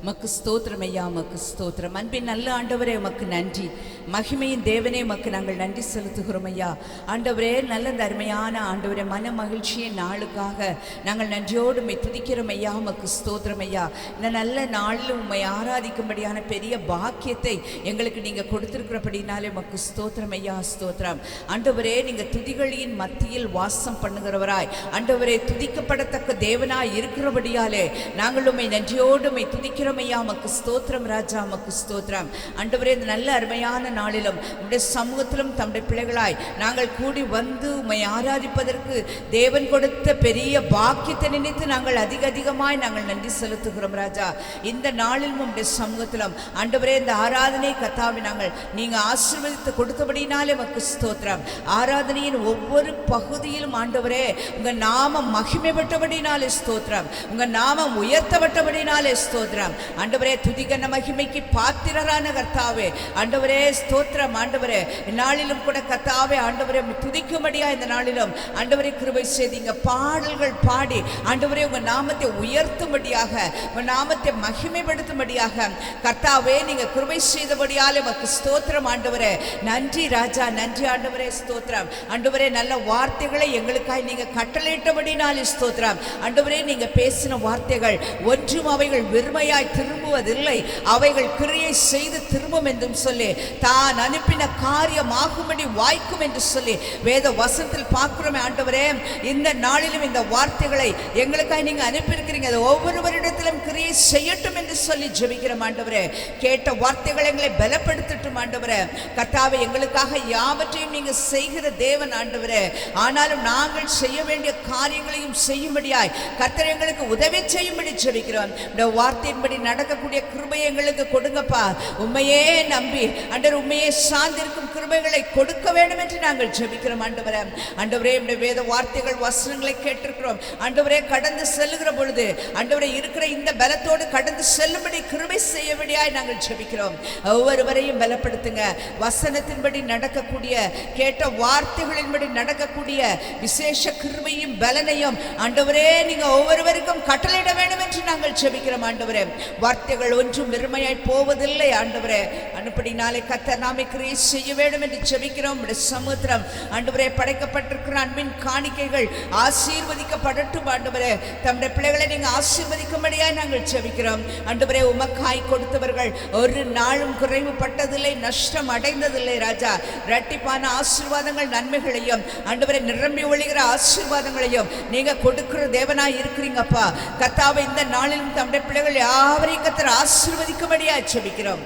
மக்கு ஸ்தோத்திரம் ஐயா, மக்கு ஸ்தோத்திரம். அன்பின் நல்ல ஆண்டவரே மக்கு நன்றி. மகிமையின் தேவனே மக்கு நாங்கள் நன்றி செலுத்துகிறோம் ஐயா. ஆண்டவரே நல்ல அருமையான ஆண்டவரே மன மகிழ்ச்சியின் நாளுக்காக நாங்கள் நன்றியோடு உம்மை துதிக்கிறோம் ஐயா. மக்கு ஸ்தோத்திரம் ஐயா. இந்த நல்ல நாளில் உம்மை ஆராதிக்கும்படியான பெரிய பாக்கியத்தை எங்களுக்கு நீங்கள் கொடுத்திருக்கிறபடினாலே மக்கு ஸ்தோத்திரம் ஐயா. ஸ்தோத்திரம் ஆண்டவரே. நீங்கள் துதிகளின் மத்தியில் வாசம் பண்ணுகிறவராய் ஆண்டவரே, துதிக்கப்படத்தக்க தேவனாய் இருக்கிறபடியாலே நாங்கள் உம்மை நன்றியோடு உம்மை துதிக்கிறோம் ஐயா. மக்கு ஸ்தோத்திரம் ராஜா, மக்கு ஸ்தோத்திரம் ஆண்டவரே. இந்த நல்ல அருமையான நாளிலும் உம்முடைய சமூகத்திலும் தம்முடைய பிள்ளைகளாய் நாங்கள் கூடி வந்து உம்மை ஆராதிப்பதற்கு தேவன் கொடுத்த பெரிய பாக்கியத்தை நினைத்து நாங்கள் அதிகமாய் நாங்கள் நன்றி செலுத்துகிறோம் ராஜா. இந்த நாளிலும் உம்முடைய சமூகத்திலும் ஆண்டவரே இந்த ஆராதனை கர்த்தாவே நாங்கள் நீங்க ஆசீர்வதித்து கொடுத்தபடினாலே மக்கு ஸ்தோத்திரம். ஆராதனையின் ஒவ்வொரு பகுதியிலும் ஆண்டவரே உங்க நாமம் மகிமைப்பட்டபடினாலே ஸ்தோத்திரம். உங்க நாமம் உயர்த்தப்பட்டபடினாலே ஸ்தோத்திரம் ஆண்டவரே. துதிகன மகிமைக்கு பாத்திரரான கர்த்தாவே ஆண்டவரே ஸ்தோத்திரம் ஆண்டவரே. நாளிலும் கூட கர்த்தாவே ஆண்டவரே துதிக்கும்படியா இந்த நாளிலும் ஆண்டவரே கிருபை செய்தீங்க. பாடல்கள் பாடி ஆண்டவரே உங்க நாமத்தை உயர்த்தும்படியாக உங்க நாமத்தை மகிமைப்படுத்தும்படியாக கர்த்தாவே நீங்க கிருபை செய்தபடியாலே உமக்கு ஸ்தோத்திரம் ஆண்டவரே. நன்றி ராஜா, நன்றி ஆண்டவரே. ஸ்தோத்திரம் ஆண்டவரே. நல்ல வார்த்தைகளை எங்களுக்காய் நீங்க கட்டளையிட்டபடினாலே ஸ்தோத்திரம் ஆண்டவரே. நீங்க பேசின வார்த்தைகள் ஒன்றும் அவைகள் வெறுமையாய் திரும்புவதில்லை, அவைகள் கிரியை செய்து திரும்பும் என்றும் சொல்லி தான் அனுப்பின காரியமாகும்படி வாய்க்கும் என்று சொல்லி வேத வசனத்தில் பார்க்கிறோமே ஆண்டவரே. இந்த நாளிலும் இந்த வார்த்தைகளை எங்களுக்காக நீங்க அனுப்பியிருக்கிறீங்க. அது ஒவ்வொருவரிடத்திலும் கிரியை செய்யட்டும் என்று சொல்லி ஜெபிக்கிறோம் ஆண்டவரே. கேட்ட வார்த்தைகளை எங்களை பலப்படுத்தட்டும் ஆண்டவரே. கர்த்தாவே எங்களுக்காக யாவற்றையும் நீங்க செய்கிற தேவன் ஆண்டவரே. ஆனாலும் நாங்கள் செய்ய வேண்டிய காரியங்களையும் செய்யும்படியாய் கர்த்தர் எங்களுக்கு உதவி செய்யும்படி ஜெபிக்கிறோம். இந்த வார்த்தையின்படி வார்த்தையின்படி நடக்கக்கூடிய கிருபையை எங்களுக்கு கொடுங்கப்பா. உண்மையே நம்பி ஆண்டவர் உண்மையே சார்ந்திருக்கும் கிருபைகளை கொடுக்க வேண்டும் என்று நாங்கள் ஜெபிக்கிறோம் ஆண்டவரே. ஆண்டவரே நம்முடைய வேத வார்த்தைகள் வசனங்களை கேட்டிருக்கிறோம் ஆண்டவரே. கடந்து செல்லுகிற பொழுது ஆண்டவரே இருக்கிற இந்த பலத்தோடு கடந்து செல்லும்படி கிருபை செய்யபடியாய் நாங்கள் ஜெபிக்கிறோம். ஒவ்வொருவரையும் பலப்படுத்துங்க. வசனத்தின்படி நடக்கக்கூடிய கேட்ட வார்த்தைகளின்படி நடக்கக்கூடிய விசேஷ கிருபையும் பலனையும் ஆண்டவரே நீங்க ஒவ்வொருவருக்கும் கட்டளையிட வேண்டும் என்று நாங்கள் ஜெபிக்கிறோம் ஆண்டவரே. வார்த்தைகள் ஒன்றும் வெறுமையாய் போவதில்லை ஆண்டவரே. அனுப்படினாலே கர்த்தர் நாமே கிரியை செய்ய வேண்டும் என்று ஜெபிக்கிறோம். சமுத்திரம் ஆண்டவரே படைக்கப்பட்டிருக்கிற அன்பின் காணிக்கைகள் ஆசீர்வதிக்கப்படட்டும் ஆண்டவரே. தம்முடைய பிள்ளைகளை நீங்க ஆசீர்வதிக்கும்படியாய் நாங்கள் ஜெபிக்கிறோம் ஆண்டவரே. உமக்காய் கொடுத்தவர்கள் ஒரு நாளும் குறைவுபட்டதில்லை, நஷ்டம் அடைந்ததில்லை ராஜா. இரட்டிப்பான ஆசீர்வாதங்கள் நன்மைகளையும் ஆண்டவரே நிரம்பி ஒழிகிற ஆசீர்வாதங்களையும் நீங்க கொடுக்கிற தேவனாய் இருக்கிறீங்கப்பா. கர்த்தாவே இந்த நாளிலும் தம்முடைய பிள்ளைகள் யாவரையும் கர்த்தர் ஆசீர்வதிக்கும்படியா ஜெபிக்கிறோம்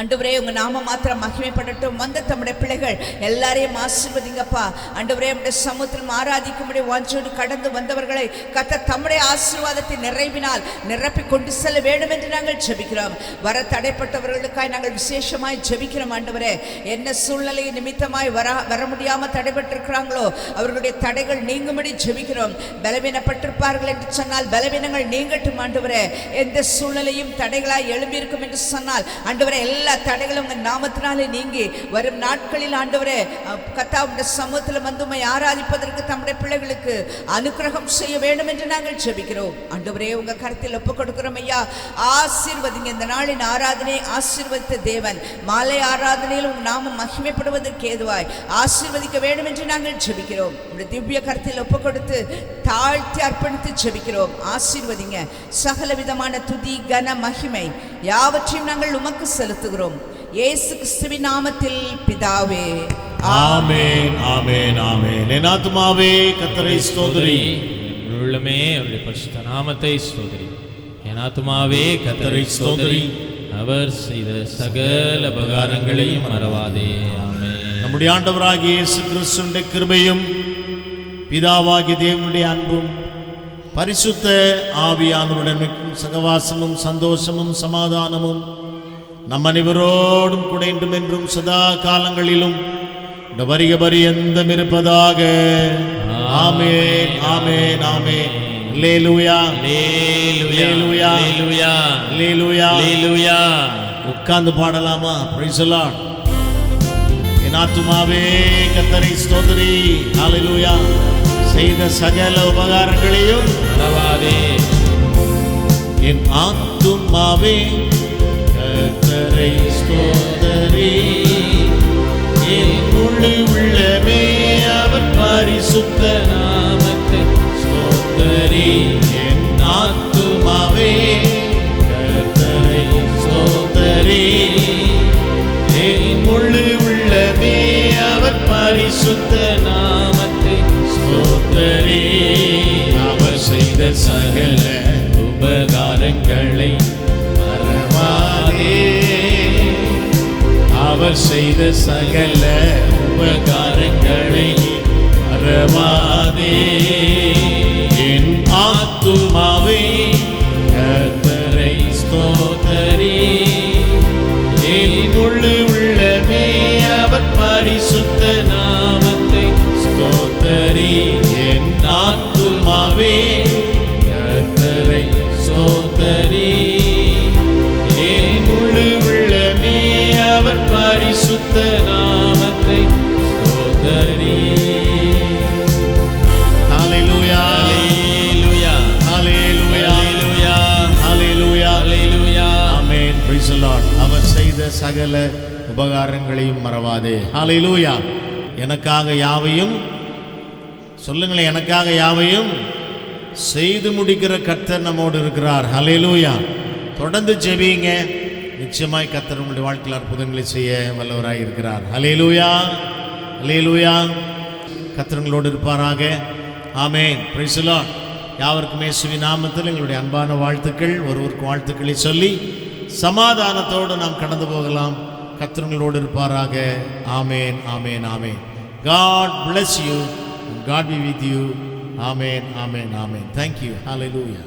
ஆண்டவரே. உங்க நாம மாத்திரம் மகிமைப்படட்டும். வந்த தம்முடைய பிள்ளைகள் எல்லாரையும் ஆசீர்வதிங்கப்பா ஆண்டவரே. நம்முடைய சமூகத்தில் ஆராதிக்கும்படி வாஞ்சோடு கடந்து வந்தவர்களை கர்த்தர் தம்முடைய ஆசீர்வாதத்தை நிறைவினால் நிரப்பி கொண்டு செல்ல வேண்டும் என்று நாங்கள் ஜெபிக்கிறோம். வர தடைப்பட்டவர்களுக்காய் நாங்கள் விசேஷமாய் ஜெபிக்கிறோம் ஆண்டவரே. என்ன சூழ்நிலை நிமித்தமாய் வர முடியாம தடைபட்டிருக்கிறாங்களோ அவர்களுடைய தடைகள் நீங்கும்படி ஜெபிக்கிறோம். பலவீனப்பட்டிருப்பார்கள் என்று சொன்னால் பலவீனங்கள் நீங்கட்டும் ஆண்டவரே. எந்த சூழ்நிலையும் தடைகளாய் எழும்பியிருக்கும் என்று சொன்னால் ஆண்டவரே எல்லா தடைகளும் உங்க நாமத்தினாலே நீங்கி வரும் நாட்களில் ஆண்டவரே கர்த்தாவுடைய சமூகத்தில் வந்து உம்மை ஆராதிப்பதற்கு தம்முடைய பிள்ளைகளுக்கு அனுக்கிரகம் செய்ய வேண்டும் என்று நாங்கள் ஜெபிக்கிறோம் ஆண்டவரே. உங்க கருத்தில் ஒப்புக் கொடுக்கிறோம் ஐயா. ஆசீர்வதிங்க. இந்த நாளின் ஆராதனையை ஆசீர்வதித்த தேவன் மாலை ஆராதனையில் உங்க நாமம் மகிமைப்படுவதற்கு ஏதுவாய் ஆசீர்வதிக்க வேண்டும் என்று நாங்கள் ஜெபிக்கிறோம். உங்களுடைய திவ்ய கருத்தில் ஒப்புக் கொடுத்து தாழ்த்தி அர்ப்பணித்து ஜெபிக்கிறோம். ஆசீர்வதிங்க. சகல விதமான துதி கன மகிமை யாவற்றையும் நாங்கள் உமக்கு செலுத்துகிறோம் இயேசு கிறிஸ்துவின் நாமத்தில் பிதாவே. ஆமென் ஆமென் ஆமென். என் ஆத்துமாவே கர்த்தரை ஸ்தோத்திரி, உள்ளமே அவருடைய பரிசுத்த நாமத்தை ஸ்தோத்திரி. என் ஆத்துமாவே கர்த்தரை ஸ்தோத்திரி, அவர் செய்த சகல உபகாரங்களையும் மறவாதே. ஆமென். நம்முடைய ஆண்டவராகிய இயேசு கிறிஸ்துவின் கிருபையும் பிதாவாகிய தேவனுடைய அன்பும் பரிசுத்த ஆவியானவருடன் சகவாசமும் சந்தோஷமும் சமாதானமும் நம் அனைவரோடும் கூட இன்றும் என்றும் சதா காலங்களிலும் இந்த வருக பரியந்தம் இருப்பதாக. ஆமென் ஆமென் ஆமென். அல்லேலூயா அல்லேலூயா அல்லேலூயா அல்லேலூயா அல்லேலூயா. உட்கார்ந்து பாடலாமா? Price the Lord. என் ஆத்துமாவே கர்த்தரை ஸ்தோத்திரி. ஹல்லேலூயா. செய்த சகல உபகாரங்களையும் மறவாதே. என் ஆத்துமாவே கர்த்தரை ஸ்தோத்திரி, என் முழு உள்ளமே அவர் பரிசுத்த நாமத்தை ஸ்தோத்திரி. என் ஆத்துமாவே கர்த்தரை ஸ்தோத்திரி, என் முழு உள்ளமே அவர் பரிசுத்த நாமத்தை ஸ்தோத்திரி. அவர் செய்த சகல உபகாரங்களை மறவாதே. அவர் செய்த சகல உபகாரங்களை மறவாதே. என் ஆத்துமாவே கர்த்தரை ஸ்தோத்திரி, என் முழு உள்ளமே அவர் பரிசுத்த நாமத்தை ஸ்தோத்திரி. என் ஆத்துமாவே கர்த்தரை ஸ்தோத்திரி, என் முழு உள்ளமே அவர் பரிசுத்த நாமத்தை ஸ்தோத்திரி. ஹல்லேலூயா அல்லேலூயா ஹல்லேலூயா அல்லேலூயா ஹல்லேலூயா அல்லேலூயா. ஆமென். Praise the Lord. அவர் செய்த சகல உபகாரங்களையும் மறவாதே. ஹல்லேலூயா. எனக்காக யாவையும் சொல்லுங்களேன், எனக்காக யாவையும் செய்து முடிக்கிற கர்த்தர் நம்மோடு இருக்கிறார். ஹல்லேலூயா. தொடர்ந்து ஜெபிங்க. நிச்சயமாய் கர்த்தர் உங்களுடைய வாழ்க்கையில் அற்புதங்களை செய்ய வல்லவராய் இருக்கிறார். ஹல்லேலூயா ஹல்லேலூயா. கர்த்தர் உங்களோடு இருப்பாராக. ஆமென். Praise the lord. யாவருக்கும் இயேசுவின் நாமத்தில் எங்களுடைய அன்பான வாழ்த்துக்கள். ஒருவருக்கு வாழ்த்துக்களை சொல்லி சமாதானத்தோடு நாம் கடந்து போகலாம். கர்த்தர் உங்களோடு இருப்பாராக. ஆமென் ஆமென் ஆமென். God bless you. God be with you. Amen, amen, amen. Thank you. Hallelujah.